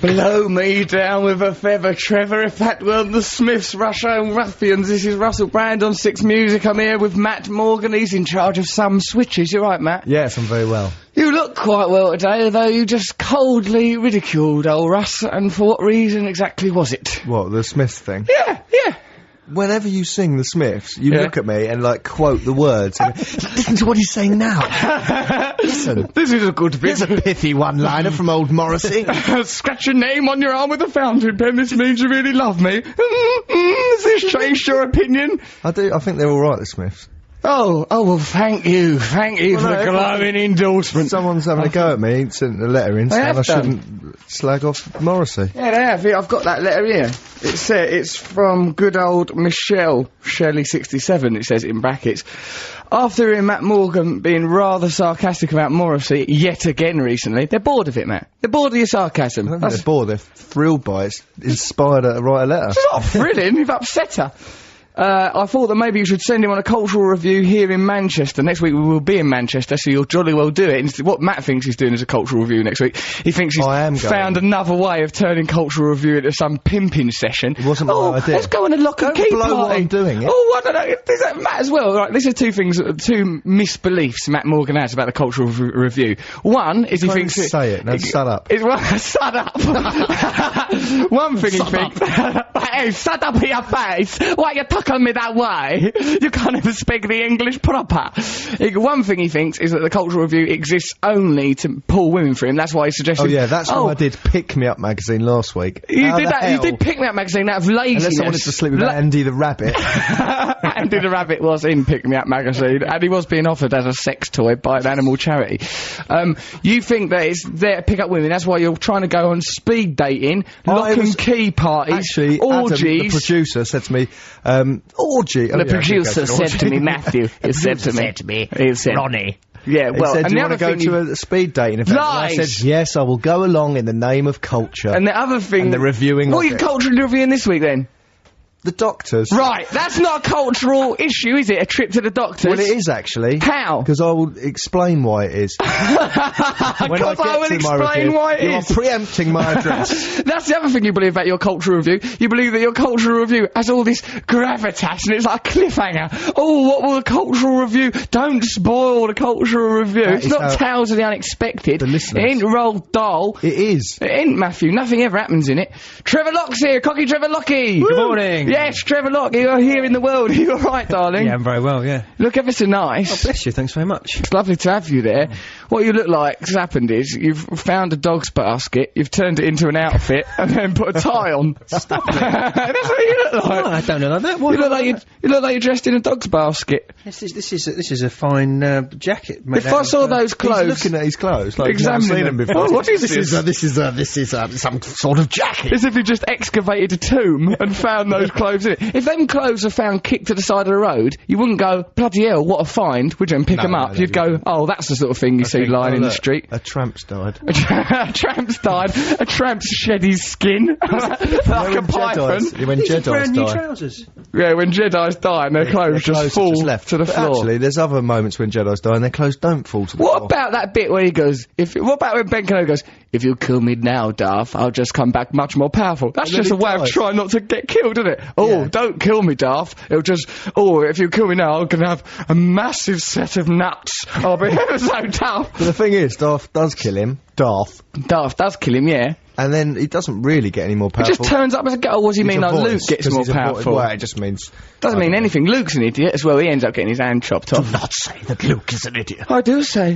Blow me down with a feather, Trevor, if that weren't the Smiths, Rush Home Ruffians. This is Russell Brand on Six Music. I'm here with Matt Morgan. He's in charge of some switches. You're right, Matt? Yes, I'm very well. You look quite well today, though you just coldly ridiculed old Russ, and for what reason exactly was it? What, the Smiths thing? Yeah. Whenever you sing the Smiths, you look at me and, like, quote the words. And listen to what he's saying now. Listen. This is a good bit. Here's a pithy one-liner from old Morrissey. Scratch your name on your arm with a fountain pen. This means you really love me. Has this changed your opinion? I think they're all right, the Smiths. Oh, well, thank you for the glowing endorsement. Someone's having a go at me, sent a letter in saying I shouldn't slag off Morrissey. Yeah, they have. I've got that letter here. It's from good old Michelle, Shelley67, it says in brackets. After hearing Matt Morgan being rather sarcastic about Morrissey yet again recently, they're bored of it, Matt. They're bored of your sarcasm. I don't think they're bored, they're thrilled by it. It's inspired her to write a letter. It's not thrilling, you've upset her. I thought that maybe you should send him on a cultural review here in Manchester. Next week we will be in Manchester, so you'll jolly well do it. And what Matt thinks he's doing is a cultural review next week. He thinks he's found another way of turning cultural review into some pimping session. It wasn't my idea. Let's go on a lock and key blow party. What I'm doing. Oh, I don't know. Is that Matt as well? Right, these are two misbeliefs Matt Morgan has about the cultural review. One is he thinks... say it. No, shut up. Shut up. One thing he thinks... Hey, shut up your face. Why are you talking me that way? You can't even speak the English proper. One thing he thinks is that the cultural review exists only to pull women for him. That's why he suggested... Oh, yeah, that's why I did Pick Me Up magazine last week. You did that? You did Pick Me Up magazine out of laziness. Unless I wanted to sleep with Andy the Rabbit. Andy the Rabbit was in Pick Me Up magazine, and he was being offered as a sex toy by an animal charity. You think that it's there to pick up women, that's why you're trying to go on speed dating, lock and key parties, actually, orgies... Adam, the producer, said to me, orgy... The producer said to me, Matthew, he said to me, Ronnie. Yeah, well, he said, and the other thing... Do you want to go to a speed dating event? Lies! And I said, yes, I will go along in the name of culture. And the other thing... And the reviewing What are you culturally reviewing this week, then? The doctors. Right, that's not a cultural issue, is it? A trip to the doctors? Well, it is, actually. How? Because I will explain why it is. Because I will explain why it is. You are preempting my address. That's the other thing you believe about your cultural review. You believe that your cultural review has all this gravitas and it's like a cliffhanger. Oh, what will the cultural review? Don't spoil the cultural review. It's not Tales of the Unexpected. The listeners. It ain't Roald Dahl. It is. It ain't, Matthew. Nothing ever happens in it. Trevor Locke's here. Cocky Trevor Lockie. Good morning. Yes, Trevor Locke, you're here in the world. Are you alright, darling? Yeah, I'm very well, yeah. Look ever so nice. Oh, bless you, thanks very much. It's lovely to have you there. What you look like has happened is you've found a dog's basket, you've turned it into an outfit, and then put a tie on. Stop it. That's what you look like. No, I don't know like that. What You look like you're dressed in a dog's basket. This is a fine jacket. Made If I saw those clothes... He's looking at his clothes, like he's never examining seen them before. Oh, what is this? This is some sort of jacket. As if you just excavated a tomb and found those clothes in it. If them clothes are found kicked to the side of the road, you wouldn't go, bloody hell, what a find, would you, and pick them up? You'd go, oh, that's the sort of thing you see lying in the street. A tramp's died. A tramp's died. A tramp's shed his skin. Like a python. When Jedi's brand new die. trousers. Yeah, when Jedi's die and their clothes just fall to the floor. Actually, there's other moments when Jedi's die and their clothes don't fall to the floor. What about that bit where he goes, what about when Ben Kenobi goes, if you kill me now, Darth, I'll just come back much more powerful. That's just a way of trying not to get killed, isn't it? Oh, don't kill me, Darth. It'll just, if you kill me now, I'm gonna have a massive set of nuts. I'll be so tough. But the thing is, Darth does kill him. Darth does kill him, yeah. And then he doesn't really get any more powerful. He just turns up as a guy. What does he mean, like Luke gets more powerful? Well, it just means... Doesn't mean anything. Luke's an idiot as well. He ends up getting his hand chopped off. Do not say that Luke is an idiot. I do say.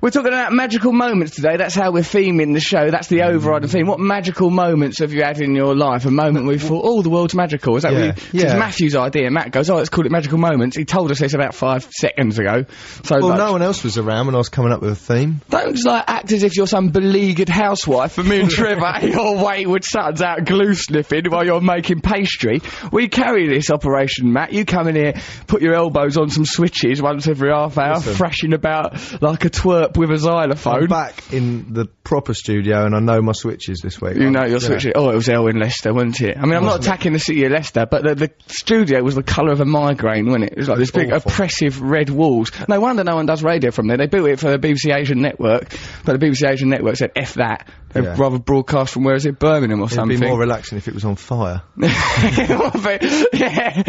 We're talking about magical moments today. That's how we're theming the show. That's the overriding theme. What magical moments have you had in your life? A moment where you thought, oh, the world's magical. Is that It's Matthew's idea. Matt goes, let's call it magical moments. He told us this about 5 seconds ago. So no one else was around when I was coming up with a theme. Don't just, act as if you're some beleaguered housewife and me and Trevor, your wayward son's out glue sniffing while you're making pastry. We carry this operation, Matt. You come in here, put your elbows on some switches once every half hour, thrashing about like a twerp with a xylophone. I'm back in the proper studio and I know my switches this week. You know your switches. Oh, it was hell in Leicester, wasn't it? I mean, I'm not attacking the city of Leicester, but the studio was the colour of a migraine, wasn't it? It was like this big oppressive red walls. No wonder no one does radio from there. They built it for the BBC Asian network, but the BBC Asian network said, F that. They rather broadcast from, where is it, Birmingham or something. It'd be more relaxing if it was on fire. It would be, yeah.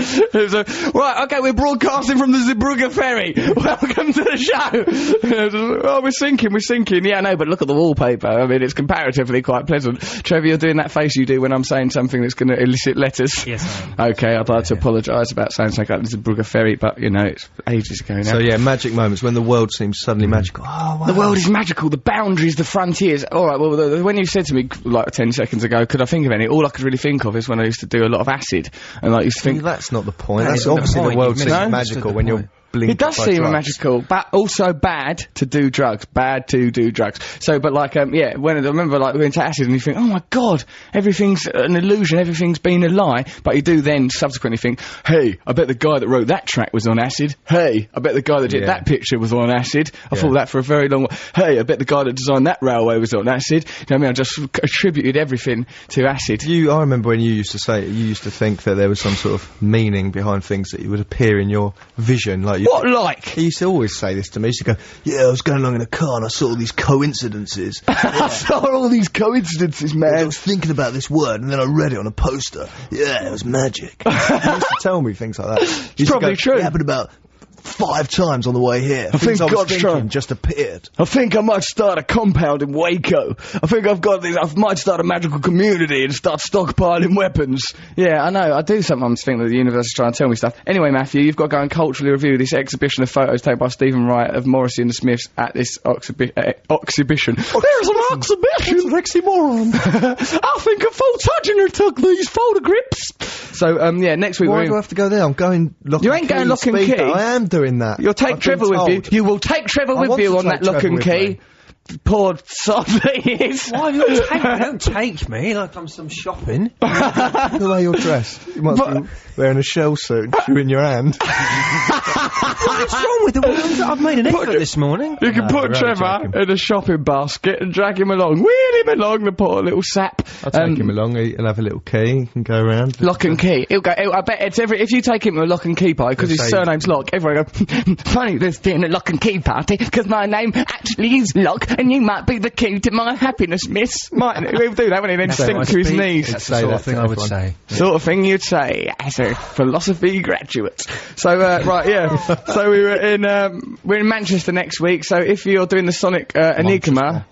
Right, okay, we're broadcasting from the Zeebrugge ferry. Welcome to the show. Oh, we're sinking. Yeah, I know, but look at the wallpaper. I mean, it's comparatively quite pleasant. Trevor, you're doing that face you do when I'm saying something that's going to elicit letters. Yes, I am. Okay, I'd like to apologise about saying something like the Zeebrugge ferry, but, you know, it's ages ago now. So, yeah, magic moments when the world seems suddenly magical. Oh, wow. The world is magical, the boundaries, the frontiers. Alright, well, when you said to me, like, 10 seconds ago, could I think of any, all I could really think of is when I used to do a lot of acid. And I used to think... Well, that's not the point. That That's isn't the obviously point. the world You've seems misunderstood magical the when you're point. blinked It does by seem drugs. magical, but also bad to do drugs. Bad to do drugs. So, but like, yeah, when I remember, like, we went to acid and you think, oh my god, everything's an illusion, everything's been a lie. But you do then subsequently think, hey, I bet the guy that wrote that track was on acid. Hey, I bet the guy that did that picture was on acid. I thought that for a very long while. Hey, I bet the guy that designed that railway was on acid. You know what I mean? I just attributed everything to acid. I remember when you used to say, you used to think that there was some sort of meaning behind things that would appear in your vision, like you. What like? He used to always say this to me. He used to go, yeah, I was going along in a car and I saw all these coincidences. I saw all these coincidences, I man. was thinking about this word and then I read it on a poster. Yeah, it was magic. He used to tell me things like that. It's probably true. It happened about 5 times on the way here. I think Things I was God's thinking trying. just appeared. I think I might start a compound in Waco. I think I might start a magical community and start stockpiling weapons. Yeah, I know. I do sometimes think that the universe is trying to tell me stuff. Anyway, Matthew, you've got to go and culturally review this exhibition of photos taken by Stephen Wright of Morrissey and the Smiths at this exhibition. There's an exhibition! Oxymoron! I think a photogenitor took these photographs. So, yeah, next week Why we're do I have to go there? I'm going lock You and ain't key. going lock and speaker. key? I am doing that. You'll take I've Trevor been with you. told. You will take Trevor I with want you to on take that lock Trevor and with key. me. Poor sod that he is. Why don't take me like I'm some shopping. Look at the way you're dressed. You might be wearing a shell suit and chewing your hand. What's wrong with the world? I've made an effort this morning. You can put Trevor in a shopping basket and drag him along. Wheel him along, the poor little sap. I'll take him along. He'll have a little key. He can go around. Lock and key. I bet it's if you take him to a lock and key party, because his say- surname's Lock, everyone go, funny this being a lock and key party, because my name actually is Lock, and you might be the key to my happiness, miss. He'll do that when he then sink to his knees. That's the sort of thing I would say. Sort of thing you'd say as a philosophy graduate. So, right, yeah. So we're in Manchester next week, so if you're doing the Sonic Enigma...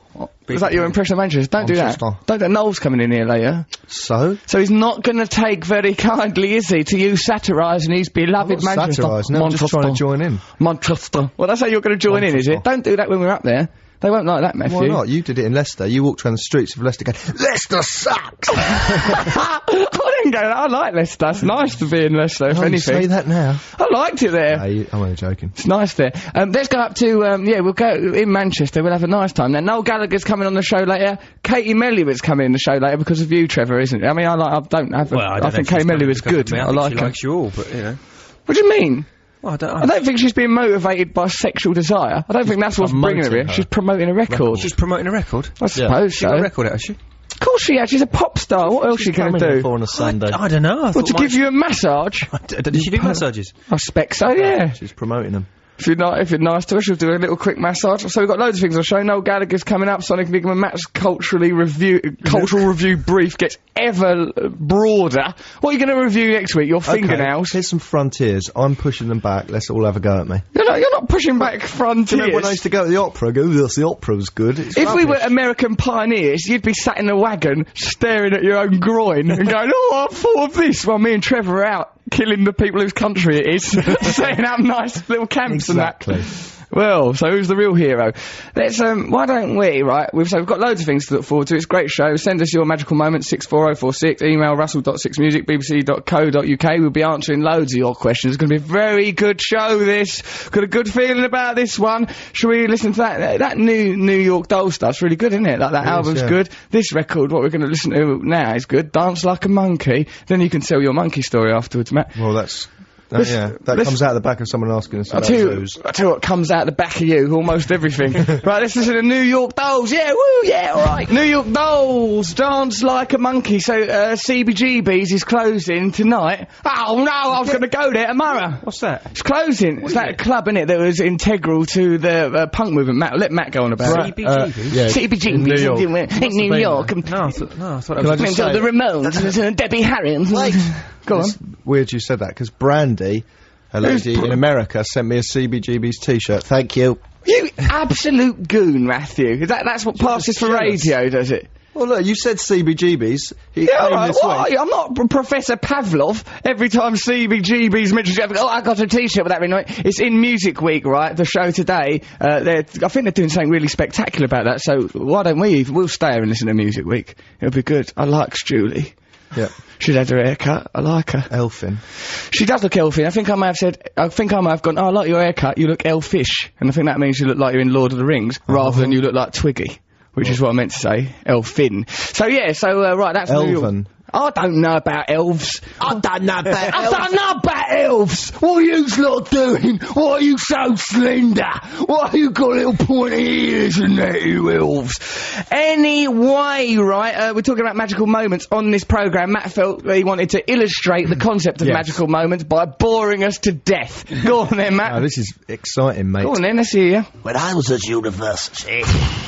Is that your impression of Manchester? Don't do that. Manchester. Don't do that. Noel's coming in here later. So he's not going to take very kindly, is he, to you satirising his beloved Manchester? Satirising. I'm just trying to join in. Manchester. Well, that's how you're going to join in, is it? Don't do that when we're up there. They won't like that, Matthew. Why not? You did it in Leicester. You walked around the streets of Leicester going, Leicester sucks! I didn't go that. I like Leicester. It's nice to be in Leicester, if Oh, you anything. say that now. I liked it there. I'm only joking. It's nice there. Let's go up to, we'll go in Manchester. We'll have a nice time. Now, Noel Gallagher's coming on the show later. Katie Melliver's coming on the show later because of you, Trevor, isn't it? I mean, I think Katie Melliver's good. I like she her. likes you all, but, you know. What do you mean? Well, I don't think she's being motivated by sexual desire. I don't think that's what's bringing her here. her. She's promoting a record. She's promoting a record. I suppose She so. got a record out, has she? Of course she has. She's a pop star. What else is she going to do? on a Sunday. I don't know. I Well, thought to give you a massage? Did she do massages? I expect so, yeah. She's promoting them. If you're nice to her, she'll do a little quick massage. So we've got loads of things on the show. Noel Gallagher's coming up. Sonic Enigma Matt's cultural review brief gets ever broader. What are you going to review next week? Your fingernails? Okay, here's some frontiers. I'm pushing them back. Let's all have a go at me. You're not pushing back frontiers. Remember when I used to go to the opera? Go, yes, the opera was good. It's If we were rubbish. American pioneers, you'd be sat in a wagon staring at your own groin and going, oh, I thought of this, while me and Trevor are out killing the people whose country it is, setting up nice little camps Exactly. and that. Well, so who's the real hero? Let's, why don't we, right, we've got loads of things to look forward to. It's a great show. Send us your magical moments, 64046, email russell.6music, bbc.co.uk. We'll be answering loads of your questions. It's going to be a very good show, this. Got a good feeling about this one. Shall we listen to that? That New York Doll stuff's really good, isn't it? Like, that album's good. This record, what we're going to listen to now, is good. Dance Like a Monkey. Then you can tell your monkey story afterwards, Matt. Well, that's Yeah, that comes out the back of someone asking us about zoos. I tell you what comes out the back of you, almost everything. Right, let's listen to New York Dolls. Yeah, woo, yeah, alright. New York Dolls, Dance Like a Monkey. So, CBGB's is closing tonight. Oh no, I was gonna go there tomorrow. What's that? It's closing. It's that club, innit, that was integral to the punk movement. Let Matt go on about it. CBGB? Yeah. CBGB's in New York. in New York. No, I thought that Can I was... just say, The Ramones, Debbie Harry. Go on. it's weird you said that, because Brandy, a lady in America, sent me a CBGB's t-shirt. Thank you. You absolute goon, Matthew. That's what passes for jealous. radio, does it? Well, look, you said CBGB's. Yeah, all right. I'm not Professor Pavlov. Every time CBGB's mentioned, I got a t-shirt with that in it. It's in Music Week, right? The show today. I think they're doing something really spectacular about that, so why don't we'll stay here and listen to Music Week. It'll be good. I like Julie. Yeah. She's had her haircut. I like her. Elfin. She does look elfin. I think I may have gone, oh, I like your haircut, you look elfish. And I think that means you look like you're in Lord of the Rings, rather than you look like Twiggy. Which is what I meant to say. Elfin. So yeah, right, that's New York. Elven. I don't know about elves. I don't know about I don't know about elves. What are you lot doing? Why are you so slender? Why you got little pointy ears and that, you elves? Anyway, right, we're talking about magical moments on this programme. Matt felt that he wanted to illustrate the concept of magical moments by boring us to death. Go on then, Matt. Oh, this is exciting, mate. Go on then, let's hear you. When I was at university...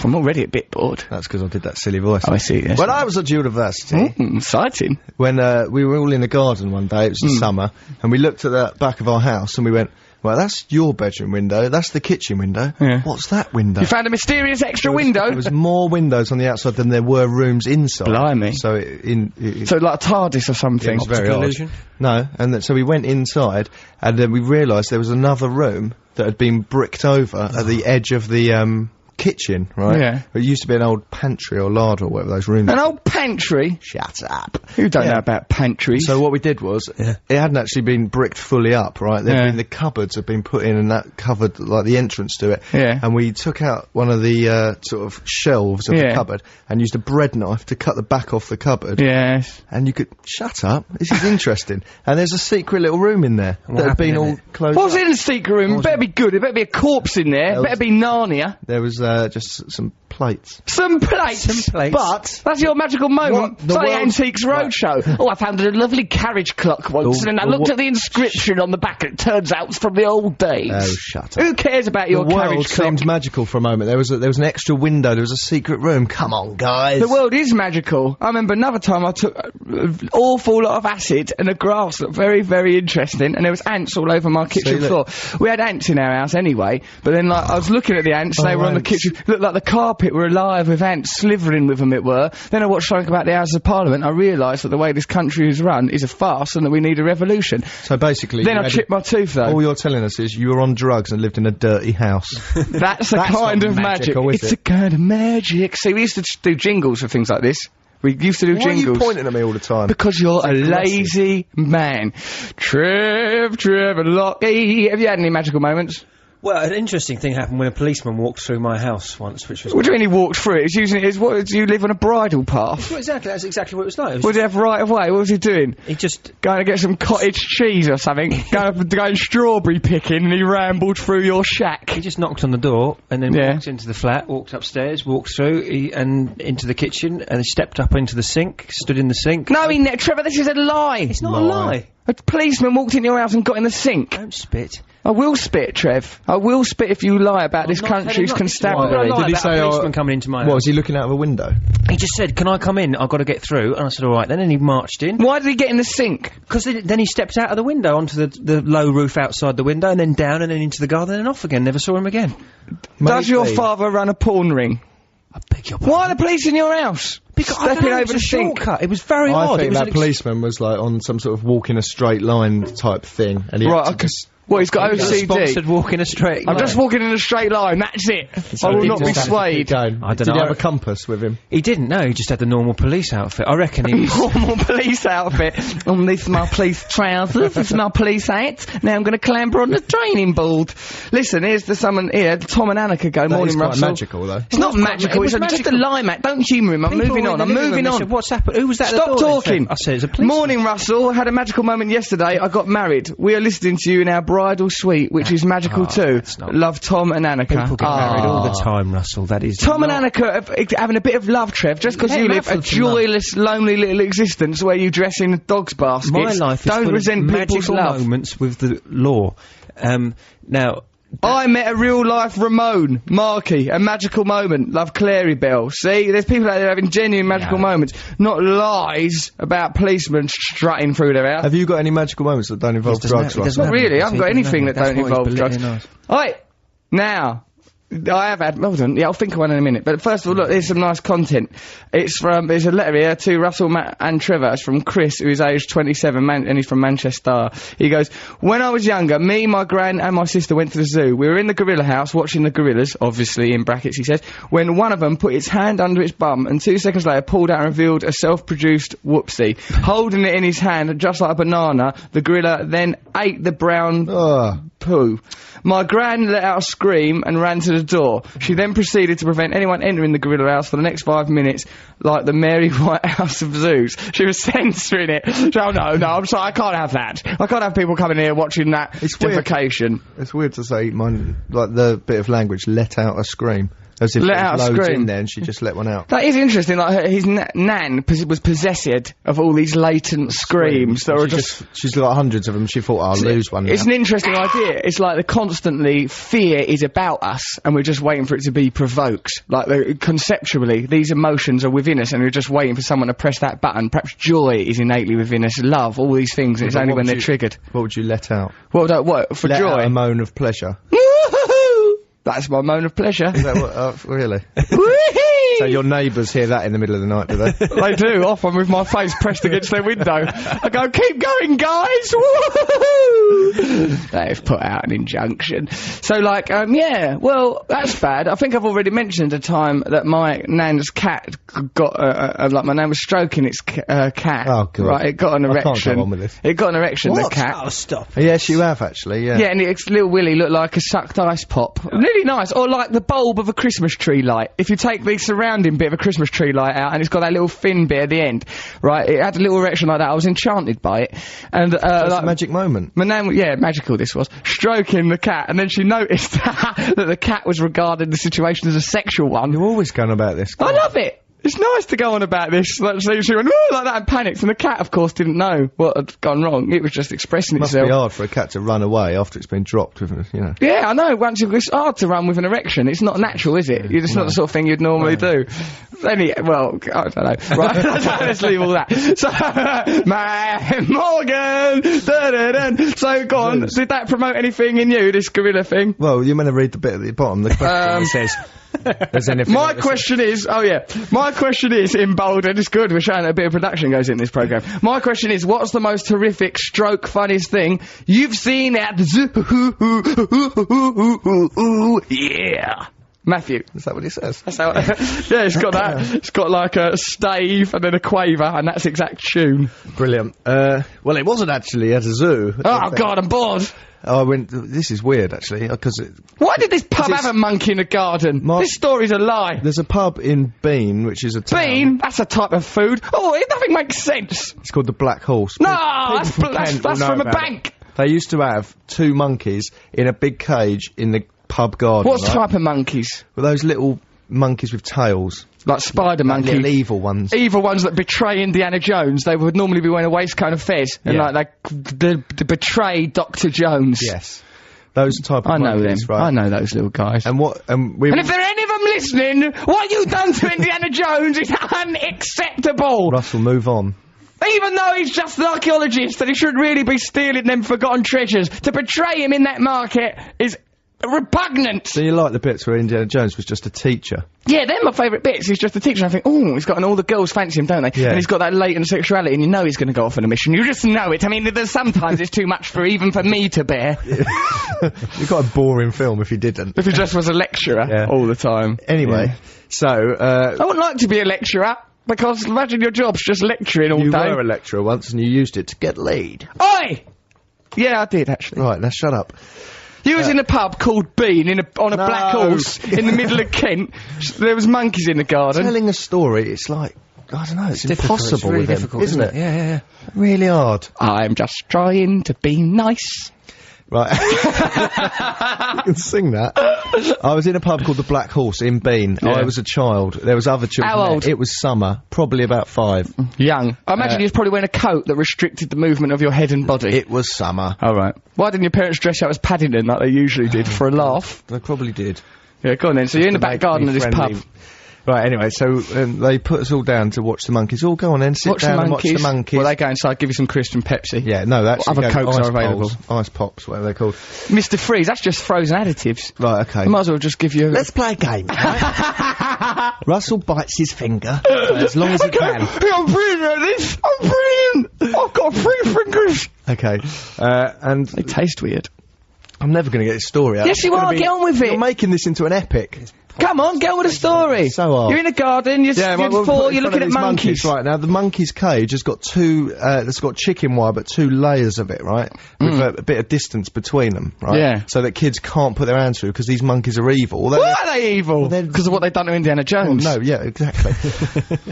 I'm already a bit bored. That's because I did that silly voice. Oh, I see, yes. When I was at university... Exciting. When we were all in the garden one day, it was the summer, and we looked at the back of our house and we went, well, that's your bedroom window, that's the kitchen window. Yeah. What's that window? You found a mysterious extra window? There was more windows on the outside than there were rooms inside. Blimey. So So like a TARDIS or something? it was very odd. illusion? No, and so we went inside, and then we realised there was another room that had been bricked over at the edge of the kitchen, right? Yeah. It used to be an old pantry or larder or whatever those rooms. An old pantry? Shut up. Who don't know about pantries? So what we did was, it hadn't actually been bricked fully up, right? There'd been the cupboards had been put in, and that covered like the entrance to it. Yeah. And we took out one of the sort of shelves of the cupboard and used a bread knife to cut the back off the cupboard. Yes. And you could shut up. This is interesting. And there's a secret little room in there that had been all closed. What's up. in the secret room? It better be good. It better be a corpse in there. It better be Narnia. There was just some plates. Some plates. But that's your magical moment. the It's like the world- Antiques Roadshow. Oh, I found a lovely carriage clock once, and then I looked at the inscription on the back, and it turns out it's from the old days. Oh, shut up. Who cares about your The world carriage clock? seemed magical for a moment. There was an extra window. There was a secret room. Come on, guys. The world is magical. I remember another time I took an awful lot of acid and the grass looked very, very interesting, and there was ants all over my kitchen floor. We had ants in our house anyway, but then like I was looking at the ants, they were on the kitchen, looked like the carpet were alive with ants, slithering with them it were. Then I watched something about the Houses of Parliament, I realised that the way this country is run is a farce and that we need a revolution. So basically, Then I chipped my tooth though. all you're telling us is you were on drugs and lived in a dirty house. That's a kind not of magic. magical, is It's a kind of magic. See, we used to do jingles for things like this. We used to do Why are jingles. you pointing at me all the time? Because you're a aggressive. lazy man. Trev and Lockie. Have you had any magical moments? Well, an interesting thing happened when a policeman walked through my house once, which was... What do you mean he walked through it? He's using it as what? Do you live on a bridle path? Well, exactly, that's exactly what it was like. It was What did he have right away? What was he doing? he just... Going to get some cottage cheese or something? going strawberry picking and he rambled through your shack? He just knocked on the door and then Yeah. walked into the flat, walked upstairs, walked through and into the kitchen, and he stepped up into the sink, stood in the sink. No, Trevor, this is a lie. It's not a lie. A policeman walked in your house and got in the sink. Don't spit. I will spit, Trev. I will spit if you lie about this not country's telling constabulary. not. Did he about say, a policeman coming into my What, house? was he looking out of a window? He just said, "Can I come in? I've got to get through." And I said, "All right." Then he marched in. Why did he get in the sink? Because then he stepped out of the window onto the low roof outside the window, and then down, and then into the garden, and off again. Never saw him again. Does your Maybe. father run a porn ring? I beg your pardon. Why are the police in your house? Because I Stepping don't know, over it the was a sink. shortcut. It was very I odd. It think was that an policeman was like on some sort of walk in a straight line type thing, and he had Right, to okay. just Well, he's got OCD. sponsored walk in a straight I'm line. just walking in a straight line, that's it. I will he not be just had to keep swayed. going. I don't Did know. he have a compass with him? He didn't know. He just had the normal police outfit. I reckon he was... Normal police outfit. This is my police trousers, this is my police hat. Now I'm going to clamber on the training board. Listen, here's the someone here, Tom and Annika go, That morning is quite Russell. magical, though. It's not magical, it was it's just a magical. lie, Matt. Don't humour him, I'm People moving on. I'm moving on. What's happened? Who was that? Stop talking. I said it's a policeman. Morning, Russell. Had a magical moment yesterday. I got married. We are listening to you in our bridal suite, which is magical too. that's not- Love, Tom and Annika. People get married all the time, Russell. That is Tom and not- Annika having a bit of love, Trev, just because Let you them live have a some love. joyless, lonely little existence where you dress in dog's baskets. My life is Don't full resent of people's magical love. moments with the law. Now, I met a real-life Ramon, Marky, a magical moment. Love Clary Bell. See, there's people out there having genuine magical moments, not lies about policemen strutting through their house. Have you got any magical moments that don't involve drugs, Russell? Not really, I haven't got anything that don't involve drugs. Nice. Right, now, I have had, hold on, yeah, I'll think of one in a minute, but first of all, look, there's some nice content. There's a letter here to Russell, Matt and Trevor. It's from Chris, who is aged 27, and he's from Manchester. He goes, when I was younger, me, my gran and my sister went to the zoo. We were in the gorilla house watching the gorillas, obviously in brackets he says, when one of them put its hand under its bum and 2 seconds later pulled out and revealed a self-produced whoopsie. Holding it in his hand, just like a banana, the gorilla then ate the brown poo. My gran let out a scream and ran to the door. She then proceeded to prevent anyone entering the gorilla house for the next 5 minutes, like the Mary White House of Zoos. She was censoring it. Oh, no, I'm sorry, I can't have that. I can't have people coming here watching that It's weird. defecation. It's weird to say, like the bit of language, let out a scream. As if Let there out was a loads scream. in there and she just let one out. That is interesting, like his nan was possessed of all these latent screams that were She's got hundreds of them. She thought, I'll lose one now. It's an interesting idea. It's like the constantly fear is about us, and we're just waiting for it to be provoked. Like, conceptually, these emotions are within us, and we're just waiting for someone to press that button. Perhaps joy is innately within us, love, all these things, and it's But only what when would they're you- triggered. What would you let out? What, for Let joy? out a moan of pleasure. That's my moan of pleasure. Is that what, really? Whee! So your neighbours hear that in the middle of the night, do they? They do, often with my face pressed against their window. I go, keep going, guys! Woo-hoo! They've put out an injunction. So, like, yeah, well, that's bad. I think I've already mentioned a time that my nan's cat got, like, my nan was stroking its cat. Oh, God. Right, it got an I can't erection. go on with this. It got an erection, the cat. Oh, stop. Yes, you have, actually, yeah. Yeah, and its little Willy looked like a sucked ice pop. Really nice. Or like the bulb of a Christmas tree light. If you take the surrounding bit of a Christmas tree light out and it's got that little thin bit at the end, right, it had a little erection like that. I was enchanted by it. And, That's like, a magic moment. my nan, yeah, magical this was, stroking the cat, and then she noticed that the cat was regarding the situation as a sexual one. You're always going about this. I love it! It's nice to go on about this. Like, so she went, "Ooh," like that and panicked, and the cat, of course, didn't know what had gone wrong. It was just expressing Must itself. be hard for a cat to run away after it's been dropped, with, you know. Yeah, I know. It's hard to run with an erection. It's not natural, is it? It's not the sort of thing you'd normally do. Well, I don't know. Right, let's leave all that. So, Morgan! Da-da-da. So, go on. Did that promote anything in you, this gorilla thing? Well, you're meant to read the bit at the bottom. The question says, "There's anything?" My question is, in bold, and it's good, we're showing a bit of production goes in this programme. My question is, what's the most horrific, stroke, funniest thing you've seen at the zoo? Yeah. Matthew. Is that what he says? That's how yeah, it's got that. It's got like a stave and then a quaver, and that's exact tune. Brilliant. Well, it wasn't actually at a zoo. Oh, God, I'm bored. I went. This is weird, actually, because Why did this pub It's- have a monkey in a garden? Mark- This story's a lie. there's a pub in Bean, which is a town. Bean? That's a type of food. Oh, nothing makes sense. It's called the Black Horse. No, People that's from Kent will know from a about bank. it. They used to have 2 monkeys in a big cage in the pub garden. What right? type of monkeys? Well, those little monkeys with tails. Like spider Little monkeys. evil ones. Evil ones that betray Indiana Jones. They would normally be wearing a waistcoat of fez. And Yeah. like, they betray Dr. Jones. Yes. Those type of I know them. monkeys, right? I know those little guys. And what? And we. And if there are any of them listening, what you've done to Indiana Jones is unacceptable. Russell, move on. Even though he's just an archaeologist and he shouldn't really be stealing them forgotten treasures, to betray him in that market is repugnant. So you like the bits where Indiana Jones was just a teacher? Yeah, they're my favourite bits. He's just a teacher. I think, oh, he's got, and all the girls fancy him, don't they? Yeah. And he's got that latent sexuality, and you know he's going to go off on a mission. You just know it. I mean, there's sometimes it's too much for even for me to bear. You've got a boring film if you didn't. If he just was a lecturer Yeah. all the time. Anyway, Yeah. so I wouldn't like to be a lecturer, because imagine your job's just lecturing all you day. were a lecturer once and you used it to get laid. Oi! Yeah, I did, actually. Right, now shut up. You was in a pub called Bean on a No. black horse in the middle of Kent. There was monkeys in the garden. Telling a story, it's like I don't know. It's difficult. impossible It's really with him, difficult, isn't it? Yeah. Really hard. I'm just trying to be nice. Right. You can sing that. I was in a pub called the Black Horse in Bean. Yeah. I was a child. There was other children. How old? There. It was summer, probably about 5. Young. I imagine you was probably wearing a coat that restricted the movement of your head and body. It was summer. All right. Why didn't your parents dress you up as Paddington like they usually did for a laugh? They probably did. Yeah, go on then. So you're in the back garden of this pub. Right, anyway, so they put us all down to watch the monkeys. All go on then, sit down and watch the monkeys. Well, they go inside, give you some crisp and Pepsi. Yeah, no, that's... What other Cokes are available? Ice Pops, whatever they're called. Mr. Freeze, that's just frozen additives. Right, okay. I might as well just give you... Let's play a game, right? Russell bites his finger as long as he can. I'm brilliant at this! I'm brilliant! I've got 3 fingers! Okay, and... They taste weird. I'm never going to get this story out. Yes, you are. Get on with it. You're making this into an epic. Come on, get on with the story. So hard. You're in a garden, you're 4, you're looking at monkeys. Right, now the monkey's cage has got 2, it's got chicken wire, but 2 layers of it, right? With a bit of distance between them, right? Yeah. So that kids can't put their hands through, because these monkeys are evil. Why are they evil? Because of what they've done to Indiana Jones. No, yeah, exactly.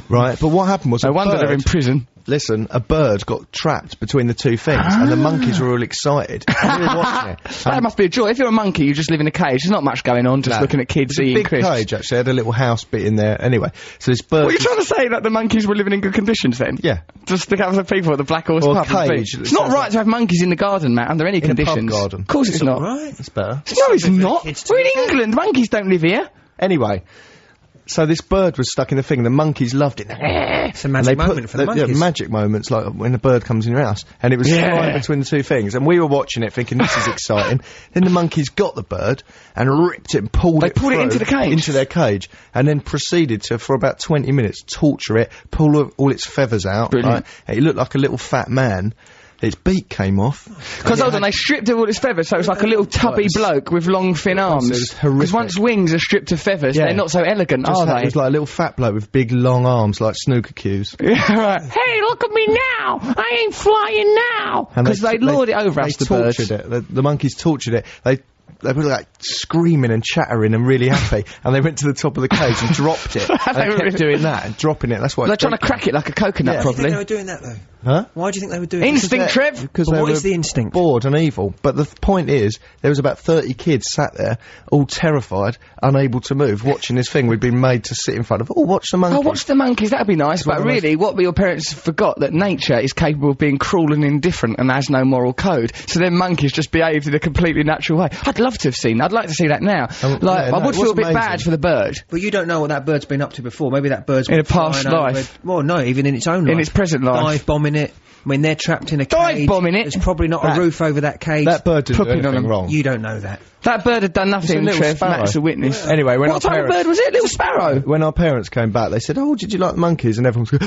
Right, but what happened was No wonder they're in prison. Listen, a bird got trapped between the 2 things, and the monkeys were all excited. And we were watching it. That must be a joy. If you're a monkey, you just live in a cage. There's not much going on, just looking at kids eating crisps. Big cage, actually. Had a little house bit in there. Anyway, so this bird... What are you trying to say, that the monkeys were living in good conditions then? Yeah. Just the couple of people at the Black Horse pub. Cage. It's not right to have monkeys in the garden, Matt, under any conditions. A pub garden. Of course it's not. Right. It's better. No, it's not. We're in England. Monkeys don't live here. Anyway, so this bird was stuck in the thing, and the monkeys loved it. It's a magic moment for the monkeys. Yeah, magic moments, like when a bird comes in your house. And it was flying between the 2 things, and we were watching it thinking, this is exciting. Then the monkeys got the bird and ripped it and pulled it it into the cage? Into their cage, and then proceeded to, for about 20 minutes, torture it, pull all its feathers out. Brilliant. Right? And it looked like a little fat man. Its beak came off. Because hold on, they stripped of all its feathers, so it's like a little tubby bloke with long thin arms. It was horrific. Because once wings are stripped of feathers, they're not so elegant, are they? It was like a little fat bloke with big long arms, like snooker cues. Yeah, right. Hey, look at me now! I ain't flying now! Because they lord it over us, the birds. They tortured it. The monkeys tortured it. They were like screaming and chattering and really happy, and they went to the top of the cage and dropped it. And they kept doing that and dropping it. That's why they're trying to crack it like a coconut, Why do you probably. think they were doing that, though? Huh? Why do you think they were doing Instinct, Trev! Because But they what were is the instinct? bored and evil. But the point is, there was about 30 kids sat there, all terrified, unable to move, watching this thing we'd been made to sit in front of. Oh, watch the monkeys. Oh, watch the monkeys, that'd be nice, but really, what your parents forgot, that nature is capable of being cruel and indifferent and has no moral code, so then monkeys just behaved in a completely natural way. I'd love to have seen that. I'd like to see that now. I would feel a bit bad for the bird. But you don't know what that bird's been up to before. Maybe that bird's In been a past flying over life. it. Well, no, even in its own life. In its present life. Dive bombing it. When they're trapped in a Dive cage. bombing it? There's probably not a roof over that cage. That bird didn't do Pooping on anything them. wrong. You don't know that. That bird had done nothing, little Trev. sparrow. Matt's a witness. Anyway, when What type of bird was it? Little sparrow? When our parents came back, they said, "Oh, did you like the monkeys?" And everyone was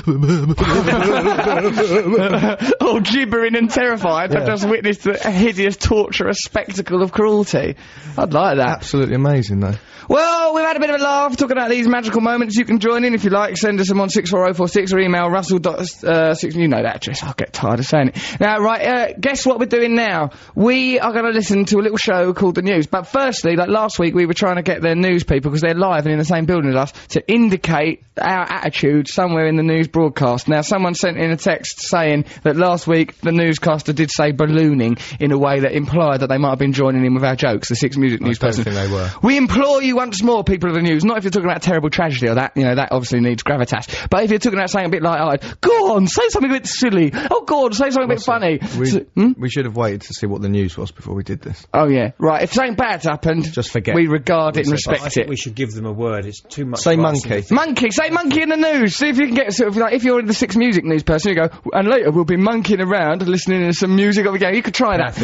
All gibbering and terrified. I've just witnessed a hideous, torturous spectacle of cruelty. I'd like that. absolutely amazing, though. Well, we've had a bit of a laugh talking about these magical moments. You can join in if you like. Send us them on 64046 or email russell.6. You know that address. I'll get tired of saying it. Now, right, guess what we're doing now? We are going to listen to a little show called The News. But firstly, like last week, we were trying to get their news people, because they're live and in the same building as us, to indicate our attitude somewhere in the news broadcast. Now, someone sent in a text saying that last week the newscaster did say ballooning in a way that implied that they might have been joining in with our jokes, the Six Music news person. I don't think they were. We implore you once more, people of the news, not if you're talking about terrible tragedy or that, you know, that obviously needs gravitas, but if you're talking about something a bit light-hearted, go on, say something a bit silly. Oh, go on, say something a bit funny. We should have waited to see what the news was before we did this. Oh, yeah. Right, if something bad's happened, Just forget. we regard it and I respect think it. we should give them a word. It's too much. Say for us monkey. Monkey, say monkey in the news. See if you can get sort of like, if you're in the Six Music news person, you go, and later we'll be monkeying around listening to some music of the game. You could try that.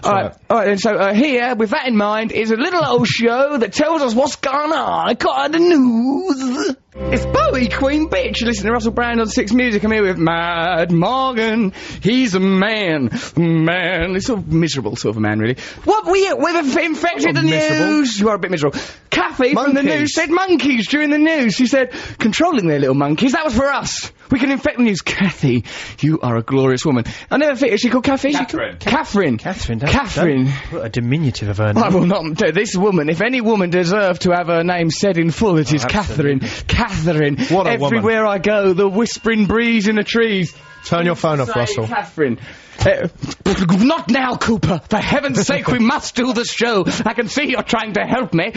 Alright, then, so here, with that in mind, is a little old show that tells us what's going on. Got the news. It's Bowie, Queen Bitch. You listen to Russell Brand on Six Music. I'm here with Mad Morgan. He's a man. He's sort of miserable sort of a man, really. What, we've infected the miserable. news. You are a bit miserable. Kathy from the Monkeys. news said monkeys during the news. She said, controlling their little monkeys, that was for us. We can infect the news. Kathy, you are a glorious woman. I never think, is she called Kathy? Catherine. Catherine. Catherine. What a diminutive of her name. I will not do this woman. If any woman deserved to have her name said in full, it is Catherine. Catherine. What a woman. Everywhere I go, the whispering breeze in the trees. Turn your phone off, Say, Russell. Catherine. Not now, Cooper. For heaven's sake, we must do the show. I can see you're trying to help me.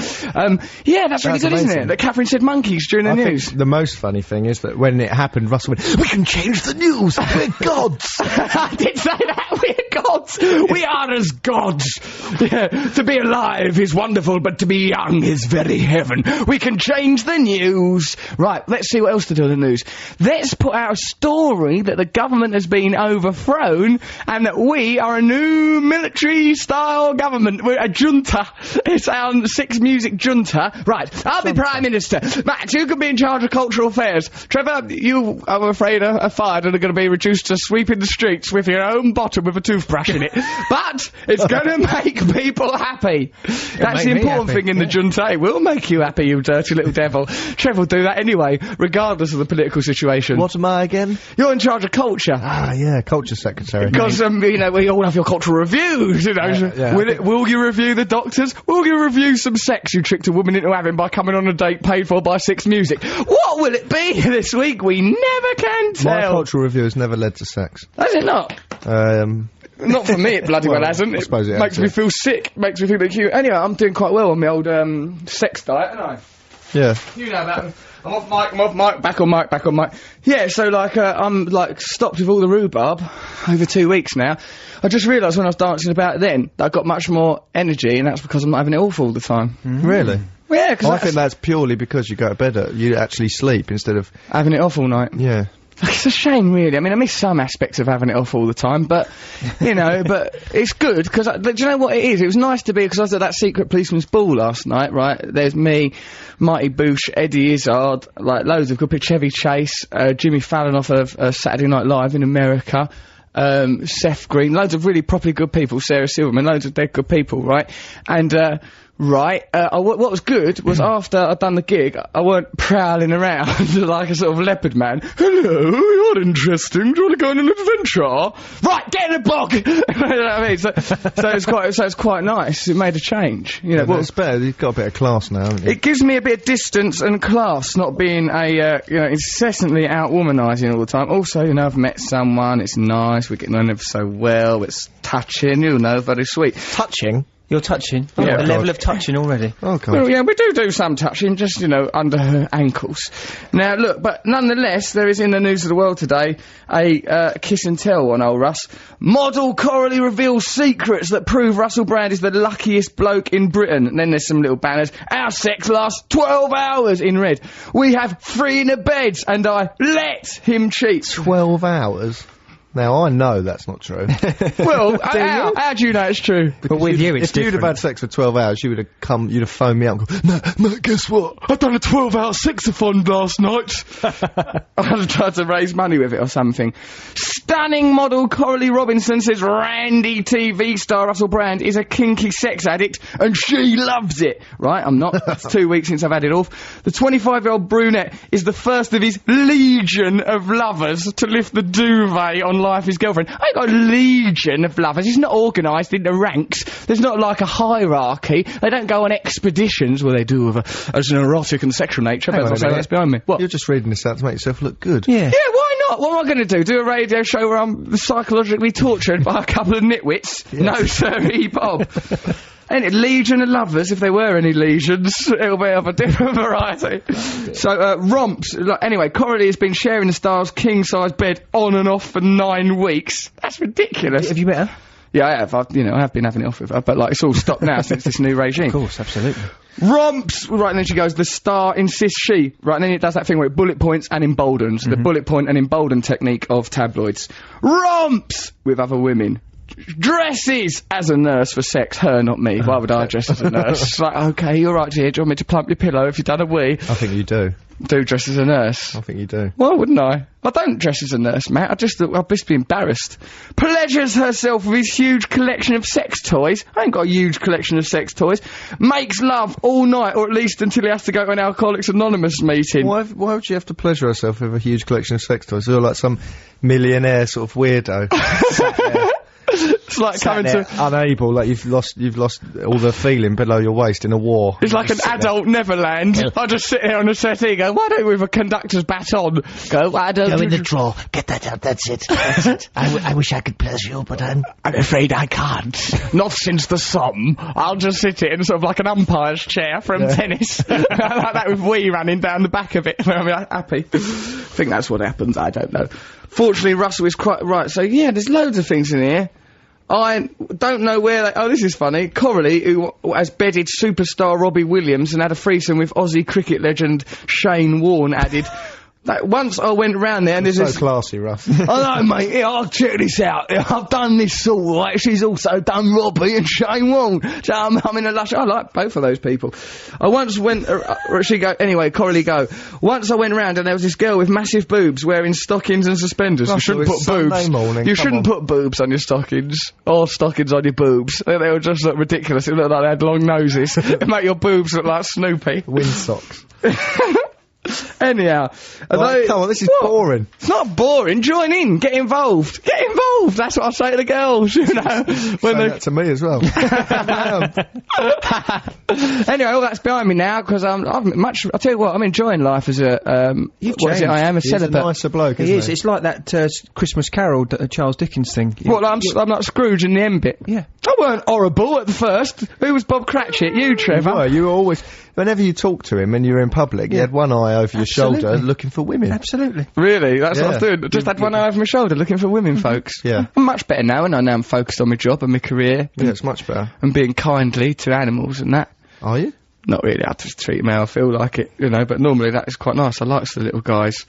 Yeah, that's really good, isn't amazing. it? That Catherine said monkeys during the I news. think the most funny thing is that when it happened, Russell went, "We can change the news. We're gods." I did say that. We're gods. We are as gods. Yeah, to be alive is wonderful, but to be young is very heaven. We can change the news. Right, let's see what else to do in the news. Let's put out a story that the government has been overthrown and that we are a new military-style government. We're a junta. It's our Six Music junta. Right, I'll be Prime Minister. Matt, you can be in charge of cultural affairs. Trevor, you, I'm afraid, are fired and are going to be reduced to sweeping the streets with your own bottom with a toothbrush in it. But it's going to make people happy. That's the make me important happy, thing in the junta. It will make you happy, you dirty little devil. Trevor will do that anyway, regardless of the political situation. What am I again? You're in charge of culture. Ah, yeah, culture secretary. Because, you know, we all have your cultural reviews, you know. yeah. Will you review the doctors? Will you review some sex you tricked a woman into having by coming on a date paid for by Six Music? What will it be this week? We never can My tell. cultural review has never led to sex. Has it not? Not for me, it bloody well, Well, hasn't. I suppose it has, makes me yeah. feel sick. Makes me feel a bit cute. Anyway, I'm doing quite well on my old sex diet, aren't I? Yeah. You know about them. I'm off mic, back on mic. Yeah, so like, I'm like stopped with all the rhubarb over 2 weeks now. I just realised when I was dancing about then that I got much more energy, and that's because I'm not having it awful all the time. Really? Yeah, because I think that's purely because you go to bed, you actually sleep instead of, having it off all night. yeah. It's a shame, really. I mean, I miss some aspects of having it off all the time, but, you know, but it's good, because, do you know what it is? It was nice to be, because I was at that secret policeman's ball last night, right? There's me, Marty Boosh, Eddie Izzard, like, loads of good people, Chevy Chase, Jimmy Fallon off of Saturday Night Live in America, Seth Green, loads of really properly good people, Sarah Silverman, loads of dead good people, right? And, what was good was after I'd done the gig, I weren't prowling around like a sort of leopard man. Hello, you're interesting. Do you want to go on an adventure? Right, get in the bog. You know what I mean? So it's quite nice. It made a change. You know, Well, it's better, you've got a bit of class now, haven't you? it gives me a bit of distance and class, not being a, incessantly out-womanising all the time. Also, you know, I've met someone, it's nice, we're getting on ever so well, it's touching, you know, very sweet. Touching? You're touching. Yeah. A level of touching already. Oh, God. Well, yeah, we do some touching, just, you know, under her ankles. Now, look, but nonetheless, there is in the news of the world today a kiss and tell on old Russ. Model Coralie reveals secrets that prove Russell Brand is the luckiest bloke in Britain. And then there's some little banners. Our sex lasts 12 hours in red. We have 3 in the beds, and I let him cheat. 12 hours? Now, I know that's not true. Well, how do you know it's true? But with you, it's If you'd have had sex for 12 hours, you would have come, you'd have phoned me up and gone, no, guess what? I've done a 12-hour sexathon last night. I've tried to raise money with it or something. Stunning model Coralie Robinson says randy TV star Russell Brand is a kinky sex addict and she loves it. Right, I'm not. It's 2 weeks since I've had it off. The 25-year-old brunette is the first of his legion of lovers to lift the duvet on Life His Girlfriend. I ain't got a legion of lovers. He's not organised into ranks. There's not like a hierarchy. They don't go on expeditions. Well, they do as an erotic and sexual nature. Hang But on a I'll say minute. that's behind me. What? You're just reading this out to make yourself look good. Yeah. Yeah, why not? What am I going to do? Do a radio show where I'm psychologically tortured by a couple of nitwits? No, sirree, Bob. Any legion of lovers, if there were any legions, it'll be of a different variety. So, romps. Anyway, Coralie has been sharing the star's king-size bed on and off for 9 weeks. That's ridiculous. Have you met her? Yeah, I have. I have been having it off with her, but, like, it's all stopped now since this new regime. Of course, absolutely. Romps! Right, and then she goes, the star insists she. Right, and then it does that thing where it bullet points and emboldens. The bullet point and embolden technique of tabloids. Romps! With other women. Dresses as a nurse for sex. Her, not me. Why would I dress as a nurse? It's like, okay, you're right, dear. Do you want me to plump your pillow if you've done a wee? I think you do. Do dress as a nurse. I think you do. Why wouldn't I? I don't dress as a nurse, Matt. I'd just be embarrassed. Pleasures herself with his huge collection of sex toys. I ain't got a huge collection of sex toys. Makes love all night, or at least until he has to go to an Alcoholics Anonymous meeting. Why would you have to pleasure yourself with a huge collection of sex toys? You're like some millionaire sort of weirdo. It's like coming to unable, like you've lost all the feeling below your waist in a war. It's like an adult Neverland. I just sit here on the settee and go, why don't we with a conductor's baton go, why don't Go in the drawer. Get that out. That's it. That's it. I wish I could pleasure you, but I'm afraid I can't. Not since the Somme. I'll just sit in sort of like an umpire's chair from tennis. Like that with wee running down the back of it. I'm happy. I think that's what happens. I don't know. Fortunately, Russell is quite right. So, yeah, there's loads of things in here. I don't know where they... Oh, this is funny. Coralie, who has bedded superstar Robbie Williams and had a threesome with Aussie cricket legend Shane Warne, added... Like, once I went round there and there's so classy, Russ. I know, mate. Yeah, I'll check this out. Yeah, I've done this sort, right? She's also done Robbie and Shane Warne. So I'm in a lush... I like both of those people. I once went... Anyway, Coralie go. Once I went round and there was this girl with massive boobs wearing stockings and suspenders. Russell, you shouldn't put boobs. Morning, you shouldn't put boobs on your stockings. Or stockings on your boobs. They would just look ridiculous. It looked like they had long noses. It make your boobs look like Snoopy. Wind socks. Anyhow, right, come on, this is boring. It's not boring. Join in, get involved. Get involved. That's what I say to the girls. You know, when that to me as well. Anyway, all that's behind me now because I'll tell you what, I'm enjoying life as a I am a celibate. He's a nicer bloke. He is. It's like that Christmas Carol Charles Dickens thing. What? I'm like Scrooge in the end bit. Yeah. I weren't horrible at the first. Who was Bob Cratchit? You, Trevor. You were always. Whenever you talk to him and you're in public, you had one eye over your shoulder looking for women. Absolutely. Really? That's what I was doing. Just had one eye over my shoulder looking for women, folks. Yeah. I'm much better now, and I know I'm focused on my job and my career. Yeah, it's much better. And being kindly to animals and that. Are you? Not really. I just treat them how I feel like it, you know, but normally that is quite nice. I like the little guys.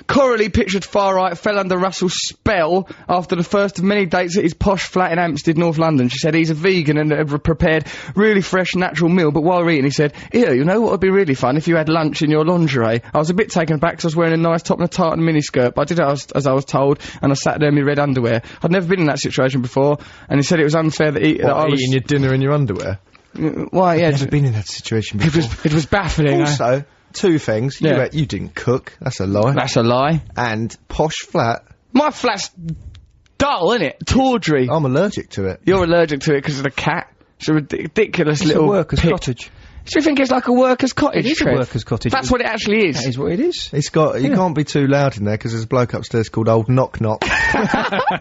Coralie, pictured far right, fell under Russell's spell after the first of many dates at his posh flat in Hampstead, North London. She said he's a vegan and had prepared really fresh, natural meal, but while eating he said, "Ew, you know what would be really fun if you had lunch in your lingerie?" I was a bit taken aback because I was wearing a nice top and a tartan miniskirt, but I did it as I was told, and I sat there in my red underwear. I'd never been in that situation before, and he said it was unfair that I was... eating your dinner in your underwear? Why, yeah. I've never been in that situation before. It was baffling. Also... Two things. Yeah. You didn't cook. That's a lie. That's a lie. And posh flat. My flat's dull, isn't it? Tawdry. I'm allergic to it. You're allergic to it because of the cat. It's a ridiculous little... It's a worker's cottage. Do you think it's like a worker's cottage? It is Trev? a worker's cottage. That's what it actually is. That is what it is. It's got... You can't be too loud in there because there's a bloke upstairs called Old Knock Knock.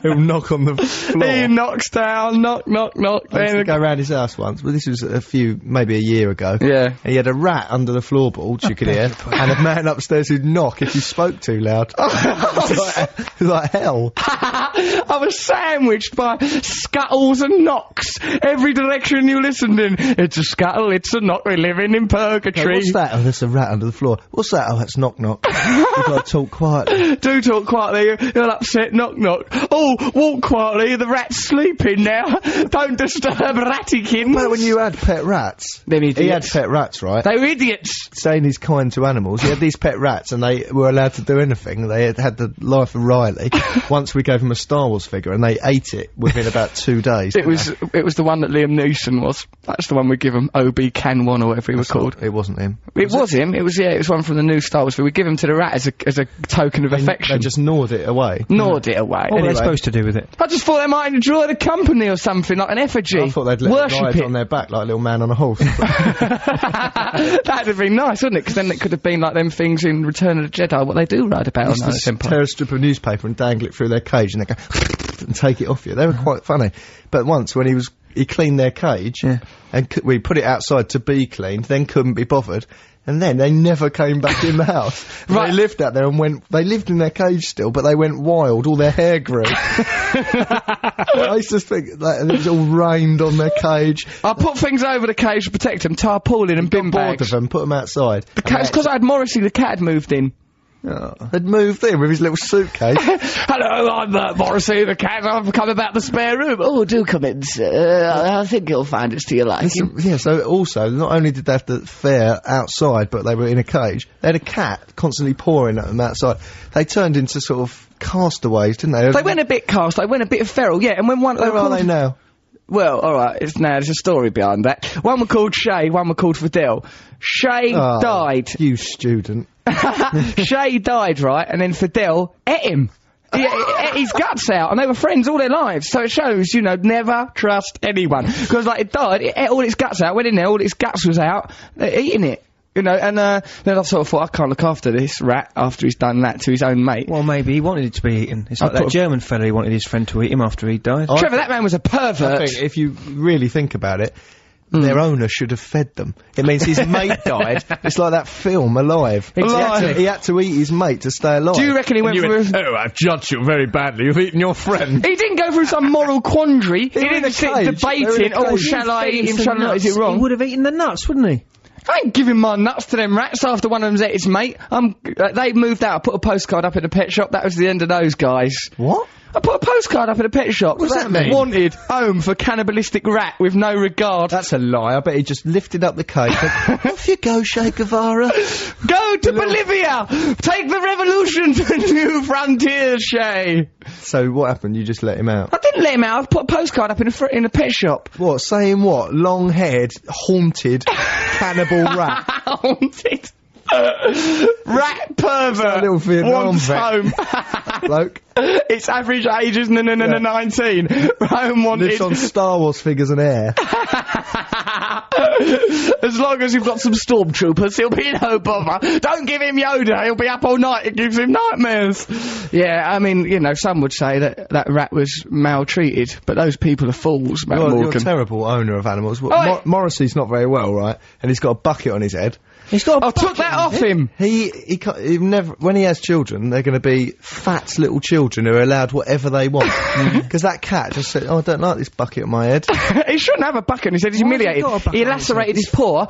He'll knock on the floor. He knocks down, knock, knock, knock. I used to go round his house once, but this was maybe a year ago. Yeah. And he had a rat under the floorboards, you could hear, and a man upstairs who'd knock if you spoke too loud. It was like hell. I was sandwiched by scuttles and knocks. Every direction you listened in. It's a scuttle, it's a knock, we're living in purgatory. What's that? Oh, there's a rat under the floor. What's that? Oh, that's knock knock. You've got to talk quietly. Do talk quietly, you'll upset knock knock. Oh, walk quietly, the rat's sleeping now. Don't disturb Rattykins. But when you had pet rats, he had pet rats, right? They were idiots. Saying he's kind to animals, he had these pet rats and they were allowed to do anything. They had the life of Riley. Once we gave him a Star Wars figure and they ate it within about 2 days. It was the one that Liam Neeson was. That's the one we give him, Obi Can-1 or whatever he was called. It wasn't him. It was him. It was one from the new Star Wars figure. We give him to the rat as a token of affection. They just gnawed it away. Gnawed it away. What were they supposed to do with it? I just thought they might enjoy the company or something, like an effigy. I thought they'd let it ride on their back like a little man on a horse. That'd have been nice, wouldn't it? Because then it could have been like them things in Return of the Jedi, what they do ride about on Earth Empire. Tear a strip of newspaper and dangle it through their cage and they go and take it off you. They were quite funny. But once when he cleaned their cage and we put it outside to be cleaned, then couldn't be bothered. And then they never came back in the house. Right. They lived out there and they lived in their cage still, but they went wild, all their hair grew. I used to think that it was all rained on their cage. I put things over the cage to protect them, tarpaulin and bin bags. Bored of them, put them outside. It's because I had Morrissey the cat had moved in. Had moved in with his little suitcase. Hello, I'm Morrissey the cat. I've come about the spare room. Oh, do come in, sir. I think you'll find it's to your liking. Yeah, so also, not only did they have to fare outside, but they were in a cage, they had a cat constantly pawing at them outside. They turned into sort of castaways, didn't they? They went a bit cast, they went a bit feral, yeah, and when one... Where are they now? Well, alright, there's a story behind that. One were called Shay, one were called Fidel. Shay died. You student. Shay died, right, and then Fidel ate him. He ate his guts out, and they were friends all their lives. So it shows, you know, never trust anyone. Because, like, it died, it ate all its guts out, went in there, all its guts was out, they're eating it. You know, and then I sort of thought, I can't look after this rat after he's done that to his own mate. Well, maybe he wanted it to be eaten. It's like that German fella, he wanted his friend to eat him after he died. Trevor, that man was a pervert. I think if you really think about it, their owner should have fed them. It means his mate died. It's like that film, Alive. Exactly. He had to eat his mate to stay alive. Do you reckon he went through... Oh, I've judged you very badly. You've eaten your friend. He didn't go through some moral quandary. He were in didn't a sit cage. They were in debating, a cage. shall I eat him, shall I not, is it He wrong? would have eaten the nuts, wouldn't he? I ain't giving my nuts to them rats after one of them's ate his mate. They moved out, I put a postcard up in a pet shop, that was the end of those guys. What? I put a postcard up in a pet shop. What's that mean? Wanted home for cannibalistic rat with no regard. That's a lie. I bet he just lifted up the cage. Off you go, Che Guevara. Go to Bolivia! Take the revolution to new frontiers, Shay! So what happened? You just let him out? I didn't let him out, I put a postcard up in a pet shop. What? Saying what? Long-haired, haunted, cannibal rat. Haunted. Rat pervert little Vietnam wants vet. home. Bloke. Its average age is 19. Home wanted. Lives on Star Wars figures and air. As long as you've got some stormtroopers, he'll be no bother. Don't give him Yoda, he'll be up all night, it gives him nightmares. Yeah, I mean, you know, some would say that rat was maltreated, but those people are fools, Matt You're a Morgan. terrible owner of animals. Oi! Morrissey's not very well, right? And he's got a bucket on his head. He's got I took that off him. He never, when he has children, they're gonna be fat little children who are allowed whatever they want. Because that cat just said, oh, I don't like this bucket on my head. He shouldn't have a bucket on his head, he's Why has he humiliated. got a bucket He on his lacerated his paw,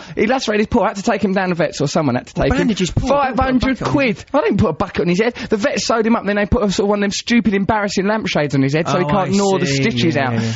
I had to take him down to the vets, or someone had to take him. bandage his paw, don't put a 500 bucket on quid. I didn't put a bucket on his head. The vet sewed him up, and then they put sort of one of them stupid embarrassing lampshades on his head so he Oh, can't I gnaw the see, stitches yeah, out. yeah.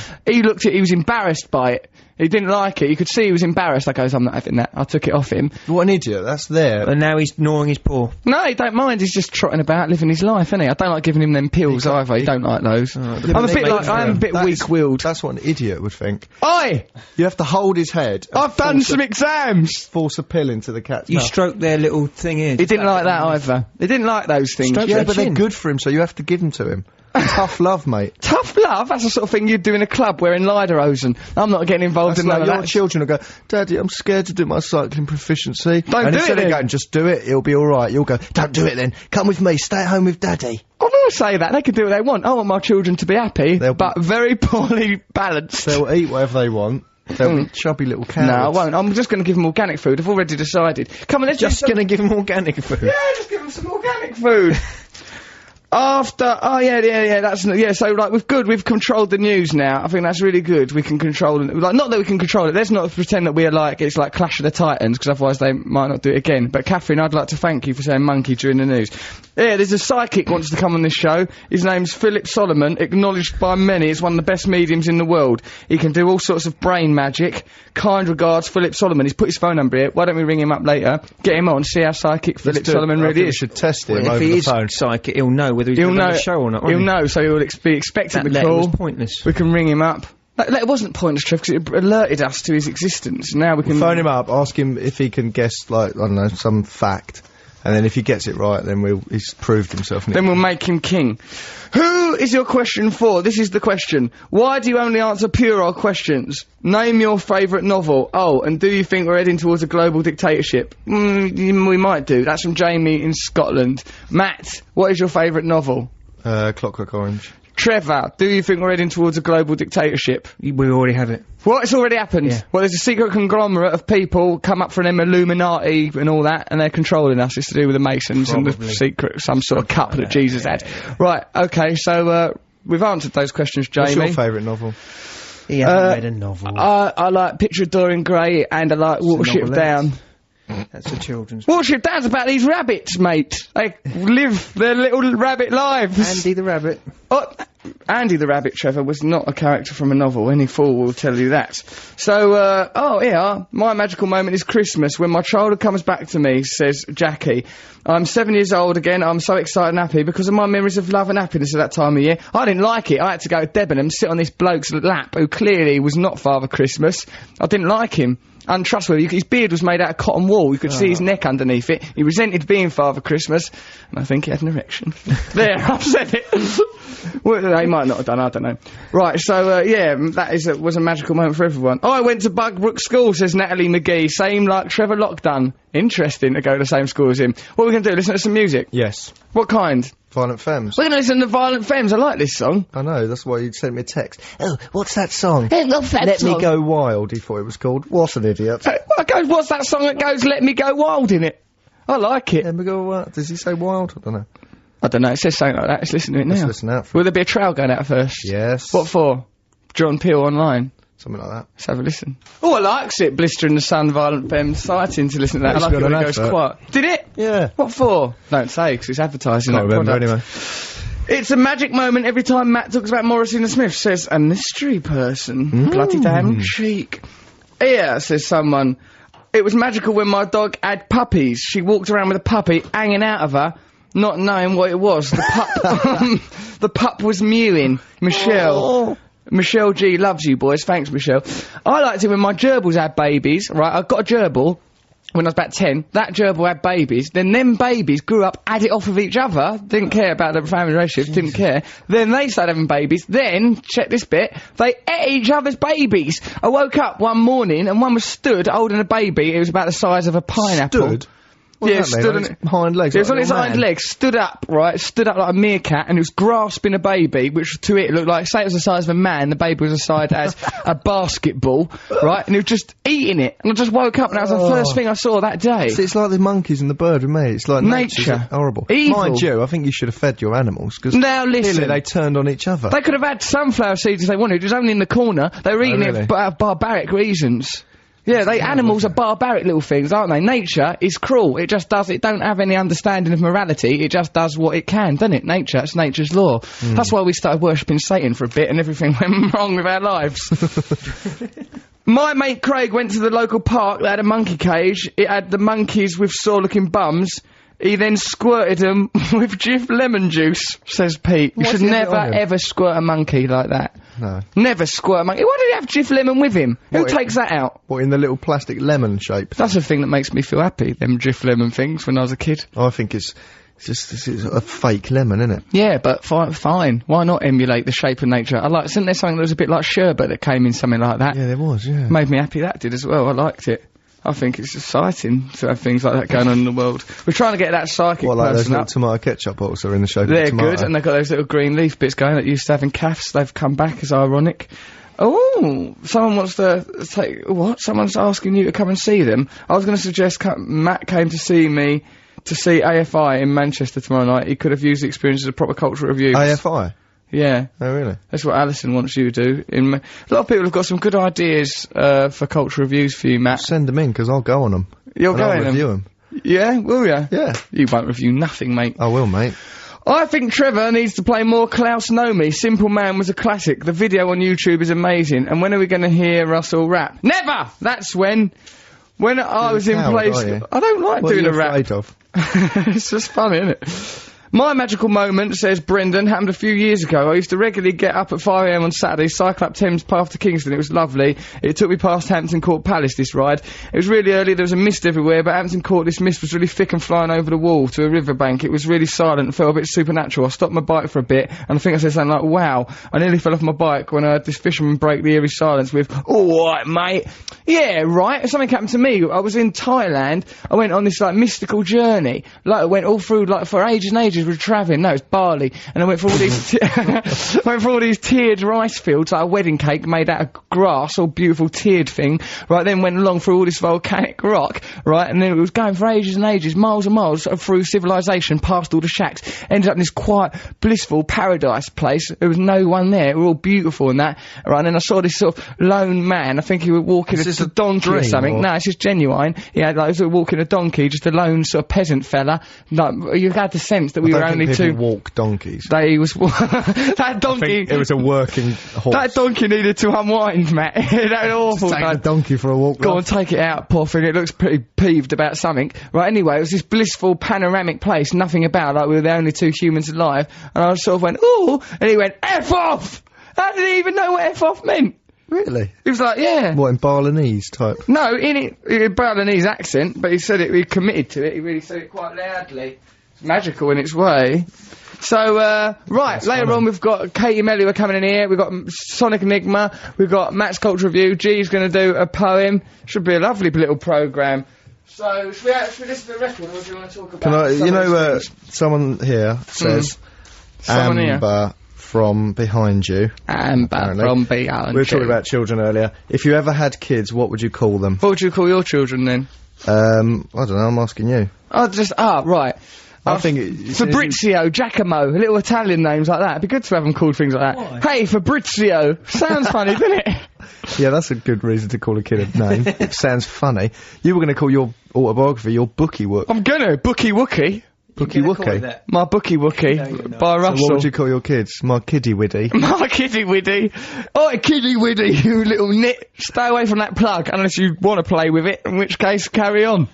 He was embarrassed by it. He didn't like it. You could see he was embarrassed. I goes, I'm not having that. I took it off him. What an idiot, that's there. And now he's gnawing his paw. No, he don't mind. He's just trotting about living his life, isn't he? I don't like giving him them pills either. He don't like those. I'm a bit weak-willed. That's what an idiot would think. Oi! You have to hold his head. and I've done force some exams! Force a pill into the cat's You mouth. stroke their little thing in. He didn't like that either. He didn't like those things. Stroke Yeah, their but they're chin. good for him, so you have to give them to him. Tough love, mate. Tough love? That's the sort of thing you'd do in a club wearing lederhosen. I'm not getting involved That's in none like of your that. children will go, Daddy, I'm scared to do my cycling proficiency. Don't and do instead it of then. going, just do it, it'll be alright. You'll go, don't do it then. Come with me, stay at home with Daddy. I don't say that. They can do what they want. I want my children to be happy, They'll but very poorly balanced. They'll eat whatever they want. They'll be chubby little cowards. No, I won't. I'm just going to give them organic food. I've already decided. Come on, let's Just gonna give him organic food. Yeah, just give them some organic food. So like we've controlled the news now. I think that's really good. We can control it. Like, not that we can control it. Let's not pretend that we're like, it's like Clash of the Titans, because otherwise they might not do it again. But Catherine, I'd like to thank you for saying monkey during the news. Yeah, there's a psychic wants to come on this show. His name's Philip Solomon, acknowledged by many as one of the best mediums in the world. He can do all sorts of brain magic. Kind regards, Philip Solomon. He's put his phone number here. Why don't we ring him up later? Get him on, see how psychic Philip Solomon I really think we is. should test him Well, over if he the is phone. psychic, he'll know whether he's He'll on know the show or not. He'll won't know, so he'll be expecting That the letter call. was pointless. We can ring him up. That wasn't pointless, Trev, because it alerted us to his existence. Now we can Phone him up, ask him if he can guess, like, I don't know, some fact. And then if he gets it right, then he's proved himself. Then we'll make him king. Who is your question for? This is the question. Why do you only answer puerile questions? Name your favourite novel. Oh, and do you think we're heading towards a global dictatorship? We might do. That's from Jamie in Scotland. Matt, what is your favourite novel? Clockwork Orange. Trevor, do you think we're heading towards a global dictatorship? We already have it. What? It's already happened? Yeah. Well, there's a secret conglomerate of people come up from them Illuminati and all that, and they're controlling us. It's to do with the Masons and the secret, some sort of cup that Jesus had. Right, okay, so, we've answered those questions, Jamie. What's your favourite novel? He hasn't read a novel. I like Picture of Dorian Gray, and I like Watership novelettes. Down. That's a children's. What's your dad's about these rabbits, mate? They live their little rabbit lives. Andy the rabbit. Oh, Andy the rabbit, Trevor, was not a character from a novel. Any fool will tell you that. So, my magical moment is Christmas, when my childhood comes back to me, says Jackie. I'm 7 years old again. I'm so excited and happy because of my memories of love and happiness at that time of year. I didn't like it. I had to go to Debenham, sit on this bloke's lap who clearly was not Father Christmas. I didn't like him. Untrustworthy. His beard was made out of cotton wool. You could see his neck underneath it. He resented being Father Christmas, and I think he had an erection. There, I've said it. Well, they might not have done, I don't know. Right, so, that was a magical moment for everyone. I went to Bugbrook School, says Natalie McGee. Same like Trevor Lockdown. Interesting to go to the same school as him. What are we going to do? Listen to some music? Yes. What kind? Violent Femmes. We're going to listen to Violent Femmes. I like this song. I know, that's why you sent me a text. Oh, what's that song? Hey, love that Let song. Me Go Wild, he thought it was called. What an idiot. What's that song that goes Let Me Go Wild in it? I like it. Let me go wild. Does he say wild? I don't know. I don't know, it says something like that. Let's listen to it now. Let's listen out for Will there be a trail going out first? Yes. What for? John Peel online. Something like that. Let's have a listen. Oh, I likes it. Blister in the Sun, Violent Femmes. Exciting to listen to that. I like it when it goes quiet. Did it? Yeah. What for? Don't say, because it's advertising. Can't remember anyway. It's a magic moment every time Matt talks about Morrissey and the Smiths, says a mystery person. Bloody damn cheek. Yeah, says someone. It was magical when my dog had puppies. She walked around with a puppy hanging out of her, not knowing what it was. The pup, the pup was mewing. Michelle. Michelle G loves you, boys. Thanks, Michelle. I liked it when my gerbils had babies, right? I got a gerbil when I was about 10. That gerbil had babies. Then them babies grew up, had it off of each other. Didn't care about the family relationships, didn't care. Then they started having babies. Then, check this bit, they ate each other's babies. I woke up one morning and one was stood holding a baby. It was about the size of a pineapple. Stood? What Yeah, does that mean? stood On on its hind legs. It was like on a its little hind man? legs, stood up, right, stood up like a meerkat, and it was grasping a baby, which to it looked like, say it was the size of a man, the baby was the size as a basketball, right, and it was just eating it, and I just woke up and that was the first thing I saw that day. See, it's like the monkeys and the bird with me. It's like Nature. Horrible. Evil. Mind you, I think you should have fed your animals, because Now listen. clearly they turned on each other. They could have had sunflower seeds if they wanted, it was only in the corner, they were eating really? it for barbaric reasons. Yeah, animals are barbaric little things, aren't they? Nature is cruel. It just does, it don't have any understanding of morality. It just does what it can, doesn't it? Nature, it's nature's law. That's why we started worshipping Satan for a bit and everything went wrong with our lives. My mate Craig went to the local park that had a monkey cage. It had the monkeys with sore-looking bums. He then squirted them with Jif lemon juice, says Pete. You What's should he never, on him? ever squirt a monkey like that. No. Never squirt a monkey. Why did he have Jif lemon with him? Who What, takes that out? What, in the little plastic lemon shape? That's the thing that makes me feel happy, them Jif lemon things, when I was a kid. I think it's a fake lemon, isn't it? Yeah, but fine. Why not emulate the shape of nature? Isn't there something that was a bit like sherbet that came in something like that? Yeah, there was, yeah. Made me happy that did as well. I liked it. I think it's exciting to have things like that going on in the world. We're trying to get that psychic What, like those person little up. tomato ketchup bottles are in the shape of a They're tomato? good, and they've got those little green leaf bits going that used to have in calves. They've come back as ironic. Oh, someone wants to take... What? Someone's asking you to come and see them. I was going to suggest Matt came to see me to see AFI in Manchester tomorrow night. He could have used the experience as a proper cultural review. AFI? Yeah. Oh, really? That's what Alison wants you to do. A lot of people have got some good ideas for cultural reviews for you, Matt. Send them in, because I'll go on them. You're and going I'll review them. Yeah, will ya? Yeah. You won't review nothing, mate. I will, mate. I think Trevor needs to play more Klaus Nomi. Simple Man was a classic. The video on YouTube is amazing. And when are we going to hear Russell rap? Never! That's when I was in coward, place... are you? I don't like What are doing you a rap. afraid of? It's just funny, isn't it? My magical moment, says Brendan, happened a few years ago. I used to regularly get up at 5 AM on Saturdays, cycle up Thames Path to Kingston. It was lovely. It took me past Hampton Court Palace, this ride. It was really early, there was a mist everywhere, but Hampton Court, this mist was really thick and flying over the wall to a riverbank. It was really silent and felt a bit supernatural. I stopped my bike for a bit, and I think I said something like, wow. I nearly fell off my bike when I heard this fisherman break the eerie silence with, alright, mate. Yeah, right. Something happened to me. I was in Thailand. I went on this, like, mystical journey. Like, I went all through, like, for ages and ages. ages we were travelling. No, it's barley. And I went for all these, went for all these tiered rice fields, like a wedding cake made out of grass, all beautiful tiered thing. Right, then went along through all this volcanic rock, right, and then it was going for ages and ages, miles and miles through civilization, past all the shacks, ended up in this quiet, blissful paradise place. There was no one there. It was all beautiful and that, right, and then I saw this sort of lone man. I think he was walking a donkey or something. No, it's just genuine. He had, like, he was walking a donkey, just a lone sort of peasant fella. Like, you had the sense that we were only two. Walk donkeys. They was that donkey. It was a working horse. That donkey needed to unwind, Matt. That was awful. Take the donkey for a walk. Go on, take it out, poor thing. It looks pretty peeved about something. Right, anyway, it was this blissful panoramic place, nothing about, like we were the only two humans alive. And I sort of went, ooh, and he went, F off! I didn't even know what F off meant. Really? He was like, yeah. What, in Balinese type? No, in Balinese accent, but he said it, he committed to it, he really said it quite loudly. It's magical in its way. So, right, later on we've got Katie Melly, we're coming in here, we've got Sonic Enigma, we've got Matt's Culture Review, G's gonna do a poem, should be a lovely little programme. So, should we listen to the record, or do you want to talk about someone here says, Amber from behind you. Amber from behind you. We were talking about children earlier. If you ever had kids, what would you call them? What would you call your children then? I don't know, I'm asking you. Right. I think Fabrizio, Giacomo, little Italian names like that. It'd be good to have them called things like that. Why? Hey, Fabrizio. Sounds funny, doesn't it? Yeah, that's a good reason to call a kid a name. It sounds funny. You were going to call your autobiography your Bookie Wook. I'm gonna. Bookie Wookie. Bookie Wookie. My Bookie Wookie. By Russell. So what would you call your kids? My Kiddie Widdy. My Kiddie Widdy. Oh, Kiddie Widdy, you little nit. Stay away from that plug, unless you want to play with it, in which case, carry on.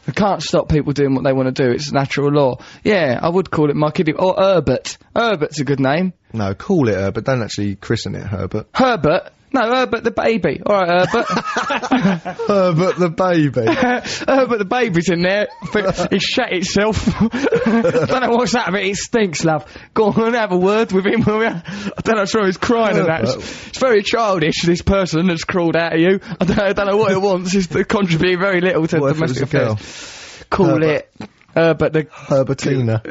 I can't stop people doing what they want to do. It's natural law. Yeah, I would call it my Kiddie... Or Herbert. Herbert's a good name. No, call it Herbert. Don't actually christen it Herbert. Herbert? No, Herbert the baby. All right, Herbert. Herbert the baby. Herbert the baby's in there. He shat itself. Don't know what's that about. It stinks, love. Go on, have a word with him, will ya? I don't know, sure he's crying and that. It's very childish, this person that's crawled out of you. I don't know what it wants. It's to contribute very little to domestic affairs. Call Herbert. it... but the Herbertina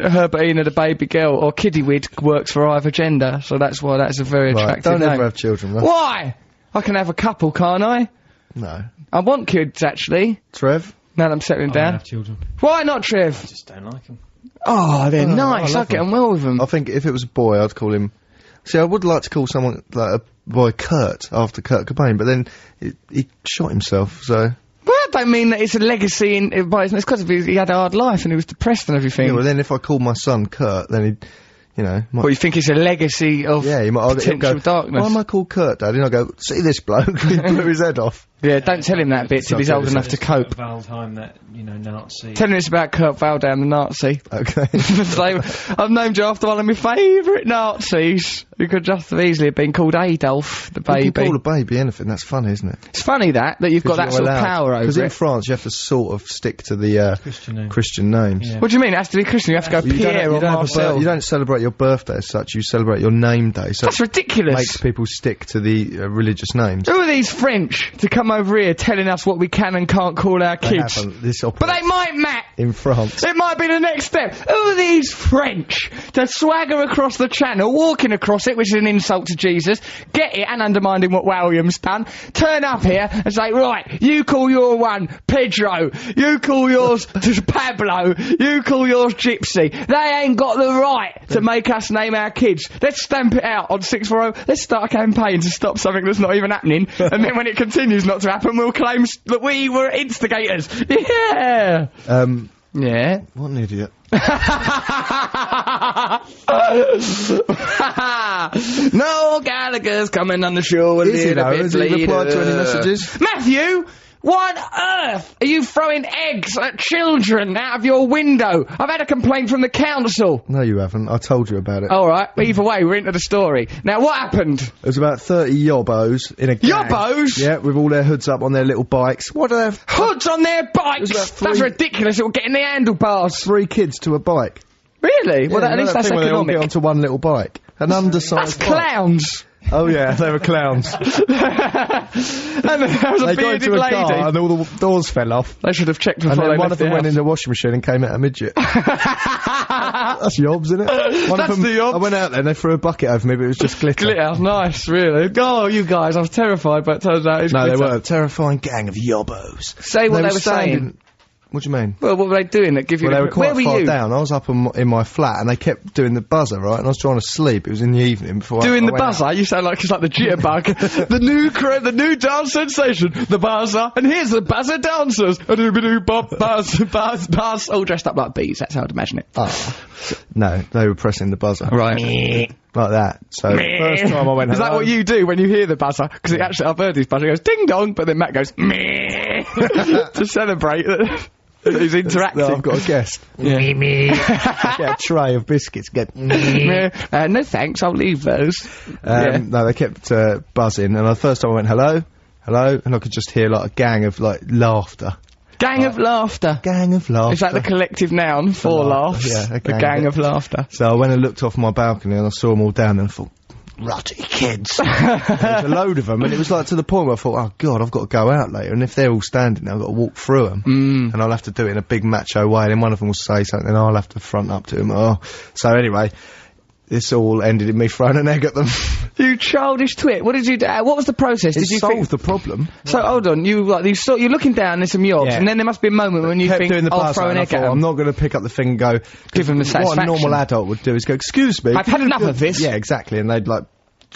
the baby girl, or Kiddywid works for either gender, so that's why that's a very attractive don't name. ever have children, though. Why? I can have a couple, can't I? No. I want kids, actually. Trev? Now that I'm settling I down. have children. Why not, Trev? I just don't like them. Oh, they're nice. I get on well with them. I think if it was a boy, I'd call him... See, I would like to call someone, like a boy, Kurt, after Kurt Cobain, but then he shot himself, so... Well, that don't mean that it's a legacy it's because he had a hard life and he was depressed and everything. Yeah, well then if I called my son Kurt, then he'd, you know... Well, you think it's a legacy of potential darkness? Why am I called Kurt, Dad? And I go, see this bloke? He blew his head off. Yeah, don't tell him that bit till he's old enough to cope. Waldheim, that, Nazi. Tell him it's about Kurt Waldheim, the Nazi. Okay. So, I've named you after one of my favourite Nazis, who could just have easily have been called Adolf, the baby. You can call a baby anything, that's funny, isn't it? It's funny that you've got that sort of power over it. Because in France, you have to sort of stick to the Christian names. Yeah. What do you mean? It has to be Christian? You have to go Pierre or Marcel. You don't celebrate your birthday as such, you celebrate your name day. So that's ridiculous. Makes people stick to the religious names. Who are these French to come over here telling us what we can and can't call our kids? But they might, Matt. In France. It might be the next step. Who are these French to swagger across the channel, walking across it, which is an insult to Jesus, get it and undermining what William's done, turn up here and say, right, you call your one Pedro, you call yours Pablo, you call yours Gypsy. They ain't got the right to make us name our kids. Let's stamp it out on 640. Let's start a campaign to stop something that's not even happening, and then when it continues not to happen, we'll claim that we were instigators. Yeah! Yeah? What an idiot. No, Gallagher's coming on the show a little bit later. Has he replied to any messages? Matthew! What on earth are you throwing eggs at children out of your window? I've had a complaint from the council. No, you haven't. I told you about it. Alright, either way, we're into the story. Now, what happened? There's about 30 yobbos in a gang. Yobbos? Yeah, with all their hoods up on their little bikes. What do they have? Hoods on their bikes? That's ridiculous. It'll get in the handlebars. 3 kids to a bike. Really? Yeah, Well, at least that's thing where they all economic. get onto one little bike. An undersized That's clowns. Oh yeah, they were clowns. And there was a They got bearded into a lady. car and all the doors fell off. They should have checked And before then they one left of them the went in house. the washing machine and came out a midget. That's yobs, isn't it? One That's of them, the yobs. I went out there and they threw a bucket over me, but it was just glitter. Glitter, nice, really. Oh, you guys, I was terrified, but it turns out it's No, they glitter. were a terrifying gang of yobbos. Say what they were saying. What do you mean? Well, what were they doing that give you... Well, they were quite Where were far you? down. I was up in my flat and they kept doing the buzzer, right? And I was trying to sleep. It was in the evening before Doing I the went out. buzzer? You sound like it's like the jitterbug. the new dance sensation, the buzzer. And here's the buzzer dancers. A doo-ba-doo bop, buzz, all dressed up like bees. That's how I'd imagine it. Oh. No, they were pressing the buzzer. Right. Like that. So, first time I went Is that hello. what you do when you hear the buzzer? Because actually, I've heard this buzzer. It goes ding dong, but then Matt goes meh to celebrate that he's interacting. No, I've got a guest. Yeah. I get a tray of biscuits. Get. No thanks, I'll leave those. No, they kept buzzing, and the first time I went hello, and I could just hear like a gang of like laughter. Gang of laughter. Gang of laughter. Is that the collective noun for laughter, laughs? yeah, a The gang gang of of laughter. So I went and looked off my balcony, and I saw them all down, and I thought, Rotty kids. there's a load of them, and it was like to the point where I thought, oh god, I've got to go out later, and if they're all standing there, I've got to walk through them, and I'll have to do it in a big macho way, and then one of them will say something, and I'll have to front up to him. Oh, so anyway, this all ended in me throwing an egg at them. You childish twit. What did you do? What was the process? It Did you solved think... the problem. So hold on, you're looking down, there's some yobs, Yeah. and then there must be a moment when you Kept think, doing the I'll buzzer, throw an and I egg thought, at I'm them. not going to pick up the thing and go, Give them the what a satisfaction. normal adult would do is go, excuse me. I've had enough of this. Yeah, exactly, and they'd like,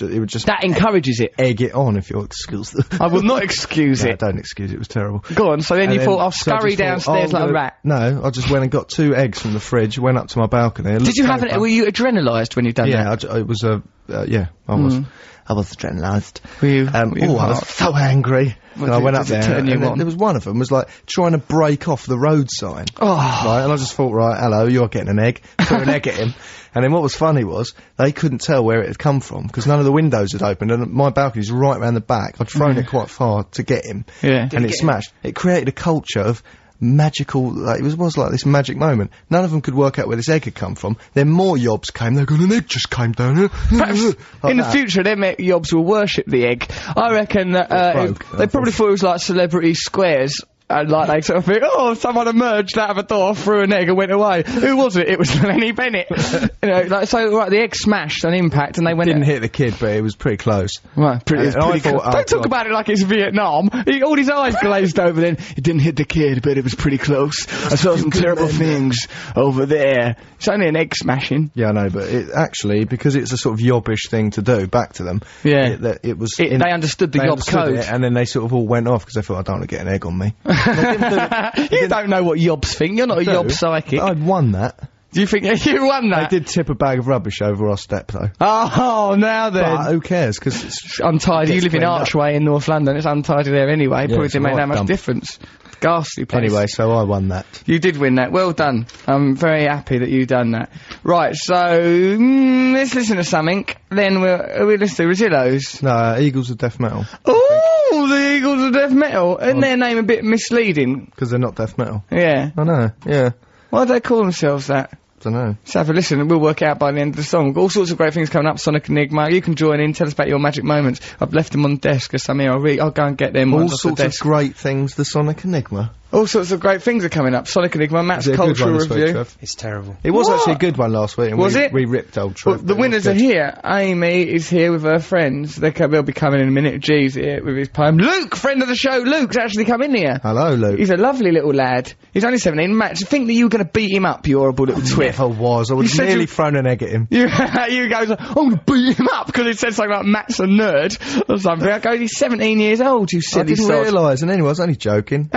it would just That encourages it. egg it on, if you'll excuse the... I will not excuse No, it. don't excuse it, it was terrible. Go on, so then you And thought, I'll so I scurry just thought, downstairs oh, like a no, rat. No, I just went and got 2 eggs from the fridge, went up to my balcony. And Did you looked have over. were you adrenalised when you done that? Yeah, it was a... yeah, I was. I was adrenalised. Were you? I was so angry. And I went up does it there, turn you and on? there was one of them was like trying to break off the road sign. Oh. Right, and I just thought, right, hello, you're getting an egg. Threw an egg at him. And then what was funny was, they couldn't tell where it had come from, because none of the windows had opened, and my balcony's right round the back. I'd thrown it quite far to get him. Yeah. And it smashed. It created a culture of magical, like, it was like this magic moment. None of them could work out where this egg had come from. Then more yobs came, they got an egg just came down here. Perhaps Like in the that. future, them yobs will worship the egg. I reckon that broke, they probably thought it was like Celebrity Squares. And like they sort of think, oh, someone emerged out of a door, threw an egg and went away. Who was it? It was Lenny Bennett. You know, like, so right, the egg smashed on impact, and they went. Didn't hit the kid, but it was pretty close. Right, pretty. And I pretty thought, close. oh, Don't talk God. about it like it's Vietnam. All his eyes glazed over. Then it didn't hit the kid, but it was pretty close. I saw some terrible things over there. It's only an egg smashing. Yeah, I know, but it actually, because it's a sort of yobbish thing to do, back to them. Yeah. It was. They understood the they yob understood code. it, and then they sort of all went off because they thought, I don't want to get an egg on me. You don't know what yobs think. You're not a yob psychic. I'd won that. Do you think you won I that? did tip a bag of rubbish over our step, though. Oh, now then. But who cares? Because it's Untidy. You gets live in cleaned up. Archway in North London. It's untidy there anyway. Probably it's didn't a make that right much dump. difference. Ghastly place. Anyway, so I won that. You did win that. Well done. I'm very happy that you done that. Right, so let's listen to something. Then we'll listen to Rosillo's. No, Eagles of death metal. Ooh, the Eagles of death metal. Isn't their name a bit misleading? Because they're not death metal. Yeah. I know, yeah. Why do they call themselves that? Don't know. Let's have a listen and we'll work it out by the end of the song. All sorts of great things coming up, Sonic Enigma. You can join in, tell us about your magic moments. I've left them on the desk or something. I'll go and get them All ones off the sorts of desk. great things, the Sonic Enigma. All sorts of great things are coming up. Sonic Enigma, Matt's Is it a good cultural one this week, review. Trev? It's terrible. It was What? actually a good one last week. And Was it? We ripped old Well, Trev. the but it was winners are good. here. Amy is here with her friends. They'll be coming in a minute. G's here with his poem. Luke, friend of the show, Luke's actually come in here. Hello, Luke. He's a lovely little lad. He's only 17. Matt, to think that you were going to beat him up, you horrible little twit. I was. I would said have nearly you- thrown an egg at him. You goes, I'm going to beat him up because he said something like Matt's a nerd or something. I go, he's 17 years old, you I silly didn't sod. realise, and anyway, I was only joking.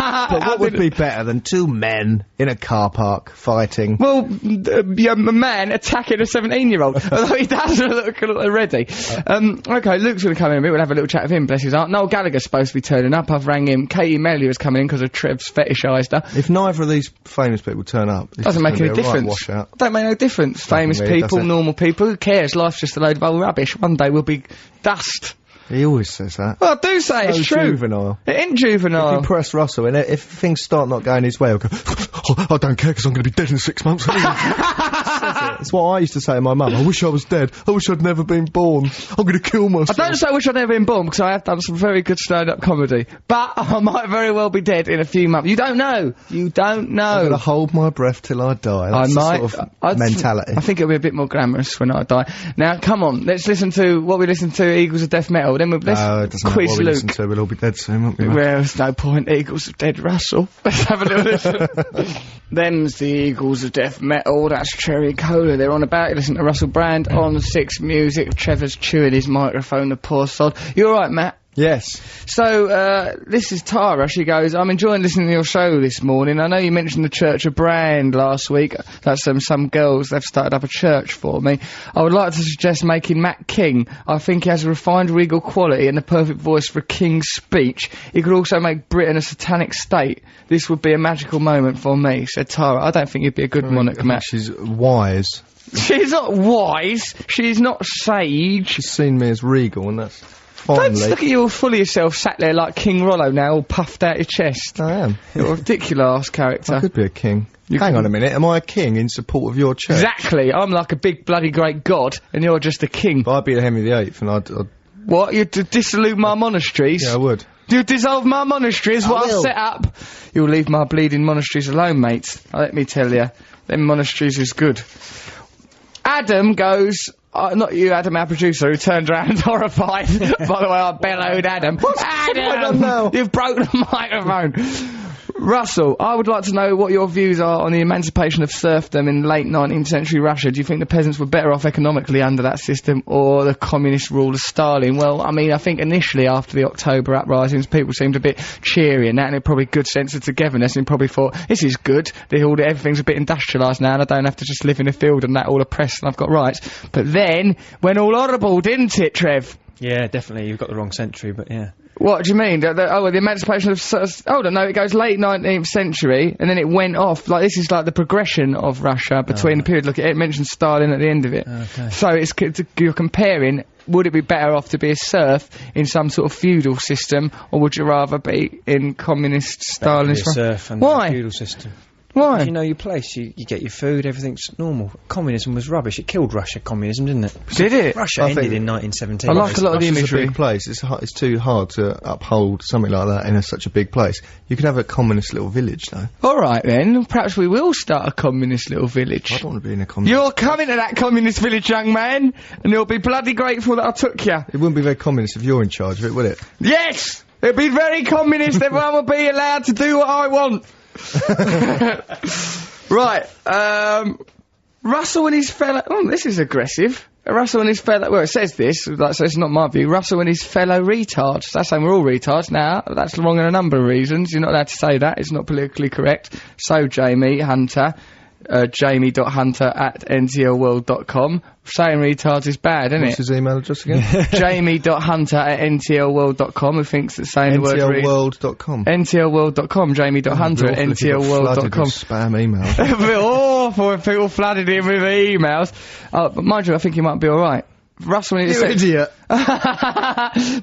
But what would be better than 2 men in a car park fighting? Well, a man attacking a 17-year-old, although he does look already. Okay, Luke's going to come in a bit. We'll have a little chat with him, bless his heart. Noel Gallagher's supposed to be turning up. I've rang him. Katie Melly was coming in because of Trev's fetishised her. If neither of these famous people turn up, it's Doesn't just make gonna any be a right difference. washout. Don't make no difference. Famous really, people, does it? normal people, who cares? Life's just a load of old rubbish. One day we'll be dust. He always says that. Well, I do say it's So true. juvenile. It ain't If juvenile. you press Russell, and if things start not going his way, he'll go, oh, I don't care because I'm going to be dead in 6 months. Says it. That's what I used to say to my mum. I wish I was dead. I wish I'd never been born. I'm going to kill myself. I don't say I wish I'd never been born, because I have done some very good stand-up comedy. But I might very well be dead in a few months. You don't know. You don't know. I'm going to hold my breath till I die. That's the sort of mentality. I think it'll be a bit more glamorous when I die. Now, come on, let's listen to what we listened to, Eagles of Death Metal. Then let's it doesn't quiz matter what we Luke. listen to, we'll all be dead soon, won't we? Well, there's no point. Eagles of Dead Russell. Let's have a little listen. Them's the Eagles of Death Metal. That's Cherry Cola. They're on about. You listen to Russell Brand on 6 Music. Trevor's chewing his microphone, the poor sod. You alright, Matt? Yes. So, this is Tara. She goes, I'm enjoying listening to your show this morning. I know you mentioned the Church of Brand last week. That's some girls, they've started up a church for me. I would like to suggest making Matt King. I think he has a refined regal quality and the perfect voice for a king's speech. He could also make Britain a satanic state. This would be a magical moment for me, said Tara. I don't think you'd be a good monarch, Matt. She's wise. She's not wise. She's not sage. She's seen me as regal, and that's... Don't look at you all full of yourself, sat there like King Rollo now, all puffed out your chest. I am. You're a ridiculous character. I could be a king. Hang on a minute, am I a king in support of your church? Exactly. I'm like a big bloody great god, and you're just a king. But I'd be Henry VIII, and I'd... What? You'd dissolute my monasteries? Yeah, I would. You dissolve my monasteries, what I've set up? You'll leave my bleeding monasteries alone, mate. Let me tell you. Them monasteries is good. Adam goes... not you, Adam, our producer, who turned around horrified. By the way, I bellowed Adam. Adam! You've broken the microphone. Russell, I would like to know what your views are on the emancipation of serfdom in late 19th century Russia. Do you think the peasants were better off economically under that system or the communist rule of Stalin? Well, I mean, I think initially after the October uprisings, people seemed a bit cheery and that, and it probably good sense of togetherness, and probably thought, this is good, everything's a bit industrialised now and I don't have to just live in a field and that, all oppressed, and I've got rights. But then, went all horrible, didn't it, Trev? Yeah, definitely. You've got the wrong century, but yeah. What do you mean? The emancipation of... no, it goes late 19th century, and then it went off. Like, this is like the progression of Russia between the period. Look, it mentions Stalin at the end of it. Okay. So you're comparing, would it be better off to be a serf in some sort of feudal system, or would you rather be in communist Stalinist... Be a serf and Why? the feudal system. Why? You know your place, you get your food, everything's normal. Communism was rubbish. It killed Russia, communism, didn't it? Did it? Russia ended in 1917. I like a lot of the Russia's imagery. a big place. It's too hard to uphold something like that in such a big place. You could have a communist little village, though. Alright then, perhaps we will start a communist little village. I don't want to be in a communist... You're coming to that communist village, young man, and you'll be bloody grateful that I took you. It wouldn't be very communist if you're in charge of it, would it? Yes! It'd be very communist. Everyone would be allowed to do what I want. Right, Russell and his fellow... Oh, this is aggressive. Russell and his fellow... Well, it says this, like, so it's not my view. Russell and his fellow retards. That's saying we're all retards. Now, that's wrong in a number of reasons. You're not allowed to say that. It's not politically correct. So, Jamie Hunter... jamie.hunter@ntlworld.com. Saying retards is bad, isn't What's it? his email address again? jamie.hunter@ntlworld.com, who thinks that saying the word ntlworld.com. ntlworld.com, jamie.hunter@ntlworld.com. Spam emails. It'd be awful if people flooded him with emails. But mind you, I think he might be alright. Russell needs You idiot. No,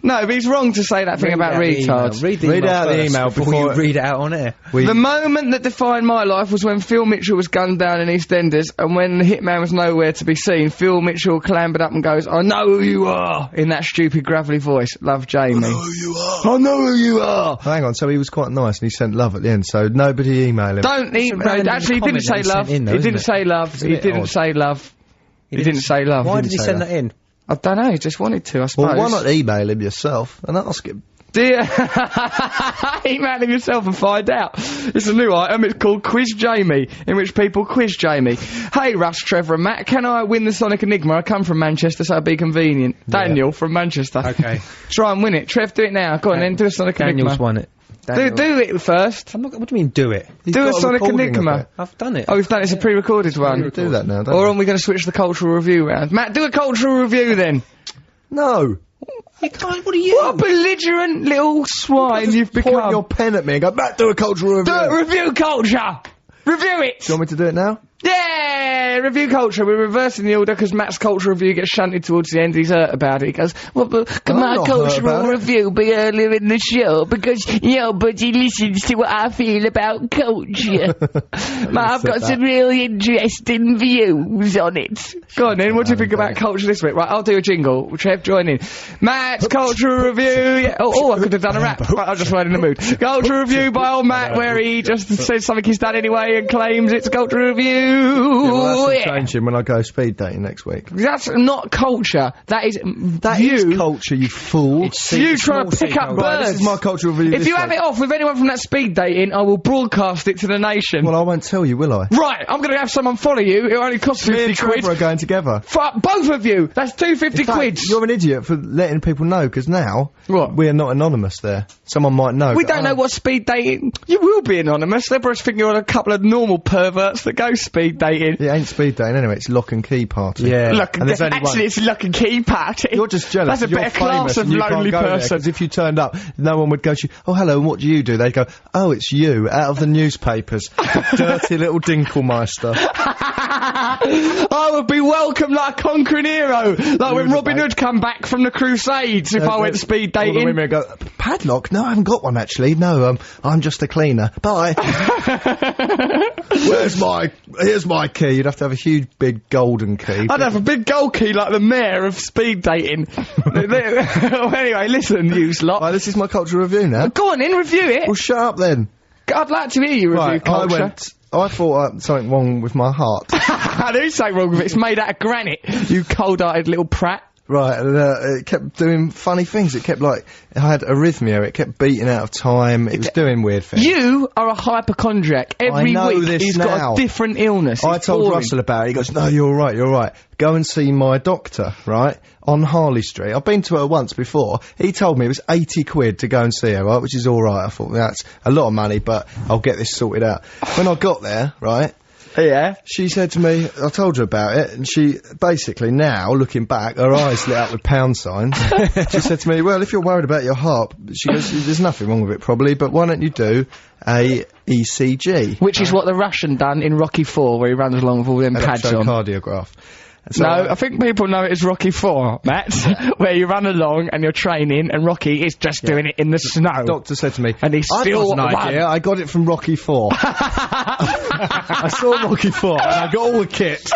but he's wrong to say that thing about retards. Read out the email before you read it out on air. The moment that defined my life was when Phil Mitchell was gunned down in EastEnders, and when the hitman was nowhere to be seen, Phil Mitchell clambered up and goes, I know who you are, in that stupid gravelly voice. Love, Jamie. I know who you are. I know who you are. Hang on, so he was quite nice and he sent love at the end, so nobody email him. Don't email. Actually, he didn't say love. He didn't say love. He didn't say love. He didn't say love. Why did he send that in? I don't know, he just wanted to, I suppose. Well, why not email him yourself and ask him? Dear, email him yourself and find out. It's a new item, it's called Quiz Jamie, in which people quiz Jamie. Hey Russ, Trevor and Matt, can I win the Sonic Enigma? I come from Manchester, so it'd be convenient. Yeah. Daniel from Manchester. Okay. Try and win it. Trev, do it now. Go on then, do a Sonic Enigma. Daniel's won it. Do it first. What do you mean, do it? Do a Sonic Enigma. I've done it. Oh, we've done it. It's a pre-recorded one. Do that now, don't Or we? are we going to switch the cultural review round? Matt, do a cultural review then. No. You can't, what are you? What a belligerent little swine you've become. Point your pen at me and go, Matt, do a cultural review. Do it, review culture! Review it! Do you want me to do it now? Yeah, review culture. We're reversing the order because Matt's culture review gets shunted towards the end. He's hurt about it. He goes, well, but can my cultural review be earlier in the show? Because nobody listens to what I feel about culture. I've got some really interesting views on it. Go on then, what do you think about culture this week? Right, I'll do a jingle. Trev, join in. Matt's cultural review. Yeah. Oh, I could have done a rap. Right, I just weren't in the mood. Cultural review by old Matt, where he just says something he's done anyway and claims it's cultural review. Yeah, well, that's changing when I go speed dating next week. That's not culture. That is culture, you fool. It's you trying to pick up birds. Right, this is my cultural review. If you have it off with anyone from that speed dating, I will broadcast it to the nation. Well, I won't tell you, will I? Right, I'm going to have someone follow you. It only costs 50 quid. Me and Trevor are going together. Fuck both of you. That's 250 quid. You're an idiot for letting people know, because now we're not anonymous there. Someone might know. We don't know what speed dating. You will be anonymous. They'll just think you're a couple of normal perverts that go speed dating. It ain't speed dating anyway. It's lock and key party. Yeah. Actually, it's lock and key party. You're just jealous. That's a better class of lonely person. Because if you turned up, no one would go to you, oh, hello, and what do you do? They'd go, oh, it's you, out of the newspapers. Dirty little Dinkelmeister. I would be welcomed like a conquering hero. Like when Robin Hood come back from the Crusades if I went speed dating. All the women go, padlock? No, I haven't got one actually. No, I'm just a cleaner. Bye. Here's my key. You'd have to have a huge big golden key. I'd have a big gold key like the mayor of speed dating. Anyway, listen, you lot. Right, this is my cultural review now. Go on in, review it. Well, shut up then. I'd like to hear you review culture. I thought something wrong with my heart. There's something wrong with it. It's made out of granite, you cold-hearted little prat. Right, and it kept doing funny things. It kept, like, it had arrhythmia. It kept beating out of time. It was doing weird things. You are a hypochondriac. Every week he's got a different illness. I told Russell about it. He goes, no, you're right. Go and see my doctor, right, on Harley Street. I've been to her once before. He told me it was 80 quid to go and see her, right, which is all right. I thought, that's a lot of money, but I'll get this sorted out. When I got there, right... Yeah. She said to me, I told her about it, and she basically now, looking back, her eyes lit up with pound signs. She said to me, well, if you're worried about your heart, she goes, there's nothing wrong with it probably, but why don't you do a ECG? Which is what the Russian done in Rocky 4, where he runs along with all them pads on. Electrocardiograph. So no, I think people know it as Rocky 4, Matt, where you run along and you're training, and Rocky is just doing it in the snow. The doctor said to me, and he's still an idea. I got it from Rocky 4. I saw Rocky 4 and I got all the kit.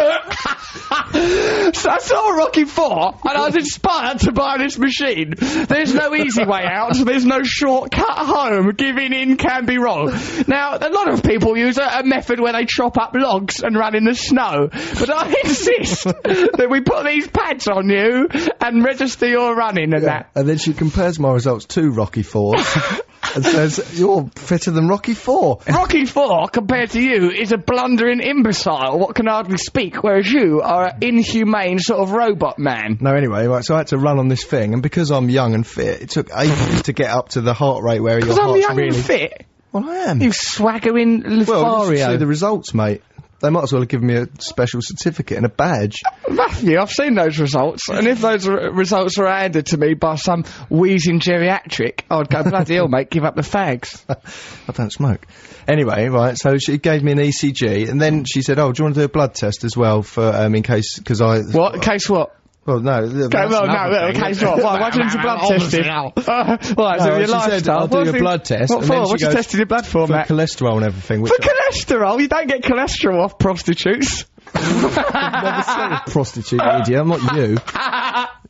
So I saw Rocky 4 and I was inspired to buy this machine. There's no easy way out, there's no shortcut home. Giving in can be wrong. Now, a lot of people use a method where they chop up logs and run in the snow, but I insist that we put these pads on you and register your running and that. And then she compares my results to Rocky 4's and says, you're fitter than Rocky 4. Rocky 4, compared to you, is a blundering imbecile, what can hardly speak, whereas you are an inhumane sort of robot man. No, anyway, right, so I had to run on this thing, and because I'm young and fit, it took ages to get up to the heart rate where your heart's really... Because I'm young and fit? Well, I am. You swaggering Lothario. Well, you see the results, mate. They might as well have given me a special certificate and a badge. Matthew, I've seen those results, and if those results were handed to me by some wheezing geriatric, I'd go, bloody hell, mate, give up the fags. I don't smoke. Anyway, right, so she gave me an ECG, and then she said, oh, do you want to do a blood test as well for, in case, because I... What? In case what? Well, no. In case what? Why didn't you blood test it? Right, so your lifestyle. She said, I'll do a blood test. What for? What you testing your blood for, Matt? For cholesterol and everything. For cholesterol? You don't get cholesterol off prostitutes. I've never said a prostitute, idiot. I'm not you.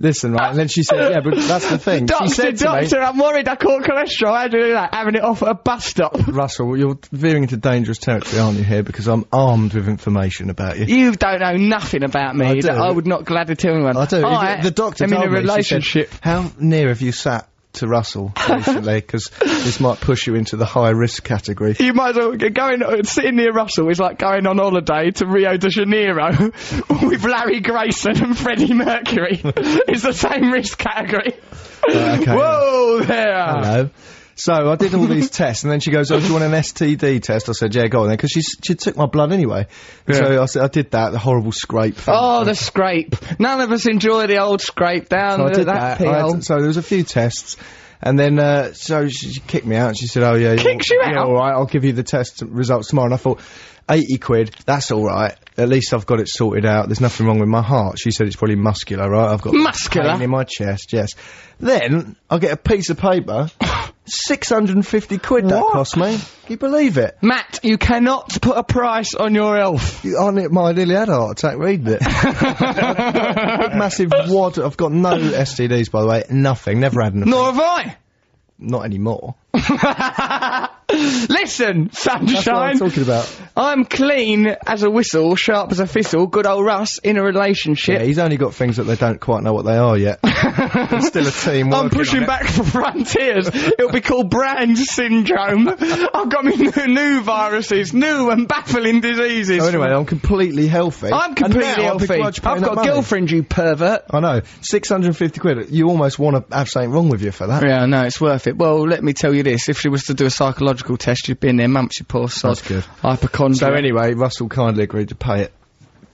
Listen, right, and then she said, yeah, but that's the thing. Doctor, she said to me, I'm worried I caught cholesterol. How do you do that? Having it off at a bus stop. Russell, you're veering into dangerous territory, aren't you, here? Because I'm armed with information about you. You don't know nothing about me. I do. I would not gladly tell anyone. I do. The doctor told me, in a relationship. She said, how near have you sat to Russell recently? Because this might push you into the high risk category. You might as well sitting near Russell is like going on holiday to Rio de Janeiro with Larry Grayson and Freddie Mercury. It's the same risk category. Okay. Whoa there. Hello. So I did all these tests, and then she goes, oh, do you want an STD test? I said, yeah, go on then, because she took my blood anyway. Yeah. So I said, I did that, the horrible scrape thing. Oh, the scrape. None of us enjoy the old scrape down so I did that. So there was a few tests, And then, so she kicked me out and she said, oh yeah. Kicks you out? Yeah, alright, I'll give you the test results tomorrow. And I thought, 80 quid, that's alright. At least I've got it sorted out. There's nothing wrong with my heart. She said it's probably muscular, right? I've got muscular pain in my chest, yes. Then, I get a piece of paper, 650 quid that cost me. Can you believe it? Matt, you cannot put a price on your health. I nearly had a heart attack reading it. Big massive wad. I've got no STDs, by the way. Nothing. Never had anything. Nor have I. Not anymore. Listen, sunshine. That's what I'm talking about. I'm clean as a whistle, sharp as a thistle. Good old Russ in a relationship. Yeah, he's only got things that they don't quite know what they are yet. There's still a team. I'm pushing back for frontiers. It'll be called brand syndrome. I've got me new viruses, new and baffling diseases. So anyway, I'm completely healthy. I'm completely healthy. I've got a girlfriend, you pervert. I know. 650 quid. You almost want to have something wrong with you for that. Yeah, no, it's worth it. Well, let me tell you this. If she was to do a psychological test, you'd be in there months, you poor sod. That's good. Hypochondria. So anyway, Russell kindly agreed to pay it.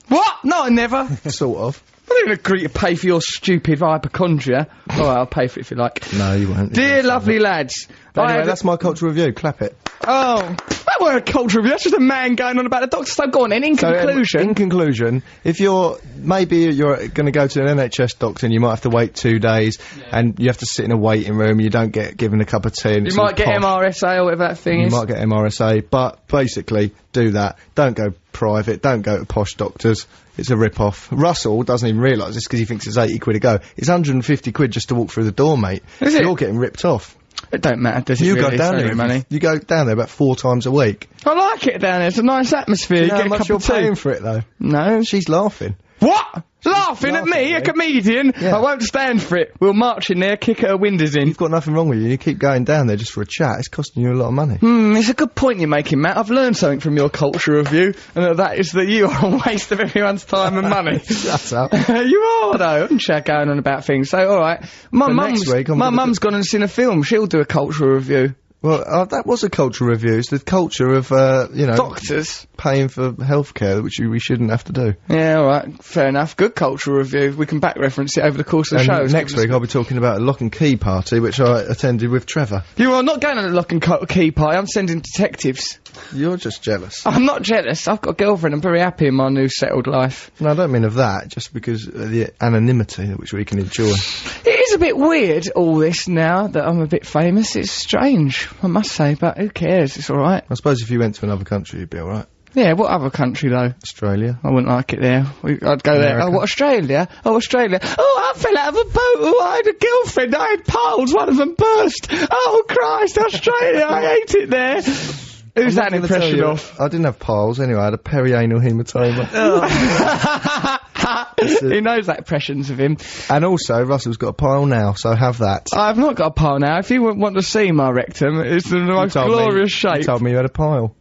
What? No, I never. Sort of. I didn't agree to pay for your stupid hypochondria. Alright, I'll pay for it if you like. No, you won't. Dear lovely lads. But anyway, that's my cultural review. Clap it. Oh, that weren't a culture review. That's just a man going on about the doctor. So go on then, in conclusion. In conclusion, if you're going to go to an NHS doctor and you might have to wait 2 days and you have to sit in a waiting room, you don't get given a cup of tea. And you might get MRSA or whatever that thing is. You might get MRSA, but basically, do that. Don't go private. Don't go to posh doctors. It's a rip-off. Russell doesn't even realise this because he thinks it's 80 quid a go. It's 150 quid just to walk through the door, mate. Is it? You're getting ripped off. It don't matter, does it? You really? go down there. Money. You go down there about 4 times a week. I like it down there. It's a nice atmosphere. You You know get how a much cup you're of tea. paying for it, though? No. She's laughing. What? Laughing at me, a comedian? Yeah. I won't stand for it. We'll march in there, kick her windows in. You've got nothing wrong with you. You keep going down there just for a chat. It's costing you a lot of money. It's a good point you're making, Matt. I've learned something from your culture review, and that is that you are a waste of everyone's time and money. Shut up. You are, though. I'm sure going on about things. So, alright. My mum's gone and seen a film. She'll do a cultural review. Well, that was a cultural review. It's the culture of, doctors paying for healthcare, which we shouldn't have to do. Yeah, alright. Fair enough. Good cultural review. We can back reference it over the course of the show. Next week I'll be talking about a lock and key party, which I attended with Trevor. You are not going on a lock and key party. I'm sending detectives. You're just jealous. I'm not jealous. I've got a girlfriend. I'm very happy in my new settled life. No, I don't mean of that, just because of the anonymity which we can enjoy. It is a bit weird, all this, now that I'm a bit famous. It's strange, I must say, but who cares? It's alright. I suppose if you went to another country, you'd be alright. Yeah, what other country, though? Australia. I wouldn't like it there. I'd go there. Oh, what, Australia? Oh, Australia. Oh, I fell out of a boat. Oh, I had a girlfriend. I had piles. One of them burst. Oh, Christ, Australia. I hate it there. Who's that impression of? I didn't have piles anyway. I had a perianal hematoma. He knows that impressions of him. And also, Russell's got a pile now, so have that. I've not got a pile now. If you want to see my rectum, it's in the most glorious shape. You told me you had a pile.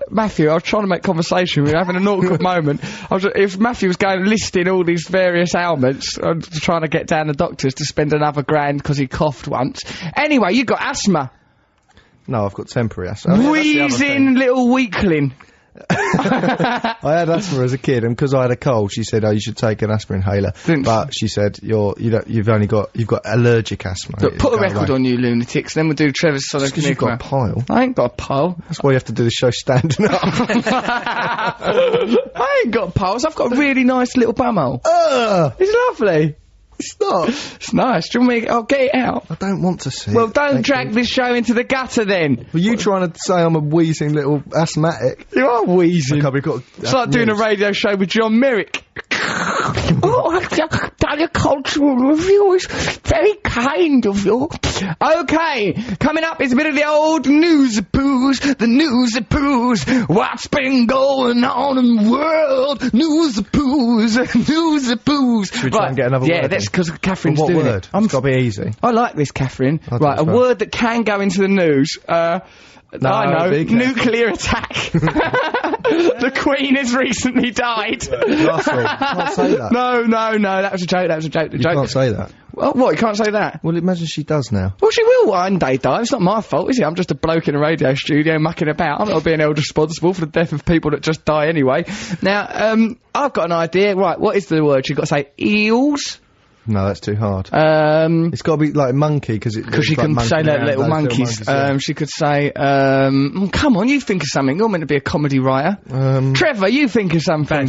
Matthew, I was trying to make conversation. We were having an awkward moment. If Matthew was going listing all these various ailments, trying to get down the doctors to spend another grand because he coughed once. Anyway, you got asthma. No, I've got temporary asthma. Wheezing little weakling. I had asthma as a kid, and because I had a cold, she said, "Oh, you should take an asthma inhaler." But she said, "You've got allergic asthma." Look, put a record on, you lunatics. Then we'll do Trevor's Sonic. Because you've got a pile. I ain't got a pile. That's why you have to do the show standing up. I ain't got piles. I've got a really nice little bumhole. It's lovely. It's not. It's nice. Do you want me? I'll get it out. I don't want to see it. Well, don't drag this show into the gutter then. Were you trying to say I'm a wheezing little asthmatic? You are wheezing. It's like doing a radio show with John Merrick. Oh, I've done a cultural review. It's very kind of you. Okay, coming up is a bit of the old news-a-poos. The news-a-poos. What's been going on in the world? News-a-poos. News-a-poos. Should we try and get another word? Yeah, that's because Catherine's what doing word? it. It's got to be easy. I like this, Catherine. I Right, a word that can go into the news. I know. Nuclear attack. The Queen has recently died. Last week. You can't say that. No, that was a joke, The joke. You can't say that. Well, what, you can't say that? Well, imagine she does now. Well, she will one day die. It's not my fault, is it? I'm just a bloke in a radio studio mucking about. I'm not being held responsible for the death of people that just die anyway. Now, I've got an idea. Right, what is the word? You've got to say eels. No, that's too hard. Because It's got to be like monkey, because she can say like little monkeys. She could say, come on, you think of something. You're meant to be a comedy writer. Trevor, you think of something.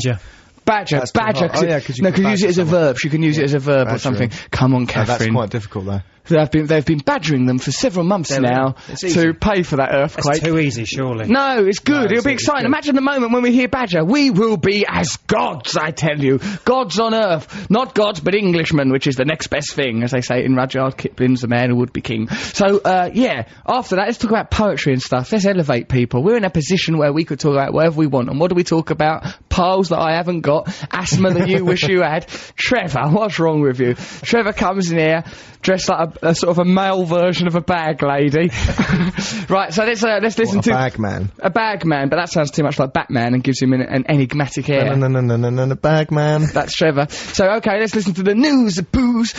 Badger. That's too hard. Oh, yeah, 'cause you no, can use it as a badger verb. She can use it as a verb or Badgering. something. Come on, No, Catherine. that's quite difficult, though. They've been badgering them for several months now to pay for that earthquake. That's too easy, surely. No, it's good. It'll be it's exciting. good. Imagine the moment when we hear Badger. We will be as gods, I tell you. Gods on earth. Not gods, but Englishmen, which is the next best thing, as they say in Rudyard Kipling's The Man Who Would Be King. So, yeah, after that, let's talk about poetry and stuff. Let's elevate people. We're in a position where we could talk about whatever we want. And what do we talk about? Piles that I haven't got. Asthma that you wish you had. Trevor, what's wrong with you? Trevor comes in here dressed like a sort of a male version of a bag lady. Right, so let's listen to... bag man. A bag man, but that sounds too much like Batman and gives him an enigmatic air. No, bag man. That's Trevor. So, okay, let's listen to the news of poos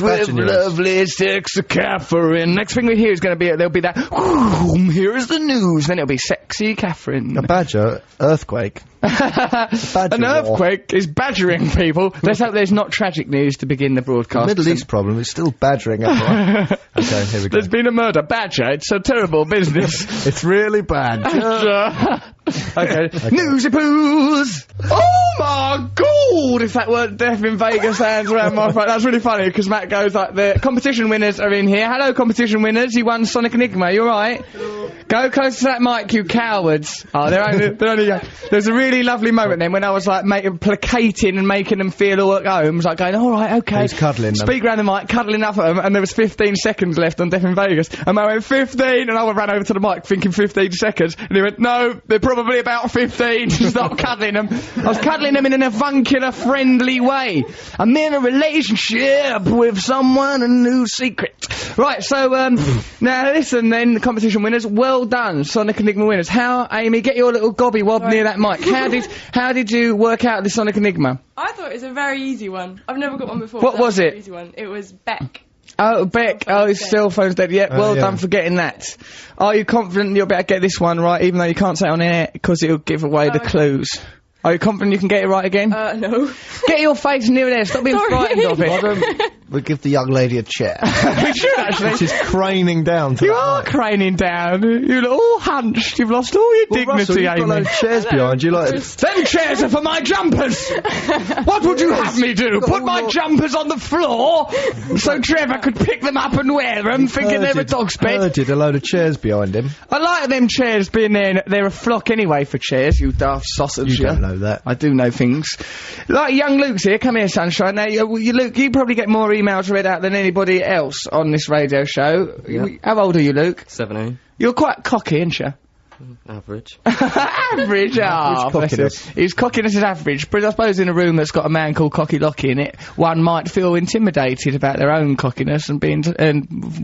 with lovely sexy Catherine. Next thing we hear is going to be, there'll be that, here is the news, then it'll be sexy Catherine. A badger, earthquake. An earthquake is badgering people. Let's hope there's not tragic news to begin the broadcast. The Middle East problem is still badgering everyone. Okay, here we go. There's been a murder. Badger, it's a terrible business. It's really bad. Okay. Newsy poos! Oh my god! If that weren't Death in Vegas hands around my throat. That's really funny, because Matt goes like, the competition winners are in here. Hello, competition winners. You won Sonic Enigma. You alright? Go close to that mic, you cowards. Oh, they're only there's a really lovely moment then when I was like placating and making them feel all at home. I was like going, alright, okay. He's cuddling them. Speak round the mic, cuddling up at them, and there was 15 seconds left on Death in Vegas. And I went, 15, and I ran over to the mic thinking 15 seconds. And he went, no, they're probably about 15. Stop cuddling them. I was cuddling them in an avuncular, friendly way. I'm in a relationship with someone, a new secret. Right, so, now listen then, the competition winners, well done, Sonic Enigma winners. How, Amy, get your little gobby wob near that mic. How did you work out the Sonic Enigma? I thought it was a very easy one. I've never got one before. What was it? Easy one. It was Beck. Oh, Beck. Oh, his cell phone's dead. Yeah, well done for getting that. Are you confident you'll be able to get this one right, even though you can't say it on air, because it'll give away the clues? Are you confident you can get it right again? No. Get your face near there. Stop being frightened of it. We'll give the young lady a chair. We should actually. She's craning down to You that are mic. craning down. You look all hunched. You've lost all your dignity, Russell, you've got Amy. those chairs behind you, like... Them chairs are for my jumpers! What would you have me do? Put my jumpers on the floor so Trevor could pick them up and wear them, thinking they're a dog's bed? Herded a load of chairs behind him. I like them chairs being there. They're a flock anyway for chairs, you daft sausage. You don't know that. I do know things. Like young Luke's here. Come here, sunshine. Now, Luke, you probably get more emails read out than anybody else on this radio show. Yep. How old are you, Luke? 17. You're quite cocky, aren't you? Average. Average, ah, bless him. His cockiness is average, but I suppose in a room that's got a man called Cocky Locky in it, one might feel intimidated about their own cockiness and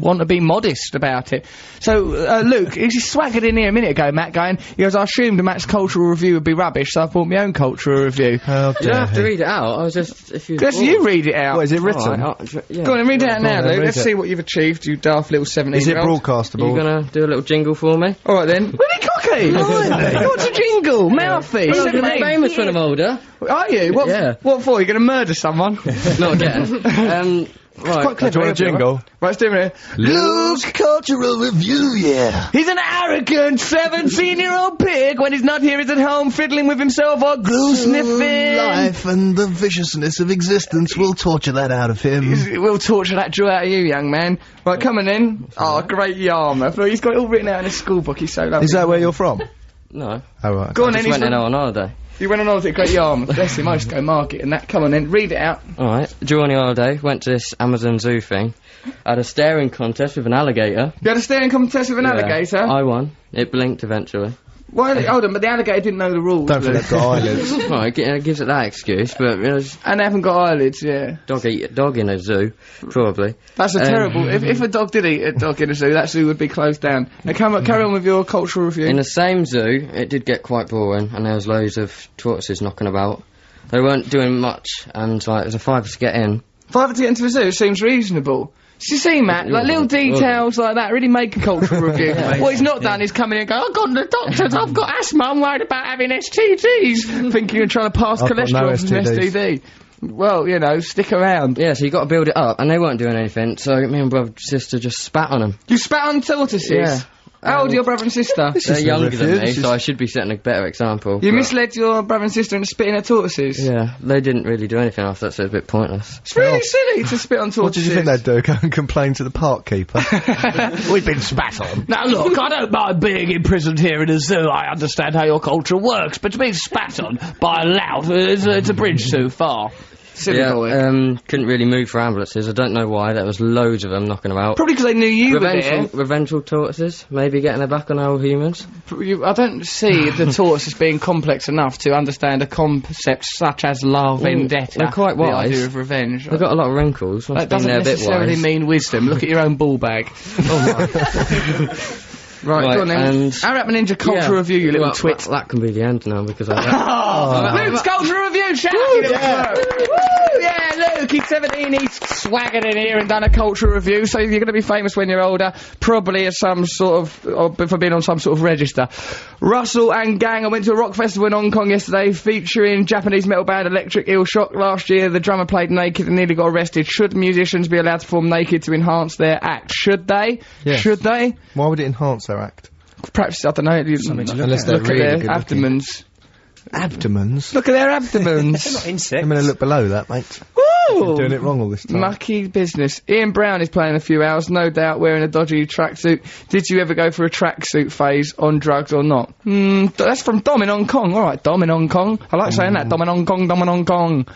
want to be modest about it. So, Luke, he swaggered in here a minute ago, Matt, going, he goes, I assumed Matt's cultural review would be rubbish, so I bought my own cultural review. How You don't have to read it out. I was just... If you... Just you read it out. What, is it written? yeah. Go on and read it out now, on then, Luke. read Let's it. see what you've achieved, you daft little 17-year-old. Is it broadcastable? You gonna do a little jingle for me? Alright then. Really cocky! What's a jingle? Mouthy! I'm gonna be famous when I'm older. Are you? What, Yeah. what for? You're going to murder someone? Not again. Right. Quite clever. Do you want a jingle? Right, let's do it. Luke's Cultural Review, yeah. He's an arrogant 17-year-old pig. When he's not here, he's at home fiddling with himself or glue sniffing. Life and the viciousness of existence will torture that out of him. We'll torture that joy out of you, young man. Right, coming in. Oh, great yarmer. He's got it all written out in his school book. He's so lovely. Is that where you're from? No. Oh, right. Go on, I then. just went in on holiday. You went on holiday, great yarmer. Bless him. I used to go market and that. Come on, then. Read it out. Alright. During the holiday, went to this Amazon Zoo thing. Had a staring contest with an alligator. You had a staring contest with an Yeah. alligator? I won. It blinked eventually. Why? Hold on, but the alligator didn't know the rules. Don't think Luke. they've got eyelids. Well, it gives it that excuse, but it was And they haven't got eyelids, yeah. dog in a zoo, probably. That's a terrible... If a dog did eat a dog in a zoo, that zoo would be closed down. Now, carry on with your cultural review. In the same zoo, it did get quite boring, and there was loads of tortoises knocking about. They weren't doing much, and like, it was a £5 to get in. £5 to get into the zoo seems reasonable. You see, Matt, like little details like that really make a cultural review. What he's not done is come in and go, I've gone to the doctors, I've got asthma, I'm worried about having STDs. Thinking you're trying to pass I've got cholesterol no from an STDs. STD. Well, you know, stick around. Yeah, so you got to build it up, and they weren't doing anything, so me and brother and sister just spat on them. You spat on tortoises? Yeah. How old are your brother and sister? They're younger than me, This is- so I should be setting a better example. You but- misled your brother and sister into spitting at tortoises? Yeah, they didn't really do anything after that, so it's a bit pointless. It's really silly to spit on tortoises. What did you think they'd do? Go and complain to the park keeper? We've been spat on. Now look, I don't mind being imprisoned here in a zoo. I understand how your culture works, but to be spat on by a lout, it's a bridge too far. Silly boy. Couldn't really move for ambulances. I don't know why. There was loads of them knocking about. Probably because they knew you were there. Revengeful tortoises, maybe getting their back on our humans. I don't see the tortoise as being complex enough to understand a concept such as la vendetta. they're quite The wise. idea of revenge. They've got a lot of wrinkles. That doesn't necessarily mean wisdom. Look at your own ball bag. Right, go on then. and- Arab Ninja Culture Review, you little twit. That can be the end now because I. Luke's Culture Review, shout out, you little twerp. Woo, yeah, Luke, he's 17, he's swaggered in here and done a culture review, so you're going to be famous when you're older, probably as some sort of, or for being on some sort of register. Russell and gang, I went to a rock festival in Hong Kong yesterday featuring Japanese metal band Electric Eel Shock. Last year, the drummer played naked and nearly got arrested. Should musicians be allowed to perform naked to enhance their act? Should they? Yes. Should they? Why would it enhance their act? Perhaps, I don't know, Unless they're look really at good their looking. abdomens. Abdomens? Look at their abdomens. Insects. I'm going to look below that, mate. Woo! Doing it wrong all this time. Mucky business. Ian Brown is playing a few hours, no doubt wearing a dodgy tracksuit. Did you ever go for a tracksuit phase on drugs or not? That's from Dom in Hong Kong. Alright, Dom in Hong Kong. I like saying that. Dom in Hong Kong, Dom in Hong Kong.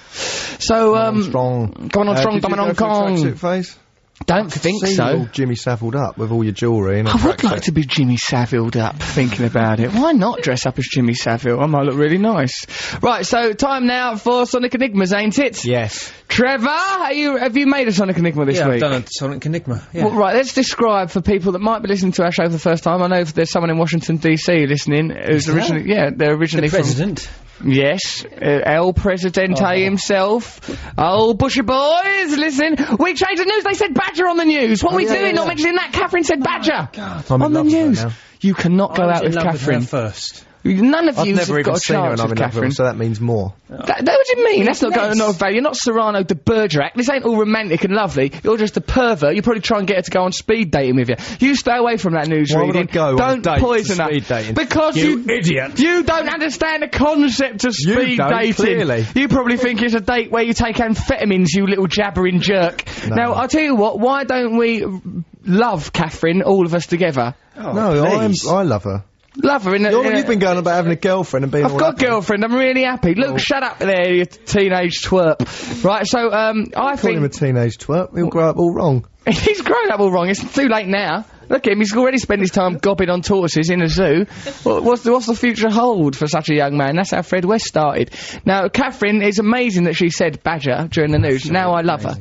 So, Strong. Going on strong, did Dom in you Hong go for a Kong. tracksuit phase? Don't think See you all so. Jimmy Savile up with all your jewellery and a I would tracksuit. like to be Jimmy Savile up, thinking about it. Why not dress up as Jimmy Savile? I might look really nice. Right, so time now for Sonic Enigmas, ain't it? Yes. Trevor, have you made a Sonic Enigma this Yeah, week? I've done a Sonic Enigma. Yeah. Well, right, let's describe for people that might be listening to our show for the first time. I know if there's someone in Washington DC listening who's originally, they're originally the president. Yes, El Presidente himself. Oh, Bushy boys, listen. We changed the news. They said Badger on the news. What are we doing? Not mentioning that. Catherine said Badger I'm on in the love with her news. now. You cannot go I was out in with love Catherine. with her first. None of I've you never have even got a seen her chance and I'm with in love with her, Catherine. so that means more. What do you mean? That's not going on value. You're not Cyrano de Bergerac. This ain't all romantic and lovely. You're just a pervert. You probably try and get her to go on speed dating with you. You stay away from that news Why would I reading. go on a Don't date poison for her. speed dating? Because you idiot. You don't understand the concept of You speed don't, dating. clearly. You probably think it's a date where you take amphetamines, you little jabbering jerk. No. Now, I'll tell you what, why don't we love Catherine, all of us together? I love her. Love her in a... You've been going about having a girlfriend and being I've all got a happy. girlfriend, I'm really happy. Look, shut up there, you teenage twerp. Right, so, I Call him a think... teenage twerp. He'll grow up all wrong. He's grown up all wrong, it's too late now. Look at him, he's already spent his time gobbing on tortoises in a zoo. What's the future hold for such a young man? That's how Fred West started. Now, Catherine, it's amazing that she said Badger during the news. Now I love her.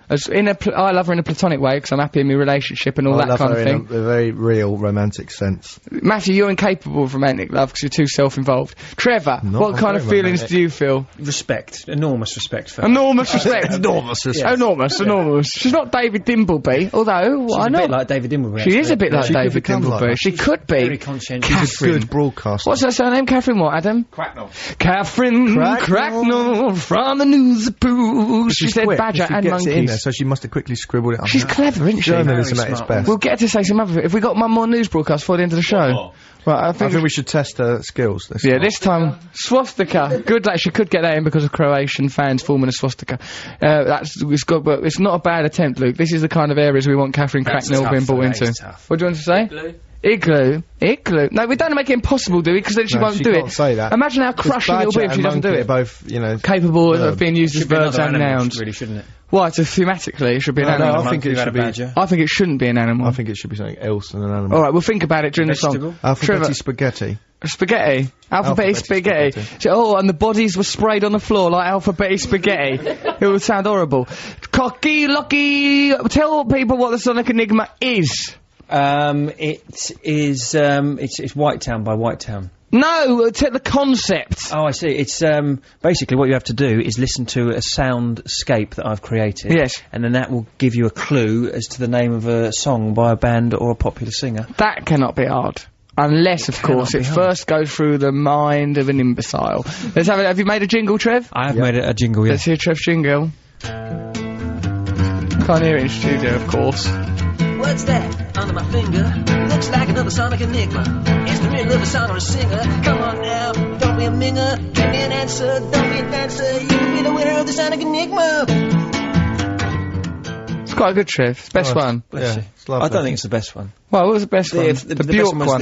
I love her in a platonic way, because I'm happy in my relationship and all I that love kind her of thing. in a very real romantic sense. Matthew, you're incapable of romantic love because you're too self-involved. Trevor, what I'm kind of very feelings romantic. do you feel? Respect. Enormous respect for her. Enormous respect. Enormous Yeah. Enormous. She's not David Dimbleby, although She's I a know bit like David Dimbleby. she is a bit like She could David become like Dimbleby. that. She could be. Very conscientious. Good broadcaster. What's her surname? Catherine what, Adam? Cracknell. Catherine Cracknell from the News Pooh. She She's said quick. Badger She and gets it in there, monkeys. so she must have quickly scribbled it up. She's clever, isn't she? Journalism at its smart best. We'll get her to say some other. Have we got one more news broadcast before the end of the show? more. Right, I I think. think we should test her skills. This time swastika. Good luck. She could get that in because of Croatian fans forming a swastika. It's good, but it's not a bad attempt, Luke. This is the kind of areas we want Catherine Cracknell being brought into. What do you want to say? Igloo. No, we don't make it impossible, do we? Because then she won't she do can't it. say that. Imagine how crushing it'll be if she doesn't do it. Both, Capable of verb. being used as Should be verbs another and animal, nouns. really, shouldn't it? Why? So thematically, it should be an No, animal. I think it should be. I think it shouldn't be an animal. I think it should be something else than an animal. All right, we'll think about it during the Vegetable? song. Alphabeti spaghetti. Spaghetti. Alphabeti spaghetti. So, and the bodies were sprayed on the floor like alphabeti spaghetti. It would sound horrible. Cocky, Locky, tell people what the Sonic Enigma is. It is, it's Whitetown by Whitetown. No, the concept. Oh, I see. It's, basically what you have to do is listen to a soundscape that I've created. Yes. And then that will give you a clue as to the name of a song by a band or a popular singer. That cannot be hard. Unless, of course, it first goes through the mind of an imbecile. Let's have you made a jingle, Trev? I have made a jingle, yeah. Let's hear Trev's jingle. Can't hear it in studio, of course. What's that under my finger? Looks like another sonic enigma. Is the real of a song or a singer? Come on now, don't be a minger. Give me an answer, don't be a dancer. You can be the winner of the sonic enigma. It's quite a good, Trev. It's best one. Bless you. It's lovely. I don't think it's the best one. Well, what was the best one? The Bjork best one was one.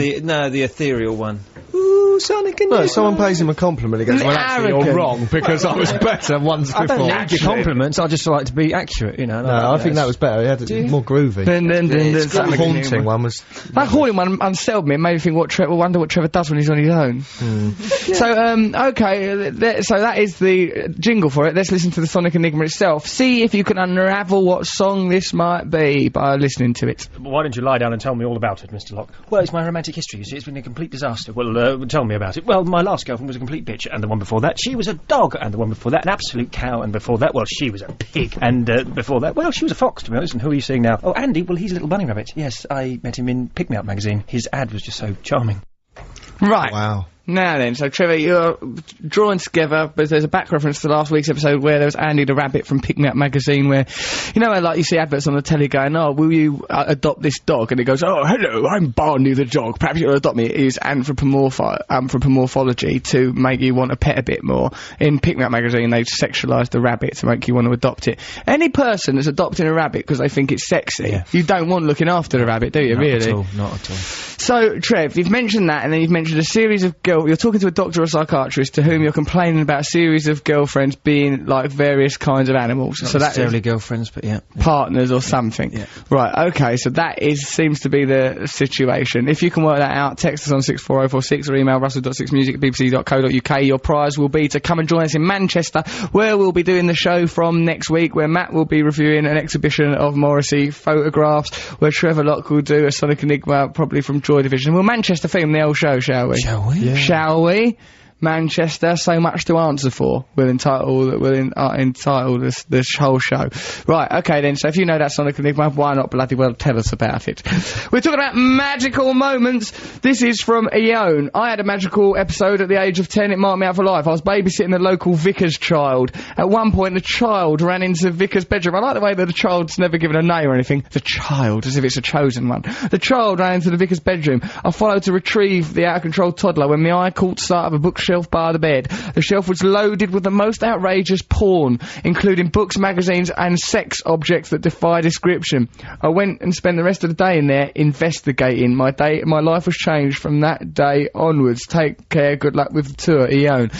the ethereal one. Ooh, Sonic and No, someone pays him a compliment, he goes, well, actually, you're Arrogant. wrong, because I was better once before. I don't need your compliments, I just like to be accurate, you know. No, I think that was better. He had it more groovy. That haunting one was... That haunting one unsettled me and made me think wonder what Trevor does when he's on his own. So, okay, so that is the jingle for it. Let's listen to the Sonic Enigma itself. See if you can unravel what song this might be by listening to it. Why don't you lie down and tell me all about it, Mr. Locke? Well, it's my romantic history, you see. It's been a complete disaster. Well, tell me about it. Well, my last girlfriend was a complete bitch, and the one before that, she was a dog, and the one before that, an absolute cow, and before that, well, she was a pig, and before that, well, she was a fox, to be honest, and who are you seeing now? Oh, Andy, well, he's a little bunny rabbit. Yes, I met him in Pick Me Up magazine. His ad was just so charming. Right. Wow. Now then, so Trevor, you're drawing together, but there's a back reference to last week's episode where there was Andy the Rabbit from Pick Me Up magazine where, you know, like you see adverts on the telly going, oh, will you adopt this dog? And it goes, oh, hello, I'm Barney the dog. Perhaps you'll adopt me. It is anthropomorphology to make you want to pet a bit more. In Pick Me Up magazine, they sexualise the rabbit to make you want to adopt it. Any person that's adopting a rabbit because they think it's sexy, you don't want looking after the rabbit, do you, really? Not at all. So, Trev, you've mentioned that, and then you've mentioned a series of you're talking to a doctor or psychiatrist to whom you're complaining about a series of girlfriends being like various kinds of animals. Not so that necessarily girlfriends, but yeah. Partners or something. Yeah. Right, okay, so that seems to be the situation. If you can work that out, text us on 64046 or email russell.6music@bbc.co.uk. Your prize will be to come and join us in Manchester, where we'll be doing the show from next week, where Matt will be reviewing an exhibition of Morrissey photographs, where Trevor Locke will do a Sonic Enigma, probably from Joy Division. We'll Manchester theme the whole show, shall we? Shall we? Yeah. Shall we? Manchester, so much to answer for. We'll entitle this whole show. Right, okay then, so if you know that Sonic Enigma, why not bloody well tell us about it? We're talking about magical moments. This is from Eon. I had a magical episode at the age of 10, it marked me out for life. I was babysitting the local vicar's child. At one point, the child ran into the vicar's bedroom. I like the way that the child's never given a name or anything. The child, as if it's a chosen one. The child ran into the vicar's bedroom. I followed to retrieve the out-of-control toddler when my eye caught sight of a bookshelf by the bed. The shelf was loaded with the most outrageous porn, including books, magazines and sex objects that defy description. I went and spent the rest of the day in there investigating. My life was changed from that day onwards. Take care, good luck with the tour, Eon.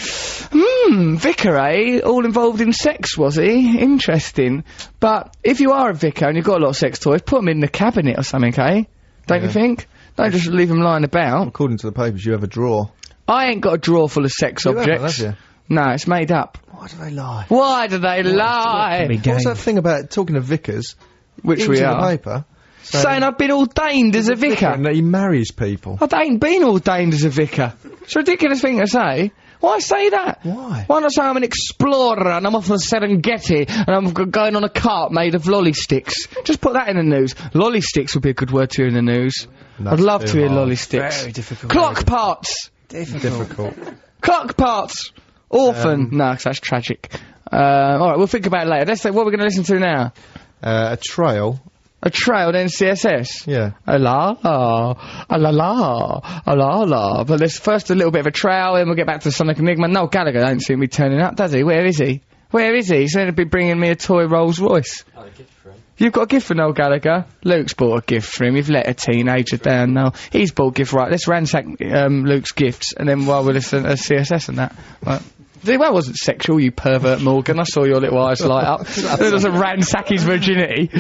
Vicar, eh? All involved in sex, was he? Interesting. But if you are a vicar and you've got a lot of sex toys, put them in the cabinet or something, eh? Don't you think? Don't just leave them lying about. According to the papers, you have a drawer. I ain't got a drawer full of sex objects. Have you? No, it's made up. Why do they lie? Why do they lie? What's that thing about talking to vicars? Which we in are. the paper. Saying I've been ordained as a vicar. And that he marries people. I ain't been ordained as a vicar. It's a ridiculous thing to say. Why say that? Why? Why not say I'm an explorer and I'm off the Serengeti and I'm going on a cart made of lolly sticks? Just put that in the news. Lolly sticks would be a good word to hear in the news. I'd love to hear lolly sticks. Very difficult. Clock parts! Difficult. Clock parts! Orphan! No, 'cause that's tragic. Alright, we'll think about it later. Let's say what we're going to listen to now. A trail. A trail, then CSS? Yeah. A la la, a la la, a la la. But let's first a little bit of a trail, then we'll get back to Sonic Enigma. Noel Gallagher don't seem to be turning up, does he? Where is he? Where is he? He's going to be bringing me a toy Rolls Royce. Oh, a gift for him. You've got a gift for Noel Gallagher? Luke's bought a gift for him. You've let a teenager down now. He's bought a gift, right. Let's ransack Luke's gifts, and then while we listen to CSS and that. Right. That wasn't sexual, you pervert, Morgan. I saw your little eyes light up. It doesn't ransack his virginity.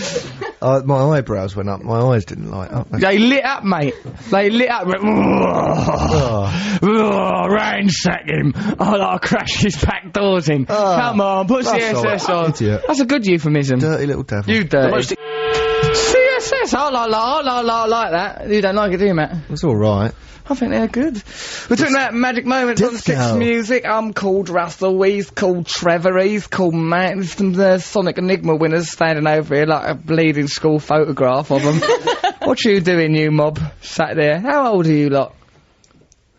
My eyebrows went up. My eyes didn't light up. They lit up, mate. They lit up. Ransack him. I'll crash his back doors in. Come on, put CSS on. Idiot. That's a good euphemism. Dirty little devil. You dirty. CSS, la, like that. You don't like it, do you, Matt? It's alright. I think they're good. We're talking about magic moments on Six Music. I'm called Russell, he's called Trevor, he's called Matt. There's some Sonic Enigma winners standing over here like a bleeding school photograph of them. What you doing, you mob? Sat there. How old are you lot?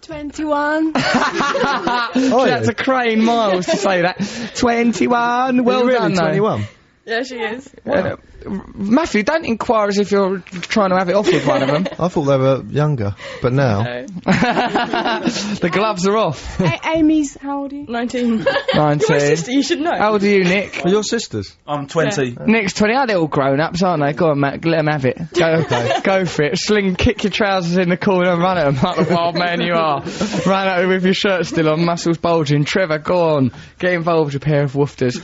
21. She had to crane miles to say that. 21. Well Are you done, really though. 21. Yeah, she is. Matthew, don't inquire as if you're trying to have it off with one of them. I thought they were younger, but now. The gloves are off. Amy's, how old are you? 19. 19. You're my sister, you should know. How old are you, Nick? Are your sisters? I'm 20. Nick's 20. Oh, they're all grown-ups, aren't they? Go on, Matt, let them have it. Go for it. Kick your trousers in the corner and run at them like the wild man you are. Run at them with your shirt still on, muscles bulging. Trevor, go on. Get involved, you pair of woofters.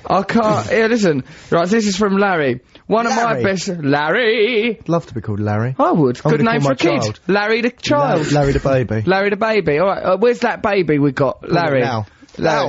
I can't... Here, listen. Right, this is from Larry. One of my best... Larry! Love to be called Larry. I would. I'm Good gonna name call for a my kid. child. Larry the child. Larry the baby. Larry the baby. Alright, where's that baby we got? Larry. Lau.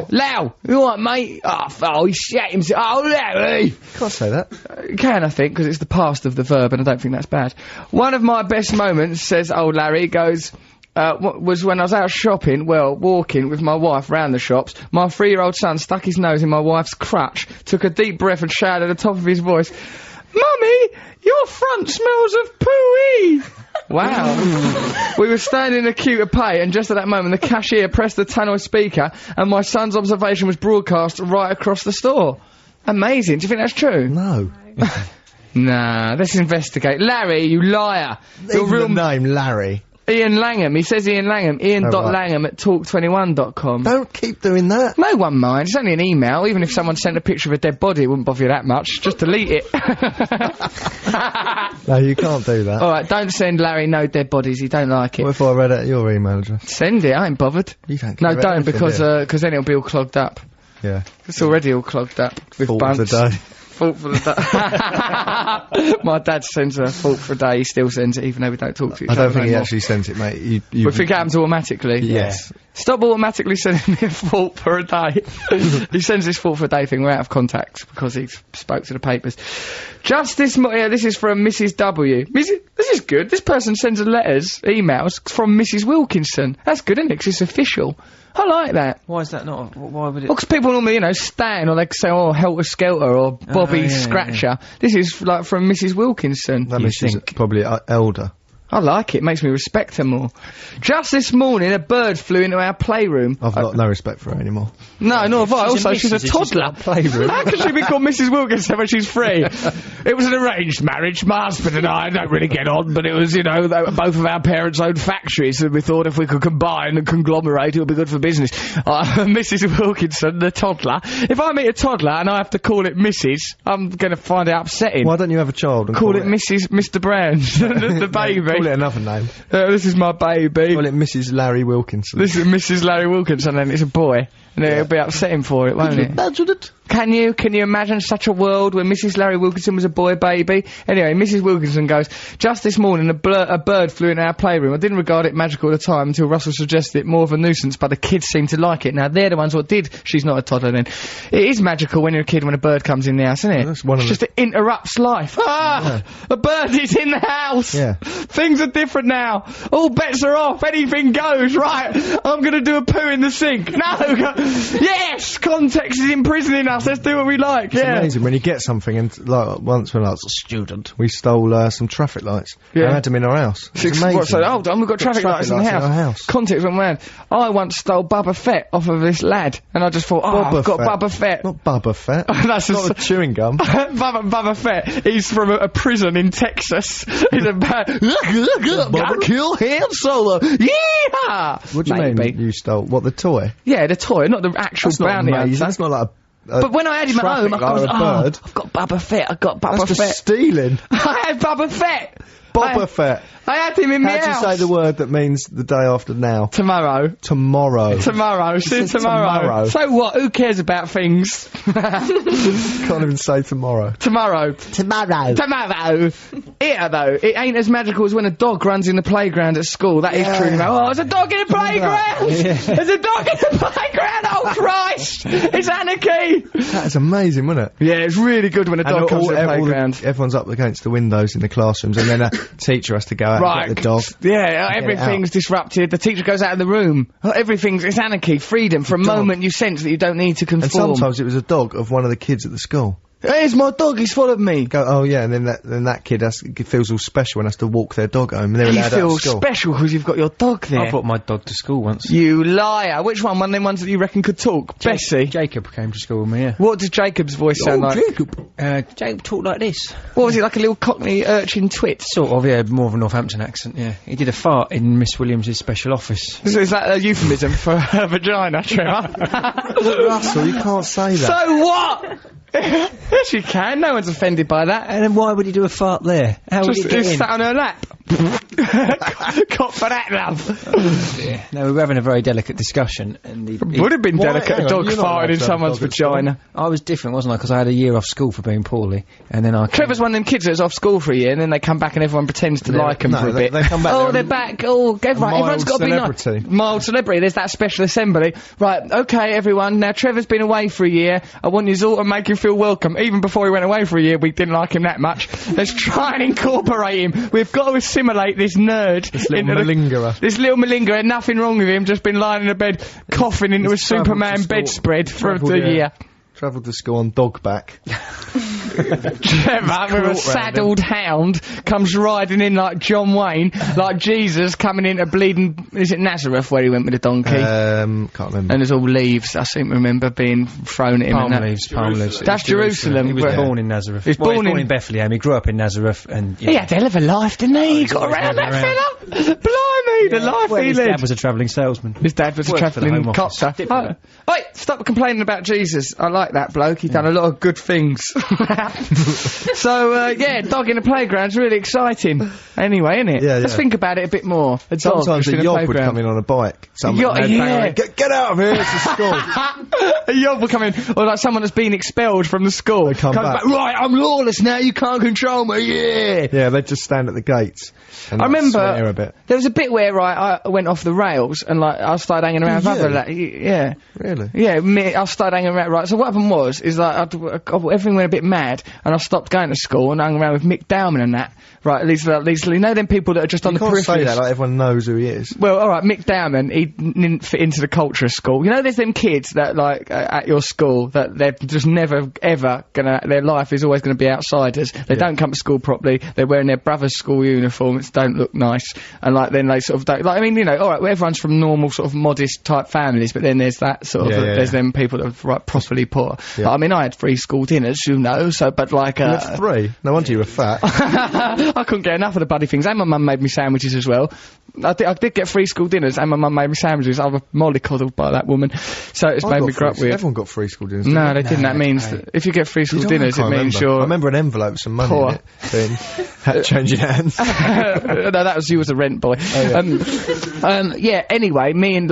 Lau. You alright, mate? Oh, he shat himself. Oh, Larry! Can't say that. Can, I think, because it's the past of the verb, and I don't think that's bad. One of my best moments, says old Larry, goes... was when I was out shopping, walking with my wife round the shops. My 3-year-old son stuck his nose in my wife's crutch, took a deep breath and shouted at the top of his voice, "Mummy, your front smells of poo-ee!" Wow. We were standing in a queue to pay, and just at that moment the cashier pressed the tannoy speaker, and my son's observation was broadcast right across the store. Amazing. Do you think that's true? No. Nah, let's investigate. Larry, you liar. Your Even real the name, Larry. Ian Langham. He says Ian Langham. Ian.Langham at talk21.com. Don't keep doing that. No one minds. It's only an email. Even if someone sent a picture of a dead body, it wouldn't bother you that much. Just delete it. No, you can't do that. Alright, don't send Larry no dead bodies. He don't like it. What if I read out your email address? Send it. I ain't bothered. You don't No, care don't, anything, because do you? then it'll be all clogged up. Yeah. It's already all clogged up with Fault bunts. of the day. Fault for the day. My dad sends a fault for a day. He still sends it, even though we don't talk to each I other don't think he anymore. actually sends it, mate. You We think it happens automatically. Yes. Stop automatically sending me a fault for a day. He sends this fault for a day thing. We're out of contact because he spoke to the papers. Just this this is from Mrs. W. This is good. This person sends emails from Mrs. Wilkinson. That's good, isn't it? 'Cause it's official. I like that. Why is that not? Why would it? Well, 'cause people normally, Stan, or they say, Helter Skelter, or Bobby Scratcher. This is, like, from Mrs. Wilkinson. That means she's probably elder. I like it. Makes me respect her more. Just this morning, a bird flew into our playroom. I've got no respect for her anymore. No, nor have I. Also, she's a Mrs. toddler. Playroom. How can she be called Mrs. Wilkinson when she's free? It was an arranged marriage. My husband and I don't really get on, but it was, both of our parents owned factories, and we thought if we could combine and conglomerate, it would be good for business. Mrs. Wilkinson, the toddler. If I meet a toddler and I have to call it Mrs., I'm going to find it upsetting. Why don't you have a child and Call it Mr. Brand, the baby. Call it another name. This is my baby. Call it Mrs. Larry Wilkinson. This is Mrs. Larry Wilkinson, and it's a boy. And it'll be upsetting for it, won't it? Imagine it. Can you imagine such a world where Mrs. Larry Wilkinson was a boy baby? Anyway, Mrs. Wilkinson goes, just this morning a bird flew in our playroom. I didn't regard it magical at the time until Russell suggested it more of a nuisance, but the kids seem to like it. Now, they're the ones what did. She's not a toddler then. It is magical when you're a kid when a bird comes in the house, isn't it? That's one of It's just it interrupts life. A bird is in the house. Yeah. Things are different now. All bets are off. Anything goes. Right. I'm going to do a poo in the sink. No. Yes. Context is imprisoning us. Let's do what we like. It's Yeah. amazing when you get something, and like once when I was a student, we stole some traffic lights. Yeah. And had them in our house. It's amazing. So hold on, we've got traffic lights in the house. Context went round. I once stole Bubba Fett off of this lad, and I just thought, I've got Bubba Fett. Not Bubba Fett. That's not a chewing gum. Bubba Fett. He's from a prison in Texas. He's a bad. Gotta kill Han Solo. Yeehaw! What do you mean you stole? What, the toy? Yeah, the toy, not the actual That's not bounty amazing. hunter. That's not like a But when I had him at home, I was, a bird. I've got Bubba Fett. I've got Bubba That's Fett. just stealing. I had Bubba Fett. Bubba Fett. I had him in my How do you house. say the word that means the day after now? Tomorrow. Tomorrow. Tomorrow. See said tomorrow. tomorrow. So what? Who cares about things? Can't even say tomorrow. Tomorrow. Tomorrow. Tomorrow. Here, though, it ain't as magical as when a dog runs in the playground at school. That is true. Oh, there's a dog in the playground! There's a dog in the playground! Oh, Christ! It's anarchy! That's amazing, wasn't it? Yeah, it's really good when a dog comes to the playground. Everyone's up against the windows in the classrooms, and then a teacher has to go out and get the dog. Yeah, everything's disrupted. The teacher goes out of the room. It's anarchy, freedom. For a moment you sense that you don't need to conform. And sometimes it was a dog of one of the kids at the school. Here's my dog, he's followed me. Go, oh yeah, and then that kid feels all special and has to walk their dog home. And they're You allowed out feel of school. special because you've got your dog there. I brought my dog to school once. You liar. Which one? One of them ones that you reckon could talk? Bessie? Jacob came to school with me, yeah. What does Jacob's voice sound like? Jacob talked like this. What was he, like a little Cockney urchin twit? Sort of, yeah, more of a Northampton accent, yeah. He did a fart in Miss Williams' special office. Is that a euphemism for a vagina, Trevor? Russell, you can't say that. So what? Yes, you can. No one's offended by that. And then why would he do a fart there? How would he Just get in? sat on her lap. Cop for that, love. Yeah. No, we were having a very delicate discussion, and Would have been delicate, hang a on, dog you're not allowed farted in to have a someone's dog at school. vagina. I was different, wasn't I? Because I had a year off school for being poorly, and then I. Trevor's one of them kids that's off school for a year, and then they come back and everyone pretends to like them for a bit. They come back. Oh, they're back. Oh, everyone's got to be nice. celebrity. Mild celebrity. There's that special assembly. Right, okay, everyone. Now, Trevor's been away for a year. I want you all to make him feel welcome. Even before he went away for a year, we didn't like him that much. Let's try and incorporate him. We've got to assimilate this nerd. This little into malingerer. This little malingerer. Nothing wrong with him. Just been lying in a bed, coughing into a He's travelled Superman to school- bedspread for travelled, the yeah. year. Travelled to school on dog back. Trevor, with a saddled hound, comes riding in like John Wayne, like Jesus coming into bleeding. Is it Nazareth where he went with the donkey? Can't remember. And there's all leaves. I seem to remember being thrown at him. Palm and that. leaves, palm leaves. That's Jerusalem. He was but- born in Nazareth. He was Well, born in Bethlehem. He grew up in Nazareth, and He had a hell of a life, didn't he? He got always around that moving fella. Blimey, the life well, he his led. dad was a travelling salesman. His dad was a Worked for the travelling Home Office. copter. Did for Wait, stop complaining about Jesus. I like that bloke. He's done a lot of good things. So, yeah, dog in the playground's really exciting. Anyway, innit? Yeah, Let's yeah. think about it a bit more. A dog Sometimes just in a a yob would playground. come in on a bike. Yeah. Get out of here, it's a school. A yob will come in, or like someone that's been expelled from the school. They come comes back. Right, I'm lawless now, you can't control me, yeah! Yeah, they'd just stand at the gates. And I like, swear remember a bit. there was a bit where I went off the rails and like I started hanging around with other yeah. Really? Yeah, I started hanging around, right, so what happened was, is like, everything went a bit mad, and I stopped going to school and hung around with Mick Dowman and that, right, these you know them people that are just on You the can't periphery. say that like everyone knows who he is. Well, alright, Mick Dowman, he didn't fit into the culture of school. You know there's them kids that, like, at your school, that they're just never, ever gonna, their life is always gonna be outsiders. They don't come to school properly, they're wearing their brother's school uniforms, don't look nice, and like, then they sort of don't, like, I mean, you know, alright, well, everyone's from normal, sort of modest type families, but then there's that sort of, there's them people that are, right, properly poor. Yeah. Like, I mean, I had free school dinners, you know, so, but like, You had 3. No wonder you were fat. I couldn't get enough of the bloody things, and my mum made me sandwiches as well. I did get free school dinners, and my mum made me sandwiches. I was mollycoddled by that woman, so it's made me grow up weird. Everyone got free school dinners. No, they didn't. That means that if you get free school dinners, it means I you're. remember an envelope with some money poor. in it. Then had changing hands. No, that was you as a rent boy. Yeah. Anyway, me and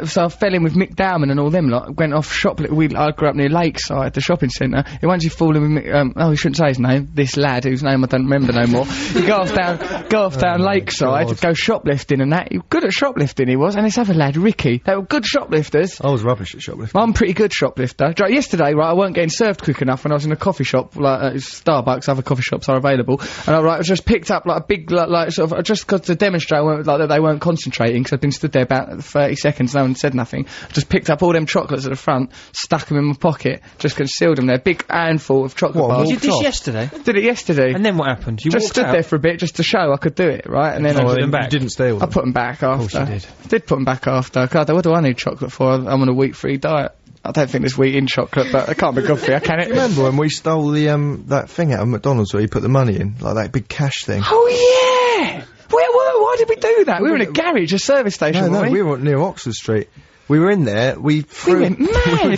so I fell in with Mick Dowman and all them. Like, went off shoplifting. I grew up near Lakeside, the shopping centre. And once you fall in with Mick, oh, you shouldn't say his name. This lad whose name I don't remember no more. You go off down Lakeside, God. go shoplifting and that. He was good at shoplifting, he was. And this other lad, Ricky, they were good shoplifters. I was rubbish at shoplifting. I'm a pretty good shoplifter. Right, yesterday, right, I weren't getting served quick enough when I was in a coffee shop, like Starbucks, other coffee shops are available, and I just picked up like a big, like sort of, just got to demonstrate like that they weren't concentrating, because I'd been stood there about 30 seconds, no one said nothing. I just picked up all them chocolates at the front, stuck them in my pocket, just concealed them there, big handful of chocolate bars. You did this yesterday? Did it yesterday. And then what happened? You just walked stood out? there for a bit, just to show I could do it, right? And then I put put them back? You didn't steal them. I put them back after. course you did. I did put them back after. God, what do I need chocolate for? I'm on a wheat-free diet. I don't think there's wheat in chocolate, but it can't be good for you, can it? Remember when we stole the that thing out of McDonald's where you put the money in, like that big cash thing? Oh yeah! Why did we do that? We were in a garage, a service station, No, weren't we were near Oxford Street. We were in there. We went mad.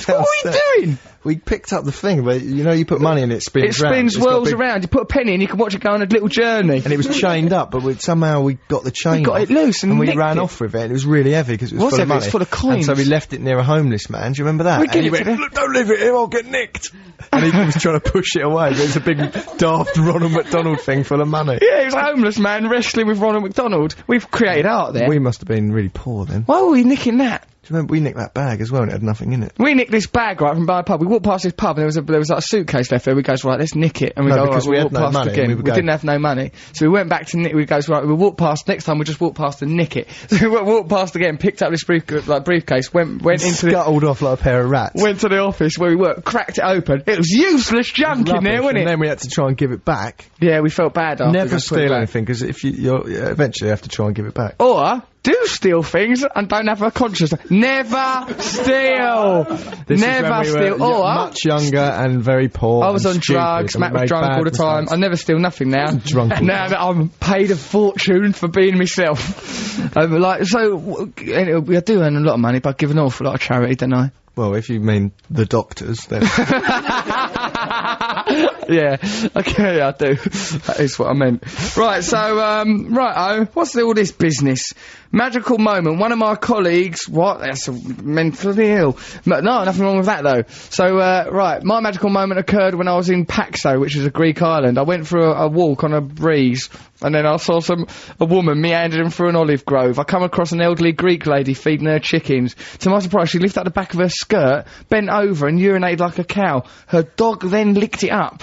What were we doing? We picked up the thing where you put money in, it spins. It spins, round. whirls around. You put a penny in, you can watch it go on a little journey. And it was chained up, but somehow we got the chain. We got off, it loose and we nicked ran it. off with it. And it was really heavy because it was full heavy? of money. It was full of coins. And so we left it near a homeless man. Do you remember that? We And he gave it went, to "Look, don't leave it here, I'll get nicked." And he was trying to push it away. But it was a big daft Ronald McDonald thing full of money. Yeah, it was a homeless man wrestling with Ronald McDonald. We've created art there. We must have been really poor then. Why were we nicking that? you remember we nicked that bag as well and it had nothing in it? We nicked this bag, right, from by a pub. We walked past this pub and there was like a suitcase left there. We goes, right, let's nick it. And we No, go, because right, we we'll had walk no past money again. and We we would didn't have no money. So we went back to nick. We goes, right, we'll walk past. Next time we'll just walk past and nick it. So we walked past again, picked up this briefcase, went into the... Scuttled off like a pair of rats. Went to the office where we worked, cracked it open. It was useless junk in there, wasn't And it? then we had to try and give it back. Yeah, we felt bad after. Never steal anything, because if you're eventually have to try and give it back. Or do steal things and don't have a conscience. Never steal. This Never is when we steal. were Or much younger and very poor. I was and on stupid, drugs. and Matt we was made drunk bad all the time. mistakes. I never steal nothing now. Drunk all Now that I'm paid a fortune for being myself. I do earn a lot of money, but I give an awful lot of charity, don't I? Well, if you mean the doctors, then Yeah, okay, I do. That is what I meant. Right, so, right-o, what's all this business? Magical moment. One of my colleagues... What? That's mentally ill. No, nothing wrong with that, though. So, right, my magical moment occurred when I was in Paxo, which is a Greek island. I went for a walk on a breeze, and then I saw a woman meandering through an olive grove. I come across an elderly Greek lady feeding her chickens. To my surprise, she lifted up the back of her skirt, bent over, and urinated like a cow. Her dog then licked it up.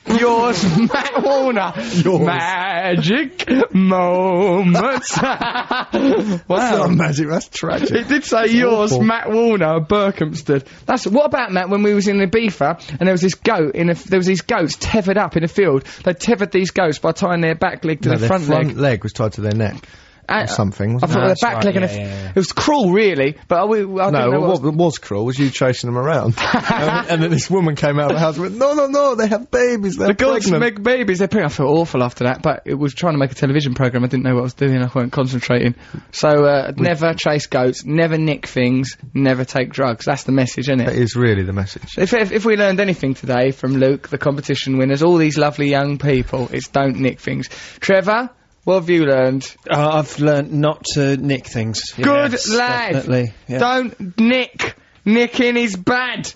Yours, Matt Warner. Yours. Magic moments. Wow. That's not magic, that's tragic. It did say yours, awful. Matt Warner, Berkhamsted. What about, Matt, when we was in Ibiza and there was this goat there was these goats tethered up in a field. They tethered these goats by tying their back leg to No, the their front leg. leg was tied to their neck. Or something, I wasn't thought it? their back leg and it was cruel, really, but I didn't know No, what was cruel was you chasing them around. and then this woman came out of the house and went, no, they have babies, they're the goats pregnant. make babies. They're pregnant. I felt awful after that, but it was trying to make a television programme. I didn't know what I was doing. I wasn't concentrating. So, never chase goats, never nick things, never take drugs. That's the message, isn't That it? is really the message. If we learned anything today from Luke, the competition winners, all these lovely young people, it's don't nick things. Trevor, what have you learned? I've learnt not to nick things. Good Yes, lad. definitely. Yeah. Don't nick. Nicking is bad.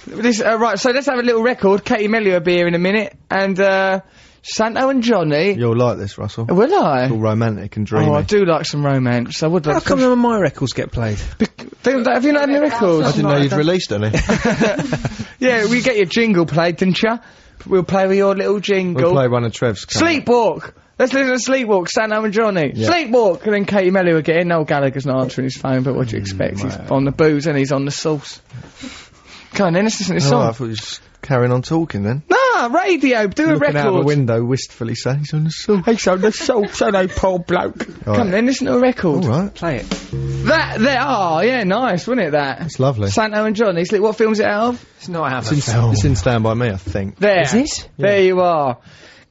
This, right, so let's have a little record. Katie Melly will be here in a minute. And, Santo and Johnny. You'll like this, Russell. Will I? It's all romantic and dreamy. Oh, I do like some romance. I would like How come none of my records get played? Have you not had any records? I didn't know you'd released any. Yeah, we get your jingle played, didn't ya? We'll play with your little jingle. We'll play one of Trev's. Sleepwalk! Let's listen to Sleepwalk, Santo and Johnny. Yeah. Sleepwalk! And then Katie Melly will get in. Noel Gallagher's not answering his phone, but what do you expect? He's on the booze and he's on the sauce. Come on then, let's listen to this Oh, I song. thought you were just carrying on talking then. Nah, radio, do a Looking out of a record. window, wistfully saying he's on the sauce. He's on the sauce, and a poor bloke. All Come right. then, listen to a record. All right, Play it. Yeah, nice, wasn't it, that? it's lovely. Santo and Johnny, what film's it out of? It's not out It's in Stand By Me, I think. There. Is it? There you are.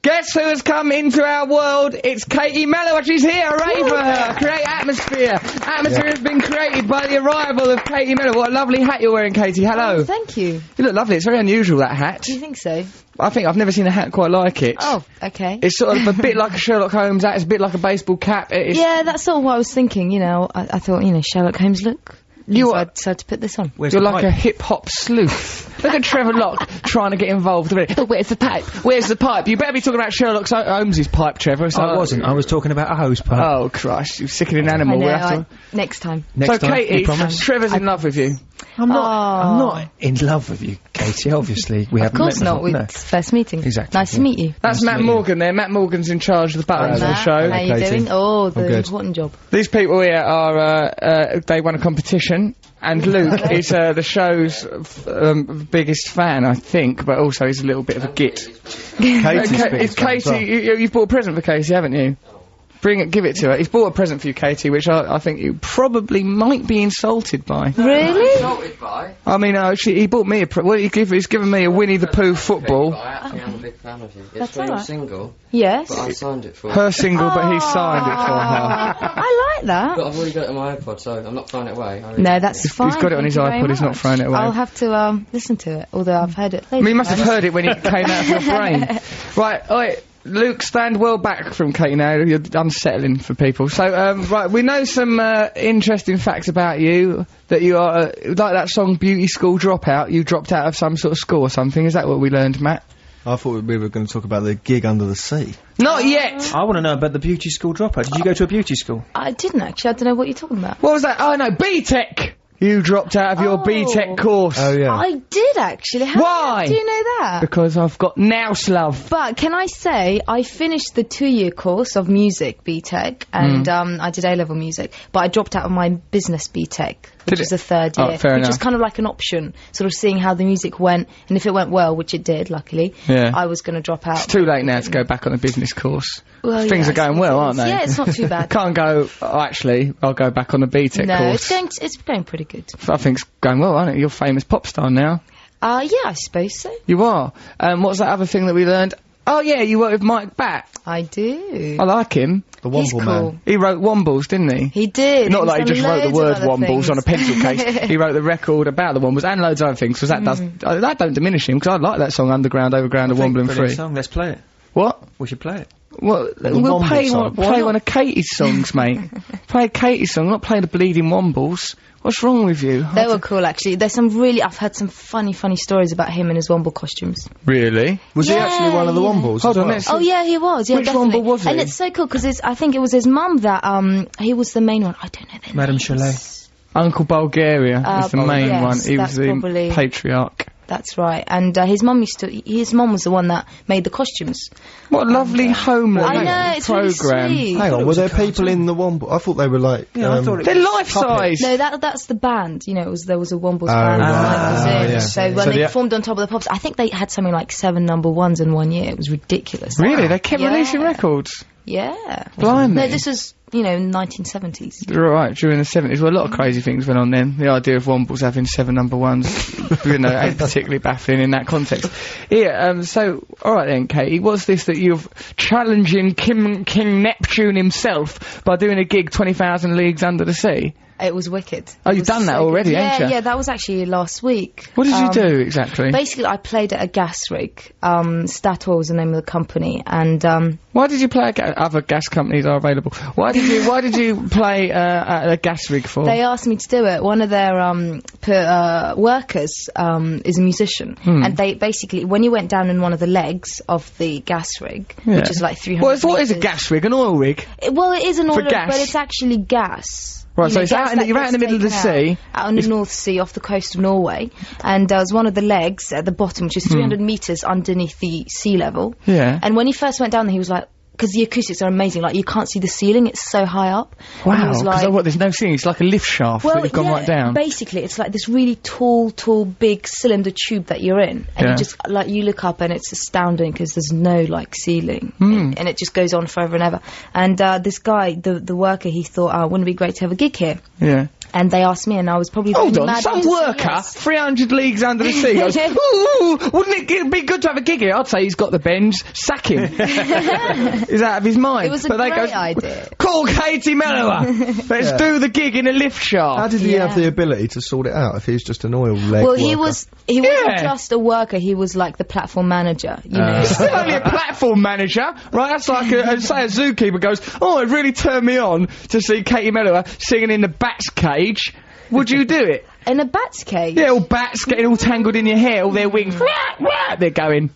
Guess who has come into our world? It's Katie Mello. She's here. Hooray for her. Create atmosphere. Atmosphere has been created by the arrival of Katie Mello. What a lovely hat you're wearing, Katie. Hello. Oh, thank you. You look lovely. It's very unusual, that hat. Do you think so? I think I've never seen a hat quite like it. Oh, okay. It's sort of a bit like a Sherlock Holmes hat. It's a bit like a baseball cap. It's Yeah, that's sort of what I was thinking, you know. I thought, you know, Sherlock Holmes look. You so are- I decided to put this on. Where's You're the like pipe? a hip-hop sleuth. Look at Trevor Locke trying to get involved with it. Oh, where's the pipe? Where's the pipe? You better be talking about Sherlock Holmes' pipe, Trevor. So I wasn't. I was talking about a hose pipe. Oh, Christ. You sickening animal. I know, We have to... next time. Next So, time, Katie, you promise? Trevor's in love with you. I'm not. I'm Oh. not in love with you, Katie. Obviously, we Of haven't course met not, before. it's first meeting. Exactly, Nice to yeah. meet you. That's Nice to Matt meet you. Morgan there. Matt Morgan's in charge of the buttons on the Matt, show. how you Katie. doing? Oh, the good. important job. These people here are, they won a competition, and Luke is the show's biggest fan, I think, but also he's a little bit of a git. Katie's It's biggest fan as well. Katie, you've bought a present for Katie, haven't you? Bring it, give it to her. He's bought a present for you, Katie, which I think you probably might be insulted by. Really? Insulted by. I mean, he bought me he's given me a Winnie the Pooh football. I actually am a big fan of you. It's That's for your alright. single, Yes. but I signed it for you. Her single, but he signed it for her. I like that. But I've already got it on my iPod, so I'm not throwing it away. I really No, like that's it. fine. got it on thank his you very iPod, he's not much. throwing it away. I'll have to listen to it, although I've heard it later. I mean, you must have heard it when it came out of your brain. Right, alright, Luke, stand well back from Katie now. You're unsettling for people. So, right, we know some interesting facts about you. That you are, like that song Beauty School Dropout, you dropped out of some sort of school or something. Is that what we learned, Matt? I thought we were going to talk about the gig under the sea. Not yet! I want to know about the beauty school dropout. Did you go to a beauty school? I didn't actually. I don't know what you're talking about. What was that? Oh no, B-Tech! You dropped out of your BTEC course. Oh yeah. I did actually. Why? Do you know that? Because I've got nous love. But can I say, I finished the 2-year course of music, BTEC, and I did A-level music, but I dropped out of my business BTEC, which is the 3rd year, fair which enough. is kind of like an option, sort of seeing how the music went, and if it went well, which it did, luckily, I was going to drop out. It's too late now to go back on a business course. Well, Things yeah, are going well, aren't they? Yeah, it's not too bad. Can't go, actually, I'll go back on the BTEC No, course. it's going pretty good. I think it's going well, aren't it? You're a famous pop star now. Yeah, I suppose so. You are. What's that other thing that we learned? Oh, yeah, you work with Mike Batt. I do. I like him. The He's Womble cool. Man. He wrote Wombles, didn't he? He did. Not He's like he done just wrote the loads word of other Wombles on a things. pencil case. He wrote the record about the Wombles and loads of other things, because that does... that don't diminish him, because I like that song, Underground, Overground, and Wombling Brilliant Free. song. Let's play it. What? We should play it. Well, we'll Womble play song. one of Katie's songs, mate. Play Katie's song, not play the bleeding Wombles. What's wrong with you? They were cool, actually. There's some really... I've heard some funny stories about him and his Womble costumes. Really? Was he actually one of the Wombles? Hold as on, well? let's... Oh, yeah, he was. Yeah, Which definitely. Womble was he? And it's so cool, because I think it was his mum that, he was the main one. I don't know their Madame names. Chalet. Uncle Bulgaria is the main yes, one. He was that's the probably- patriarch. That's right. And his mum his mum was the one that made the costumes. What a lovely homeless I know, it's really program. sweet. Hang on, were there people in the Womble? I thought they were like... Yeah, I thought it They're life size. No, that's the band. You know, there was a Wombles Oh, band. right. Mike was in. Yeah. So when So they the- performed on Top of the Pops, I think they had something like 7 number 1s in 1 year. It was ridiculous. Really? They kept Yeah. releasing records? Yeah. Blimey. No, this was, 1970s. Right, during the 70s. Well, a lot of crazy things went on then. The idea of Wombles having 7 number 1s, ain't particularly baffling in that context. Yeah, so, alright then, Katie, what's this that you're challenging King Neptune himself by doing a gig 20,000 leagues under the sea? It was wicked. Oh, It you've was done that so already, good. haven't you? Yeah, that was actually last week. What did you do, exactly? Basically, I played at a gas rig. Statoil was the name of the company, and Why did you play other gas companies are available? Why did you play at a gas rig for? they asked me to do it. One of their workers is a musician, and they basically, when you went down in one of the legs of the gas rig, which is like 300 What is a meters- gas rig? An oil rig? Well, it is an oil rig, gas? but it's actually gas. Right, You so know, it's gas that you're out in the gets middle of the taken sea. out on the North Sea off the coast of Norway, and there's one of the legs at the bottom, which is 300 metres underneath the sea level. Yeah. And when he first went down there, he was like, because the acoustics are amazing, like you can't see the ceiling, it's so high up. And he Wow, was because like, there's no ceiling, it's like a lift shaft that you've gone right down. Basically, it's like this really tall, big cylinder tube that you're in, and you just you look up and it's astounding because there's no like ceiling, and it just goes on forever and ever. And this guy, the worker, he thought, wouldn't it be great to have a gig here? Yeah. And they asked me, and I was probably Hold really on, mad some to say worker, yes. 300 leagues under the sea, goes, ooh, wouldn't it be good to have a gig here? I'd say he's got the bends, sack him. He's out of his mind. It was a But they great go, idea. call Katie Mellower. Let's do the gig in a lift shaft. How did he have the ability to sort it out if he's just an oil leg Well, he worker? wasn't just a worker, he was like the platform manager, you know. He's still only a platform manager, right? That's like, say a zookeeper goes, oh, it really turned me on to see Katie Mellower singing in the bat's cage. Would you do it? In a bat's cage? Yeah, all bats getting all tangled in your hair, all their wings, they're going.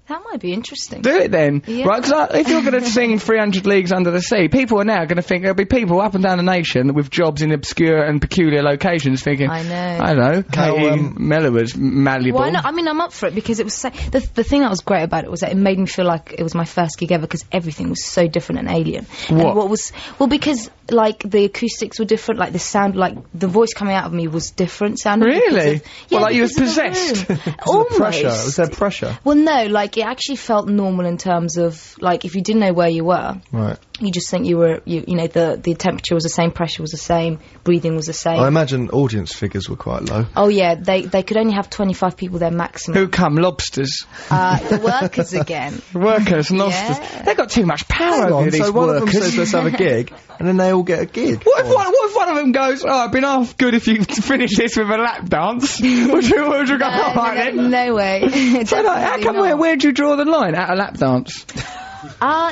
That might be interesting. Do it then, Yeah. right? Because if you're going to sing 300 Leagues Under the Sea, people are now going to think there'll be people up and down the nation with jobs in obscure and peculiar locations thinking, I know. I don't know, Katie Mellower's malleable. Why not? I mean, I'm up for it because it was so, the thing that was great about it was that it made me feel like it was my first gig ever because everything was so different and alien. What? And what was because like the acoustics were different, like the sound, like the voice coming out of me was different sounding. Really? Because of- Well, like you was because of the possessed? room. Was there pressure? Almost. Was there pressure? Well, no, like it actually felt normal in terms of like if you didn't know where you were, Right. you just think you were you know the temperature was the same, pressure was the same, breathing was the same. I imagine audience figures were quite low. Oh yeah, they could only have 25 people there maximum. Who come? Lobsters. The workers again. Workers, lobsters. Yeah. They've got too much power Hang over on, these so one of them workers. says let's have a gig, and then they all get a gig. What if one of them goes, oh, it'd been half good if you finish this with a lap dance? would you go, alright then? No way. So, like, how Definitely come, not. where'd you draw the line? At a lap dance?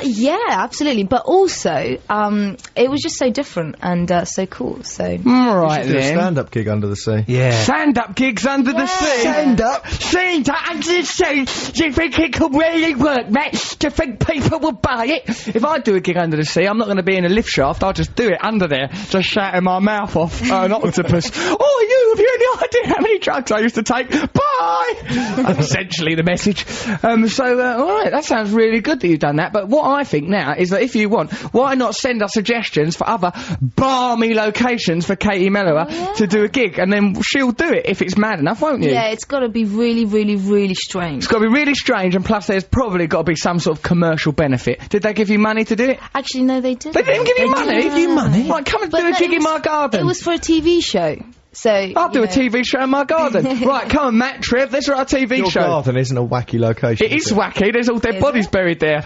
Yeah, absolutely. But also, it was just so different and so cool. So Right Do a then. stand-up gig under the sea. Yeah. Stand-up gigs under the sea. Stand up. Stand up under the sea. Do you think it could really work, Matt? Do you think people will buy it? If I do a gig under the sea, I'm not going to be in a lift shaft. I'll just do it under there, just shouting my mouth off at an octopus. Oh, have you any idea how many drugs I used to take? Bye! That's essentially the message. All right, that sounds really good that you've done that. But what I think now is that if you want, why not send us suggestions for other balmy locations for Katie Mellower to do a gig, and then she'll do it if it's mad enough, won't you? yeah, it's got to be really, really, really strange. It's got to be really strange, and plus there's probably got to be some sort of commercial benefit. Did they give you money to do it? Actually, no, they didn't. They didn't give you money? Give you money? Right, come and But do a no, gig it in was- my garden. It was for a TV show. So I'll do a TV show in my garden. Right, come on, Matt, Trev, let's write a TV Your show. garden isn't a wacky location. It is wacky, there's all dead Is bodies it? buried there.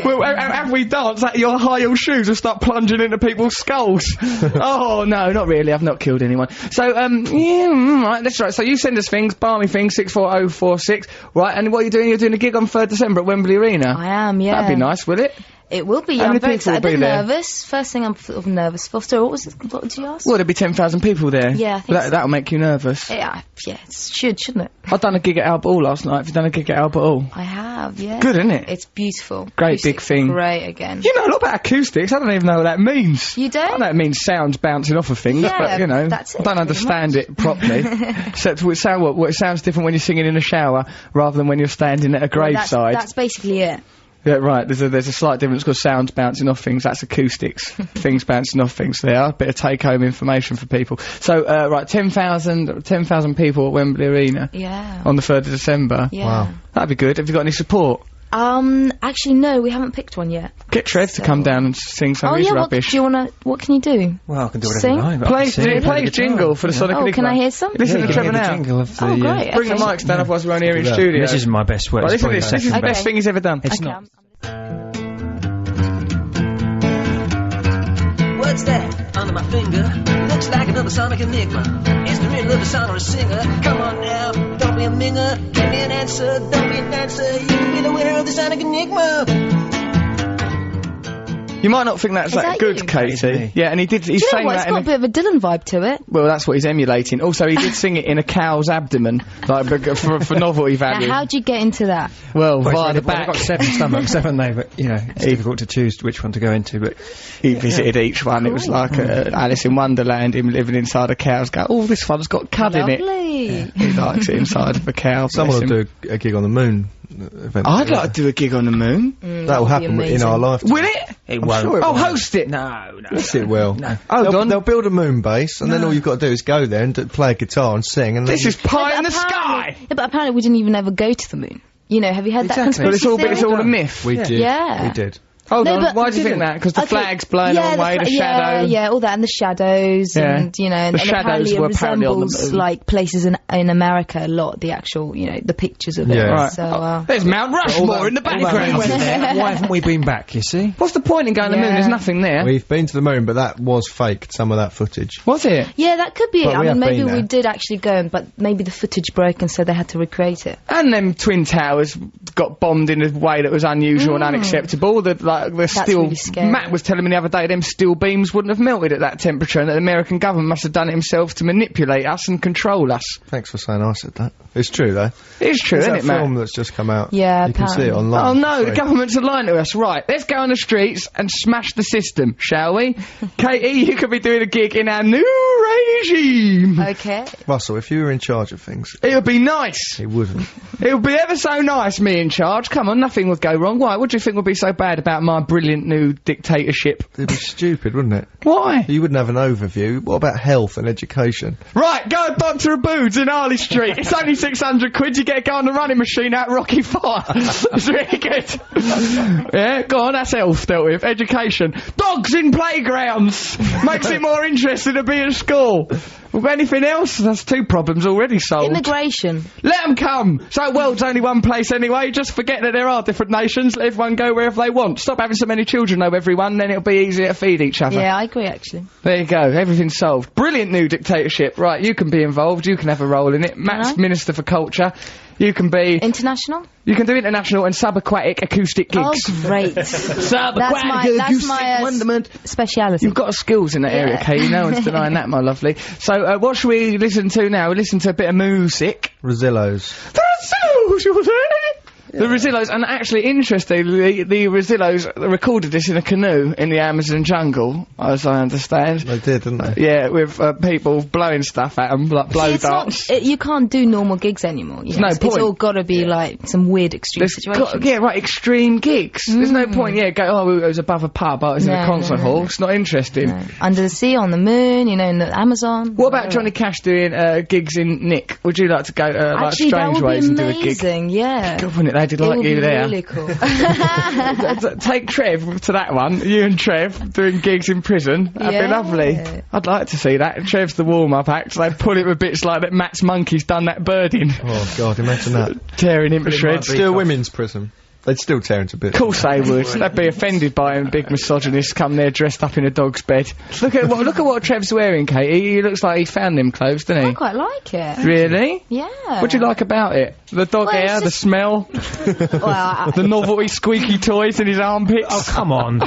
Well, have we danced at your high heel shoes and start plunging into people's skulls? Oh, no, not really, I've not killed anyone. So, right, that's right. So you send us things, balmy things, 64046, right, and what are you doing? You're doing a gig on 3rd December at Wembley Arena. I am, yeah. That'd be nice, would it? It will be. How I'm many very people will excited. A bit be there? nervous. First thing I'm sort of nervous for. So what did you ask? Well, there'll be 10,000 people there. Yeah, I think so. That'll make you nervous. Yeah, it shouldn't it? I've done a gig at Albert Hall last night. Have you done a gig at Albert Hall? I have, yeah. Good, isn't it? It's beautiful. Great big Acoustics thing. Great again. You know a lot about acoustics. I don't even know what that means. You don't? I know it means sounds bouncing off of things, Yeah, but you know, that's it, I don't pretty understand it properly. Except it sounds different when you're singing in a shower rather than when you're standing at a graveside. That's basically it. Yeah, right. There's a slight difference because sounds bouncing off things. That's acoustics. Things bouncing off things. There, bit of take-home information for people. So, right, 10,000 people at Wembley Arena Yeah. on the 3rd of December. Yeah. Wow. That'd be good. Have you got any support? Actually, no, we haven't picked one yet. Get Trev to come down and sing some Oh of his yeah, rubbish. what can you do? Well, I can do whatever Sing? I like. but I Play can sing, his jingle for the Sonic Oh, Enigma. can I hear some? Listen Yeah, to give Trevor me the now. jingle of the, Oh, great. Bring the Okay. mics down, otherwise we won't hear in that. studio. This is my best work. Right, It's listen to probably this. the This is the second Okay. best thing he's ever done. It's Okay, not. What's that under my finger? Looks like another sonic enigma. Is the riddle of a song or a singer? Come on now, don't be a minger. Give me an answer, don't be a dancer. You can be the winner of the sonic enigma. You might not think that's Is that that good, you? Katie. Yeah, and he's Do you know saying what? It's that in got a bit of a Dylan vibe to it. well, that's what he's emulating. Also, he did sing it in a cow's abdomen, like for novelty value. Now, how'd you get into that? Well, Well, via the they've back. got 7 stomachs, haven't they? But, you know, it's difficult to choose which one to go into, but... He visited each one. It was like Alice in Wonderland, him living inside a cow's go, oh, this one's got cud in it. Lovely. He likes it inside of a cow. Someone will bless him. do a gig on the moon. Eventually. I'd like to do a gig on the moon. That'll That'd be happen in amazing. our lifetime. Will it? It I'm won't. sure it Oh, will. host it. No. Yes, it will. No. Hold on. They'll build a moon base, and then all you've got to do is go there and play a guitar and sing. And This then is pie But in the apparently- sky. Yeah, but apparently we didn't even ever go to the moon. You know, have you heard that Exactly. But conspiracy it's all a theory? myth. we did. Yeah. We did. Hold No, on. but Why do you think didn't. that? Because the Okay. flag's blowing Yeah, away, the shadow. Yeah, all that, and the shadows, Yeah. and, you know, and, The and shadows apparently were it apparently on the resembles, moon. like, places in America a lot, the actual, you know, the pictures of it. Yeah. Right. So, There's Mount Rushmore in the background. Why haven't we been back, you see? What's the point in going to the moon? Yeah. There's nothing there. We've been to the moon, but that was faked, some of that footage. Was it? yeah, that could be it. But I we mean, have maybe been we there. did actually go, but maybe the footage broke and so they had to recreate it. And them twin towers got bombed in a way that was unusual and unacceptable. The steel. really scary. Matt was telling me the other day them steel beams wouldn't have melted at that temperature, and that the American government must have done it himself to manipulate us and control us. Thanks for saying I said that. It's true, though. It's true, There's isn't that it, Matt? film that's just come out. Yeah, You can see it apparently. online. Oh no, for the free. government's are lying to us. Right, let's go on the streets and smash the system, shall we? Katie, you could be doing a gig in our new regime. Okay. Russell, if you were in charge of things, It would be nice. it wouldn't. It would be ever so nice, me in charge. Come on, nothing would go wrong. Why? What do you think would be so bad about my brilliant new dictatorship? It'd be stupid, wouldn't it? Why? You wouldn't have an overview. What about health and education? Right, go to Dr. Abood's in Harley Street. It's only 600 quid. You get to go on the running machine out Rocky Fire. It's really good. Yeah, go on, that's health dealt with. Education. Dogs in playgrounds. Makes it more interesting to be at school. With anything else, that's 2 problems already solved. Immigration. Let them come. So the world's only one place anyway. Just forget that there are different nations. Let everyone go wherever they want. Stop having so many children know everyone, then it'll be easier to feed each other. Yeah, I agree, actually. There you go. Everything's solved. Brilliant new dictatorship. Right, you can be involved. You can have a role in it. Matt's Right. Minister for Culture. You can be... International? You can do international and subaquatic acoustic gigs. Oh, great. That's my wonderment. speciality. You've got skills in that area, Katie. No one's denying that, my lovely. So, what should we listen to now? We listen to a bit of music. Rosillos. The Rosillos, and actually, interestingly, the Rosillos recorded this in a canoe in the Amazon jungle, as I understand. They did, didn't they? Yeah, with people blowing stuff at them, like blow darts. You can't do normal gigs anymore. You know? No point. It's all got to be like some weird extreme situations. Extreme gigs. There's no point, it was above a pub, it was in a concert hall. It's not interesting. No. Under the sea, on the moon, in the Amazon. What about Johnny Cash doing gigs in Nick? Would you like to go Actually, Strange Ways and do a gig? Amazing, yeah. God, wouldn't it? They did like you there. Really cool. Take Trev to that one. You and Trev doing gigs in prison. That'd be lovely. I'd like to see that. Trev's the warm-up act. So they pull it with bits like that. Matt's Monkey's done that birding. Oh God, imagine that. Tearing him to shreds. Still a women's prison. They'd still tear into bits. Of course they would. They'd be offended by him, big misogynist, come there dressed up in a dog's bed. Look at what Trev's wearing, Katie. He looks like he found them clothes, doesn't he? I quite like it. Really? Yeah. What do you like about it? The dog hair, the smell, the novelty squeaky toys in his armpits. Oh, come on. No,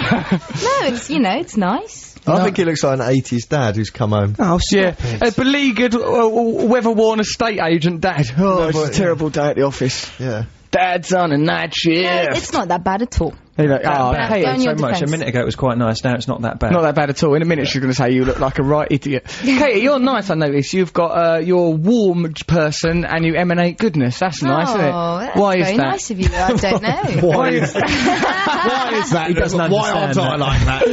it's nice. I think he looks like an 80s dad who's come home. Oh, yeah. A beleaguered, weather-worn estate agent dad. Oh, it's a terrible day at the office. Yeah. Dad's on a night shift. No, it's not that bad at all. Hey, look, so much. A minute ago it was quite nice. Now it's not that bad. Not that bad at all. In a minute she's going to say you look like a right idiot. Katie, you're nice. I notice you've got you're a warm person and you emanate goodness. That's nice, isn't it? That's Why is very that? nice of you. I don't know. Why is that? He doesn't understand. Why aren't I like that?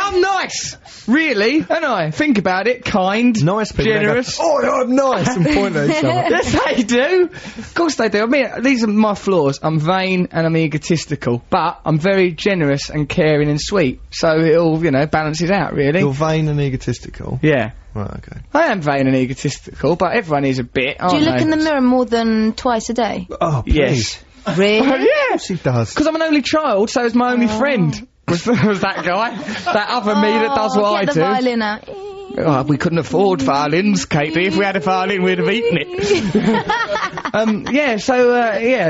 I'm nice. Really? And I think about it. Kind. Nice people. Generous. Oh, I'm nice. And point at each other. Yes, they do. Of course they do. I mean, these are my flaws. I'm vain and I'm egotistical, but I'm very generous and caring and sweet. So it all, balances out, really. You're vain and egotistical. Yeah. Right, okay. I am vain and egotistical, but everyone is a bit, aren't Do you look they? in the mirror more than twice a day? Oh, please. Yes. Really? Yeah. She does. Because I'm an only child, so it's my only friend. Was that guy. That other me that does what I get do. the violin out. Oh, we couldn't afford violins, Katie. If we had a violin, we'd have eaten it.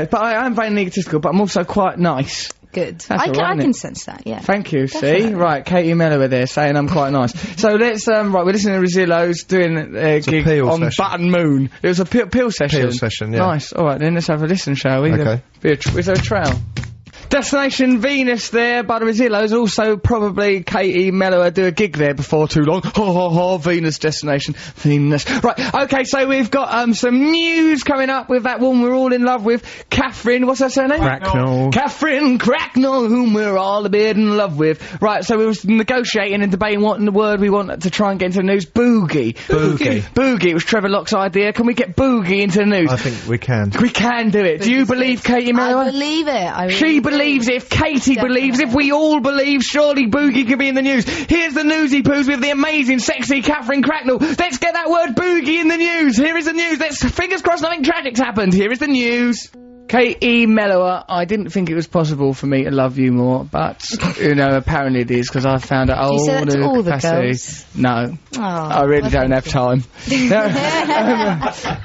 But I am vain and egotistical, but I'm also quite nice. Good. That's all right, I isn't can it? sense that, yeah. Thank you, Definitely. see? Right, Katie Mellower there saying I'm quite nice. So let's, we're listening to Rosillos doing a gig Peel on session. Button Moon. It was a peel session. Peel session, yeah. Nice. Alright then, let's have a listen, shall we? Okay. Is there a trail? Destination Venus there by the Rosillos. Also, probably Katie Mellower do a gig there before too long. Ha ha ha, Venus Destination. Venus. Right, okay, so we've got some news coming up with that woman we're all in love with, Catherine. What's her surname? Cracknell. Catherine Cracknell, whom we're all a bit in love with. Right, so we were negotiating and debating what in the word we want to try and get into the news. Boogie. Boogie. It was Trevor Locke's idea. Can we get boogie into the news? I think we can. We can do it. Do you believe Katie Mellower? I believe it. She believes it. If Katie believes, if we all believe, surely Boogie could be in the news. Here's the newsy poos with the amazing, sexy Catherine Cracknell. Let's get that word Boogie in the news. Here is the news. Let's fingers crossed nothing tragic's happened. Here is the news. K.E. Mellower, I didn't think it was possible for me to love you more, but, apparently it is, because I found out you say that to all the girls? No. Oh, I really don't have time.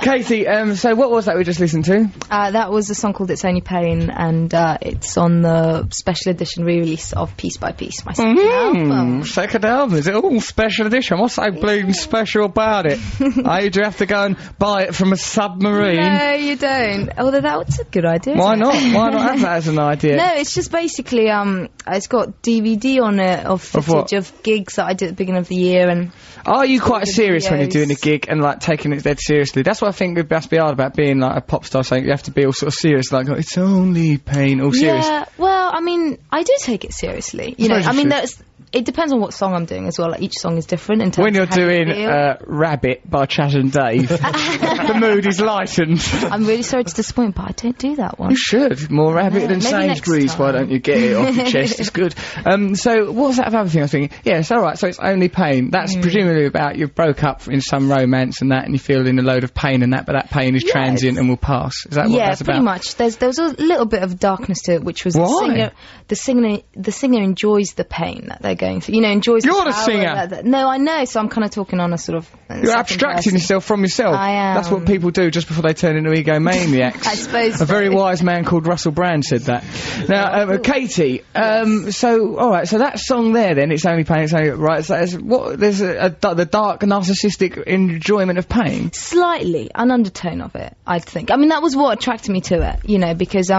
Katie, so what was that we just listened to? That was a song called It's Only Pain, and it's on the special edition re-release of Piece by Piece, my second album. Second album, is it all special edition? What's so blooming special about it? Do you have to go and buy it from a submarine? No, you don't. Although that's a good idea. Why isn't not? it? Why not have that as an idea? No, it's just basically it's got DVD on it of footage of gigs that I did at the beginning of the year. And are you quite serious when you're videos. doing a gig and like taking it dead seriously? That's what I think it must be hard about being like a pop star. Saying you have to be all sort of serious, like it's only pain, all serious. Yeah, well, I mean, I do take it seriously. You know, I mean, it depends on what song I'm doing as well. Like each song is different in terms when you're of how you doing feel. Rabbit by Chaz and Dave, the mood is lightened. I'm really sorry to disappoint, but I don't do that one. You should. More Rabbit than maybe next Sainsbury's. Why don't you get it off your chest? It's good. So what was that other thing I was thinking? Yeah, it's alright, so it's only pain. That's presumably about you broke up in some romance and that, and you're feeling a load of pain and that, but that pain is transient and will pass. Is that what that's about? Yeah, pretty much. There was a little bit of darkness to it, which was the singer enjoys the pain that they're going through. You know, enjoys. You're the power singer. No, I know. So I'm kind of talking on a sort of. You're abstracting yourself from yourself. I am. That's what people do just before they turn into egomaniacs. I suppose A very wise man called Russell Brand said that. Now, Katie, so, alright, so that song there then, It's Only Pain, It's Only, right, so there's the dark narcissistic enjoyment of pain? Slightly, an undertone of it, I'd think. I mean, that was what attracted me to it, you know, because,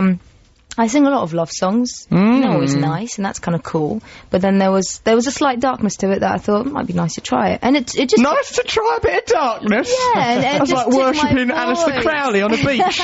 I sing a lot of love songs. They're always nice, and that's kind of cool. But then there was a slight darkness to it that I thought might be nice to try it, and it just nice to try a bit of darkness. Yeah, and that's just like worshipping Alistair Crowley on a beach,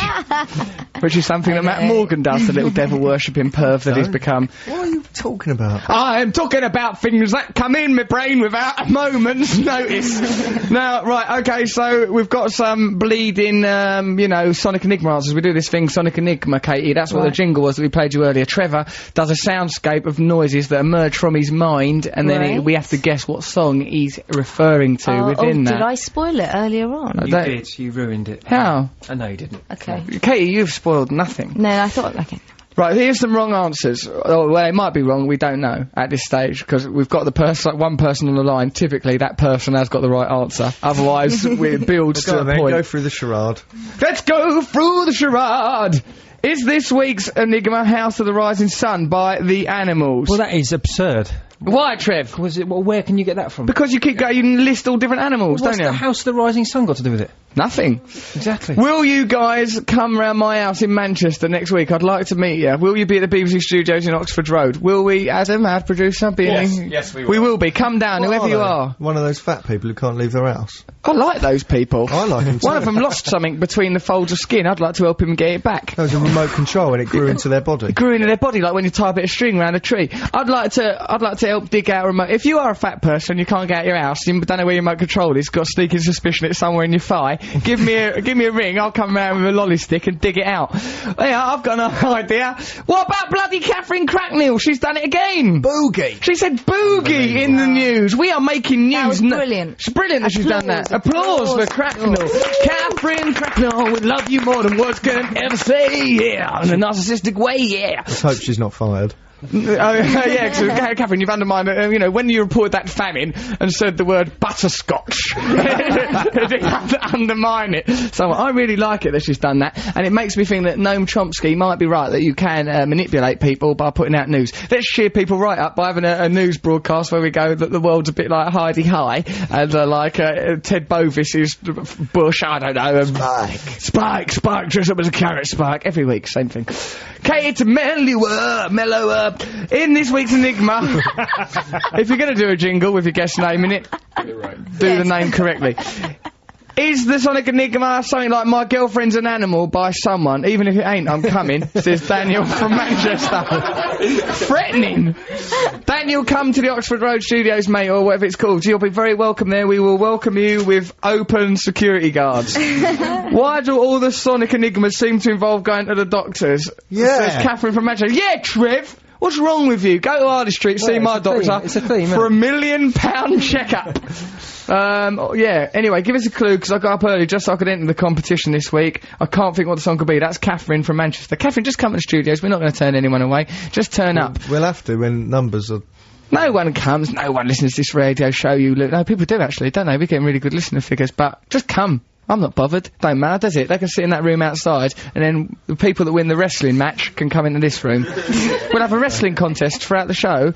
which is something that Matt Morgan does. The little devil worshipping perv that he's become. What are you talking about? I am talking about things that come in my brain without a moment's notice. Now, right, okay, so we've got some bleeding, you know, Sonic Enigma answers. We do this thing, Sonic Enigma, Katie. That's what the jingle was that we played you earlier. Trevor does a soundscape of noises that emerge from his mind, and then we have to guess what song he's referring to within that. Did I spoil it earlier on? You did. You ruined it. How? I know you didn't. Okay. Katie, you've spoiled nothing. No, I thought. Okay. Right, here's some wrong answers. Oh, well, it might be wrong, we don't know at this stage, because we've got one person on the line. Typically, that person has got the right answer. Otherwise, it builds to a point. Go through the charade. Let's go through the charade! Is this week's Enigma House of the Rising Sun by The Animals? Well, that is absurd. Why, Trev? Was it? Well, where can you get that from? Because you keep going, you list all different animals, What's don't you? the House of the Rising Sun got to do with it? Nothing. Exactly. Will you guys come round my house in Manchester next week? I'd like to meet you. Will you be at the BBC studios in Oxford Road? Will we, Adam, our producer, be Yes, we will. We will be. Come down, whoever you are. One of those fat people who can't leave their house. I like those people. I like them too. One of them lost something between the folds of skin. I'd like to help him get it back. That was a remote control and it grew into their body. It grew into their body like when you tie a bit of string around a tree. I'd like to help dig out a remote. If you are a fat person, you can't get out your house, you don't know where your remote control is, got a sneaking suspicion it's somewhere in your thigh, give me a ring, I'll come round with a lolly stick and dig it out. Yeah, I've got no idea. What about bloody Catherine Cracknell? She's done it again. Boogie. She said boogie in the news. We are making news. That was brilliant. It's brilliant that she's done that. Applause for Cracknell. Catherine Cracknell would love you more than words can ever say, yeah, in a narcissistic way, yeah. Let's hope she's not fired. Yeah, cause, Catherine, you've undermined it. You know, when you reported that famine and said the word butterscotch, it did undermine it. So I really like it that she's done that, and it makes me think that Noam Chomsky might be right, that you can manipulate people by putting out news. Let's cheer people right up by having a news broadcast where we go that the world's a bit like Heidi High, and Ted Bovis' Bush, I don't know. Spike, dressed up as a carrot Spike. Every week, same thing. Kate mellower. In this week's Enigma, if you're going to do a jingle with your guest name in it, do the name correctly. Is the Sonic Enigma something like My Girlfriend's an Animal by someone? Even if it ain't, I'm coming, says Daniel from Manchester. Threatening. Daniel, come to the Oxford Road studios, mate, or whatever it's called. You'll be very welcome there. We will welcome you with open security guards. Why do all the Sonic Enigmas seem to involve going to the doctors? Yeah. Says Catherine from Manchester. Yeah, Trev! What's wrong with you? Go to Harley Street, see my doctor It's a theme, for £1 million checkup. Yeah, anyway, give us a clue, because I got up early just so I could enter the competition this week. I can't think what the song could be. That's Catherine from Manchester. Catherine, just come to the studios. We're not going to turn anyone away. Just turn up. We'll have to when numbers are... No one comes. No one listens to this radio show. No, people do actually, don't they? We're getting really good listener figures, but just come. I'm not bothered. Don't matter, does it? They can sit in that room outside, and then the people that win the wrestling match can come into this room. We'll have a wrestling contest throughout the show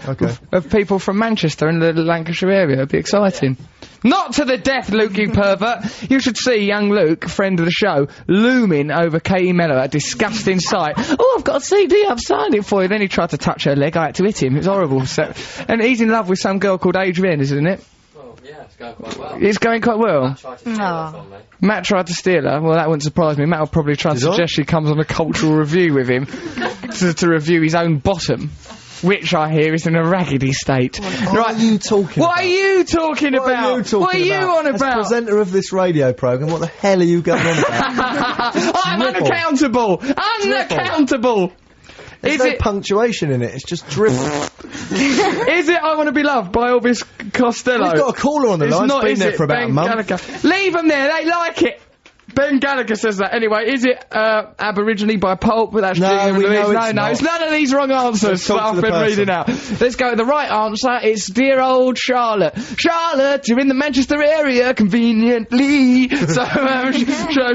of people from Manchester and the Lancashire area. It'll be exciting. Not to the death, Luke, you pervert. You should see young Luke, friend of the show, looming over Katie Mello, a disgusting sight. Oh, I've got a CD, I've signed it for you. Then he tried to touch her leg, I had to hit him. It was horrible. So, and he's in love with some girl called Adrienne, isn't it? Yeah, it's going quite well. It's going quite well. Matt tried to steal her from me. Matt tried to steal her. Well, that wouldn't surprise me. Matt will probably try to suggest she comes on a cultural review with him to review his own bottom, which I hear is in a raggedy state. What are you talking about? What are you talking about? What are you on about? As presenter of this radio programme, what the hell are you going on about? I'm unaccountable! Unaccountable! There's no punctuation in it, it's just dribble. Is it I Want to Be Loved by Elvis Costello? We've got a caller on the line, it's been there for about a month. Leave them there, they like it! Ben Gallagher says that. Anyway, is it Aboriginally by Pulp? That's No, Jim we Louise. know it's No, not. it's none of these wrong answers Let's that talk I've to the been reading out. Let's go. The right answer is dear old Charlotte. Charlotte, you're in the Manchester area, conveniently. So,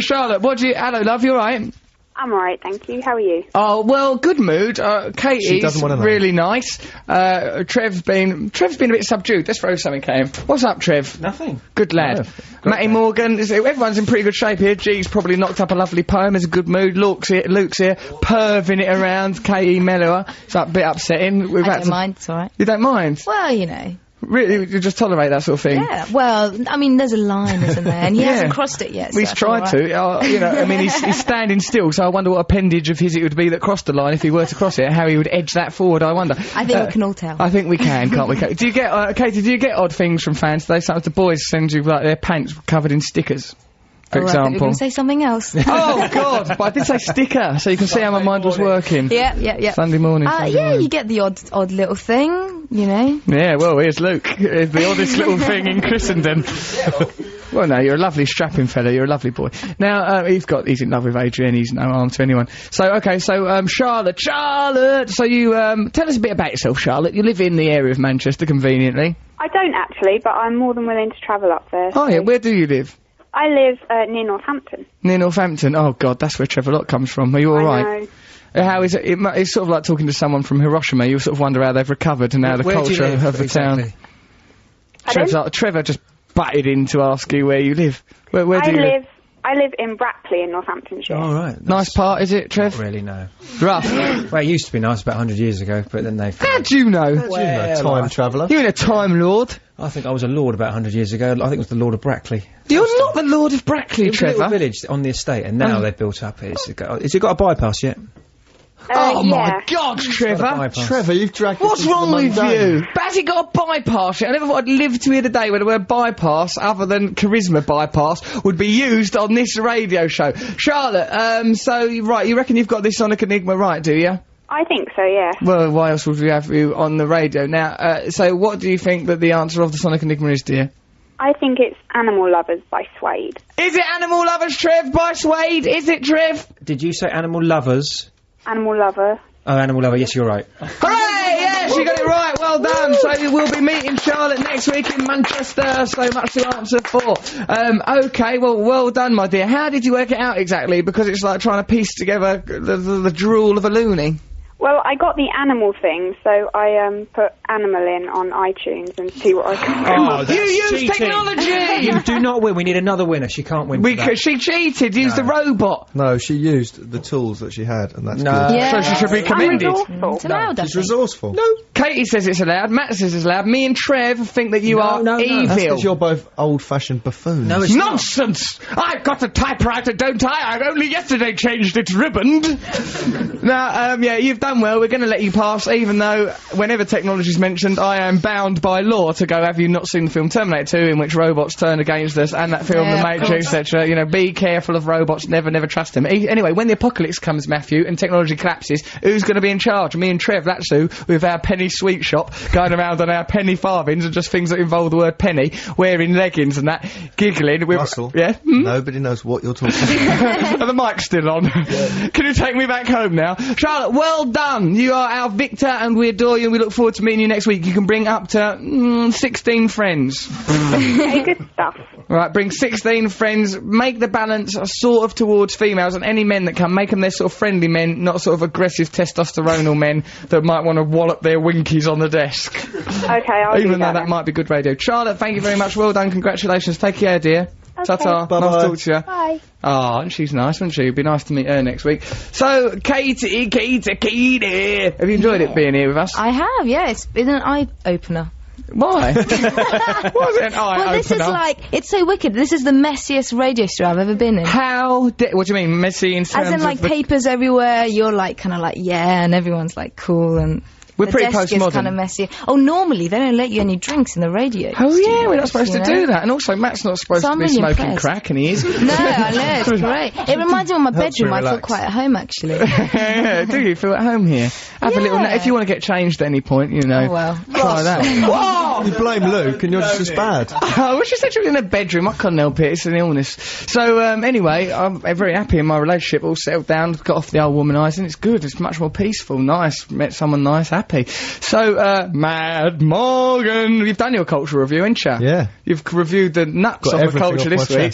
Charlotte, what do you... Hello, love, you alright? I'm alright, thank you. How are you? Oh, well, good mood. She Katie's doesn't wanna know. really nice. Trev's been a bit subdued. Let's throw something at him. What's up, Trev? Nothing. Good lad. Matty Morgan, everyone's in pretty good shape here. G's probably knocked up a lovely poem. There's a good mood. Luke's here, perving it around. Katie mellower. It's a bit upsetting. I don't mind, it's alright. You don't mind? Well, you know. Really, you just tolerate that sort of thing? Yeah, well, I mean, there's a line, isn't there? And he Yeah. hasn't crossed it yet. So He's that's tried all right. to. You know, I mean, he's standing still, so I wonder what appendage of his it would be that crossed the line if he were to cross it. How he would edge that forward, I wonder. I think we can all tell. I think we can, can't we? Do you get, Katie, do you get odd things from fans today? Sometimes the boys send you, like, their pants covered in stickers, for I thought you were example. going to say something else. Oh, God! But I did say sticker, so you can see how my mind was working. Yeah. Sunday morning. Sunday morning. You get the odd little thing, you know. Yeah, well, here's Luke. Here's the oddest little thing in Christendom. Well, no, you're a lovely strapping fella. You're a lovely boy. Now, he's in love with Adrian. He's no harm to anyone. So, okay, Charlotte. So you, tell us a bit about yourself, Charlotte. You live in the area of Manchester, conveniently. I don't actually, but I'm more than willing to travel up there. Oh, yeah, where do you live? I live near Northampton. Near Northampton. Oh, God, that's where Trevor Locke comes from. Are you alright? I know. How is it? It's sort of like talking to someone from Hiroshima. You sort of wonder how they've recovered and how the Where do you culture live, of the exactly? town. Trevor just butted in to ask you where you live. Where do you live? I live in Brackley in Northamptonshire. All right. Nice part, is it, Trev? Not really, no. Rough. Well, it used to be nice about 100 years ago, but then they... How do you know? Time traveller. You're a Time Lord. I think I was a lord about 100 years ago. I think it was the Lord of Brackley. You're not the Lord of Brackley, It was a Trevor. little village on the estate, and now they've built up. Has it got a bypass yet? Oh my yeah. God, Trevor! bypass. Trevor, you've dragged What's us into wrong the with mundane. you? But has it got a bypass yet? I never thought I'd live to hear the day where the word bypass, other than charisma bypass, would be used on this radio show. Charlotte, you reckon you've got this Sonic Enigma right, do you? I think so, yeah. Well, why else would we have you on the radio? Now, so what do you think that the answer of the Sonic Enigma is, dear? I think it's Animal Lovers by Suede. Is it Animal Lovers, Trev, by Suede? Is it, Trev? Did you say Animal Lovers? Animal Lover. Oh, Animal Lover, yes, you're right. Hooray! Yeah, she got it right. Well done. So we will be meeting Charlotte next week in Manchester. So much to answer for. Okay, well done, my dear. How did you work it out exactly? Because it's like trying to piece together the drool of a loony. Well, I got the animal thing, so I put animal in on iTunes and see what I can Oh, that's You use cheating. technology! You do not win. We need another winner. She can't win. for that. She cheated, used the robot. No, she used the tools that she had, and that's No. good. Yeah. So she should be commended. It's allowed, I She's think. resourceful. No, Katie says it's allowed, Matt says it's allowed, me and Trev think that you are no. evil. That's because you're both old-fashioned buffoons. No, it's not. Nonsense! I've got a typewriter, don't I? I only yesterday changed its ribbon. Now, you've done well. We're going to let you pass, even though whenever technology's mentioned, I am bound by law to go, have you not seen the film Terminator 2, in which robots turn against us, and that film, Yeah, The of Matrix, etc. You know, be careful of robots, never trust them. Anyway, when the apocalypse comes, Matthew, and technology collapses, who's going to be in charge? Me and Trev, that's who, with our penny sweet shop, going around on our penny farthings, and just things that involve the word penny, wearing leggings and that, giggling. Russell, Yeah? nobody knows what you're talking about. Are the mic still on? Can you take me back home now? Charlotte, well done. You are our victor and we adore you and we look forward to meeting you next week. You can bring up to 16 friends. Okay, good stuff. Right, bring 16 friends, make the balance sort of towards females, and any men that come, make them their sort of friendly men, not sort of aggressive testosteronal men that might want to wallop their winkies on the desk. Okay, I'll do Even though that. that might be good radio. Charlotte, thank you very much. Well done. Congratulations. Take care, dear. Ta-ta. Bye-bye. Nice to talk to you. Bye. Ah, and she's nice, wasn't she? It'd be nice to meet her next week. So, Katie. Have you enjoyed it being here with us? I have, yeah. It's been an eye-opener. Why? Was it an eye Well, this is opener? like, it's so wicked. This is the messiest radio show I've ever been in. What do you mean, messy in terms As in, like, of the... papers everywhere, you're like, kind of like, yeah, and everyone's like, cool, and... We're the pretty desk is postmodern. kind of messy. Oh, normally they don't let you any drinks in the radio. Oh yeah, studios, we're not supposed to you know? do that. And also, Matt's not supposed So to I'm be really smoking impressed. crack, and he is. No, I know, it's great. It reminds me of my Helps me bedroom. I feel relax. quite at home, actually. Yeah, do you feel at home here? Have a little. Yeah. If you want to get changed at any point, you know. Oh, well. Try that. Whoa! You blame Luke and you're just as bad. Oh, she said she was in a bedroom. I couldn't help it. It's an illness. So, anyway, I'm very happy in my relationship. All settled down. Got off the old womanising. It's good. It's much more peaceful. Nice. Met someone nice. Happy. So, Mad Morgan, you've done your cultural review, ain't you? Yeah. You've reviewed the nuts Got of the everything culture off this my week.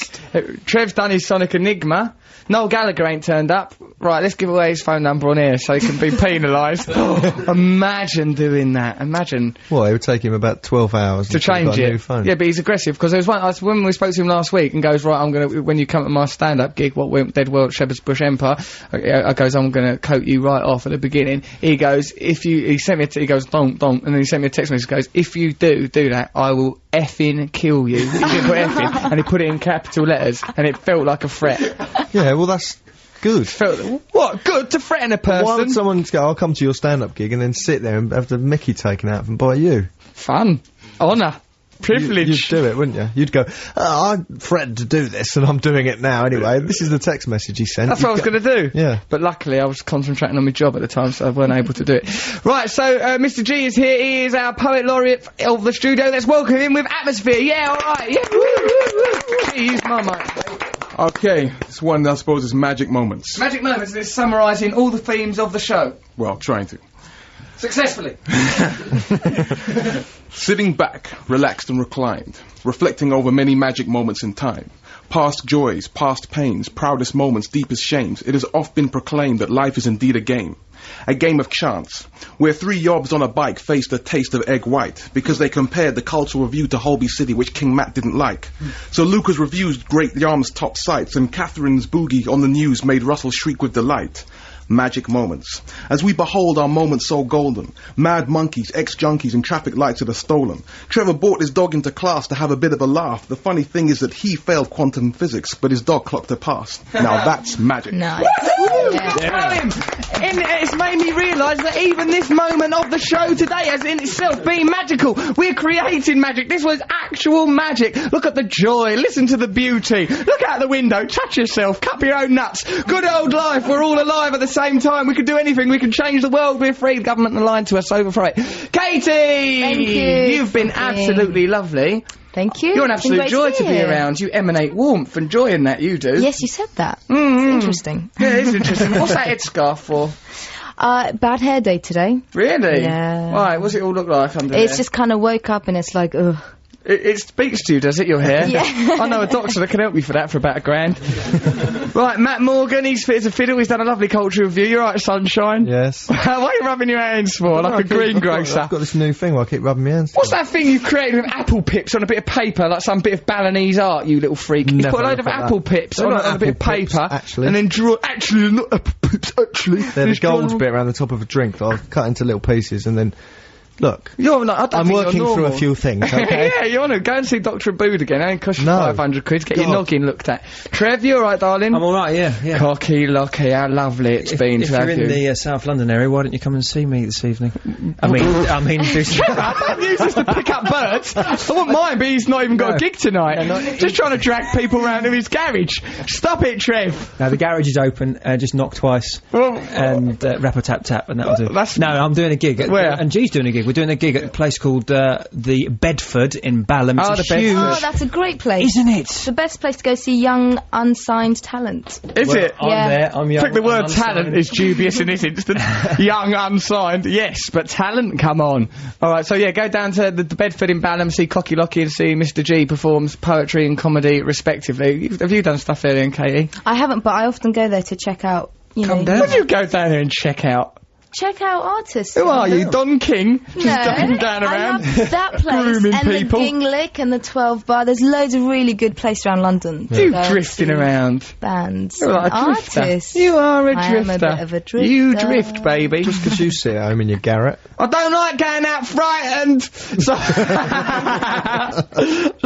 chest. Trev's done his Sonic Enigma. Noel Gallagher ain't turned up. Right, let's give away his phone number on here so he can be penalised. Imagine doing that. Imagine. Well, it would take him about 12 hours To until he change got a new it. phone. Yeah, but he's aggressive because there was one when we spoke to him last week and goes, right, I'm gonna when you come to my stand-up gig, what went Dead World Shepherd's Bush Empire, I goes, I'm gonna coat you right off at the beginning. He goes, he sent me he goes, don't, and then he sent me a text message. Goes, if you do that, I will effing kill you. He didn't put effing, and he put it in capital letters, and it felt like a threat. Yeah, well, that's good. What good to threaten a person? Why would someone go, I'll come to your stand-up gig and then sit there and have the mickey taken out of them by you? Fun, honour. Privilege. You'd do it, wouldn't you? You'd go, I threatened to do this and I'm doing it now anyway. This is the text message he sent. That's what I was going to do. Yeah. But luckily I was concentrating on my job at the time, so I weren't able to do it. Right, so Mr. G is here. He is our poet laureate of the studio. Let's welcome him with atmosphere. Yeah, alright. Yeah. Woo, woo, woo. G, use my mic. Okay, this one I suppose is magic moments. Magic moments is summarising all the themes of the show. Well, trying to. Successfully. Sitting back, relaxed and reclined, reflecting over many magic moments in time. Past joys, past pains, proudest moments, deepest shames. It has oft been proclaimed that life is indeed a game of chance, where three yobs on a bike faced a taste of egg white, because they compared the cultural review to Holby City, which King Matt didn't like. So Lucas reviews Great Yarm's top sights, and Catherine's boogie on the news made Russell shriek with delight. Magic moments. As we behold our moments so golden, mad monkeys, ex-junkies and traffic lights that are stolen. Trevor brought his dog into class to have a bit of a laugh. The funny thing is that he failed quantum physics, but his dog clocked a pass. Now that's magic. Nice. It's made me realise that even this moment of the show today has in itself been magical. We're creating magic. This was actual magic. Look at the joy. Listen to the beauty. Look out the window. Touch yourself. Cup your own nuts. Good old life. We're all alive at the same time. We can do anything. We can change the world. We're free. The government aligned to us. Overthrow it. Katie! Thank you. You've been absolutely lovely. Thank you. You're an It's been absolute great joy to be here. around. You emanate warmth and joy in that. You do. Yes, you said that. Mm. It's interesting. Yeah, it's interesting. What's that headscarf for? Bad hair day today. Really? Yeah. Why? What's it all look like under It's there? just kind of woke up and it's like, ugh. It speaks to you, does it, your hair? Yeah. I know a doctor that can help you for that for about £1,000. Right, Matt Morgan, he's fit as a fiddle. He's done a lovely cultural review. You alright, sunshine? Yes. What are you rubbing your hands for? Like a greengrocer? I've got this new thing where I keep rubbing my hands. What's that thing you've created with apple pips on a bit of paper, like some bit of Balinese art, you little freak? You Never put a load of looked at apple that. pips They're on not a bit of apple pips, paper, actually. and then draw. Actually, not apple pips. Actually, They're the gold bit around the top of a drink that I've cut into little pieces and then... Look, You're not, I don't I'm think working you're through a normal. few things, okay? Yeah, you want to go and see Dr. Abood again. It ain't cost you No. 500 quid to get your God. noggin looked at. Trev, you alright, darling? I'm alright, yeah. Cocky, locky, how lovely it's been If to you're have in you. the South London area, why don't you come and see me this evening? I mean, do some... I don't use this to pick up birds. I wouldn't mind, but he's not even got a gig tonight. Just trying to drag people around to his garage. Stop it, Trev. No, the garage is open. Just knock twice and rap a tap tap, and that'll do. No, I'm doing a gig. Where? And G's doing a gig. We're doing a gig at a place called the Bedford in Balham. Oh, It's the a huge, Bedford. Oh, that's a great place. isn't it? It's the best place to go see young, unsigned talent. Is Well, it? I'm Yeah. there. I'm young. I think the word I'm unsigned. talent is dubious in this instance. Young, unsigned, yes, but talent, come on. Alright, so yeah, go down to the Bedford in Balham, see Cocky Locky and see Mr. G performs poetry and comedy, respectively. Have you done stuff there then, Katie? I haven't, but I often go there to check out, you know. What do you go down there and check out? Check out artists. Who are you, Don King? Just going down I around? love that place grooming and people. the Ginglick and the 12 Bar. There's loads of really good places around London. You to go drifting see around. bands, You're like and a drifter. artists. You are a I drifter. am a bit of a drifter. You drift, baby. Just because you sit at home in your garret. I don't like going out frightened. So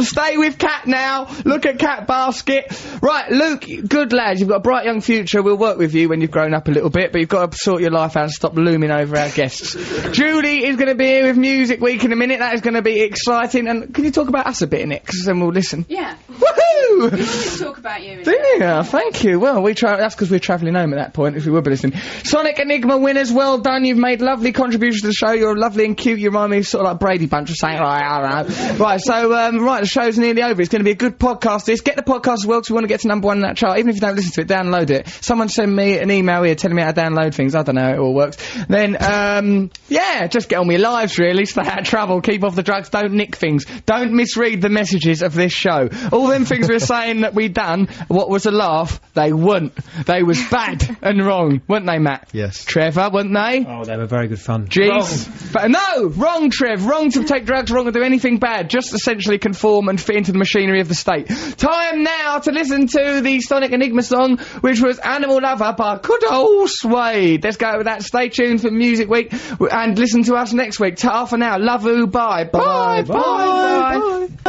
stay with Cat now. Look at Cat Basket. Right, Luke, good lad. You've got a bright young future. We'll work with you when you've grown up a little bit, but you've got to sort your life out and stop looming over our guests. Julie is going to be here with Music Week in a minute. That is going to be exciting. And can you talk about us a bit in it? Because then we'll listen. Yeah. Woohoo! We always talk about you. Yeah, thank you. Well, that's because we're travelling home at that point, if we would be listening. Sonic Enigma winners, well done. You've made lovely contributions to the show. You're lovely and cute. You remind me sort of like Brady Bunch of saying, right, so, right, the show's nearly over. It's going to be a good podcast. Get the podcast as well, because we want to get to number 1 in that chart. Even if you don't listen to it, download it. Someone send me an email here telling me how to download things. I don't know how it all works. Then, yeah, just get on with your lives, really. Stay out of trouble. Keep off the drugs. Don't nick things. Don't misread the messages of this show. All them things we're saying that we done, what was a laugh, they weren't. They was bad and wrong, weren't they, Matt? Yes. Trevor, weren't they? Oh, they were very good fun. Jeez. No! Wrong, Trev. Wrong to take drugs, wrong to do anything bad. Just essentially conform and fit into the machinery of the state. Time now to listen to the Sonic Enigma song, which was Animal Lover by good old Suede. Let's go with that. Stay tuned for Music Week and listen to us next week. Ta for now. Love you. Bye. Bye. Bye. Bye. Bye.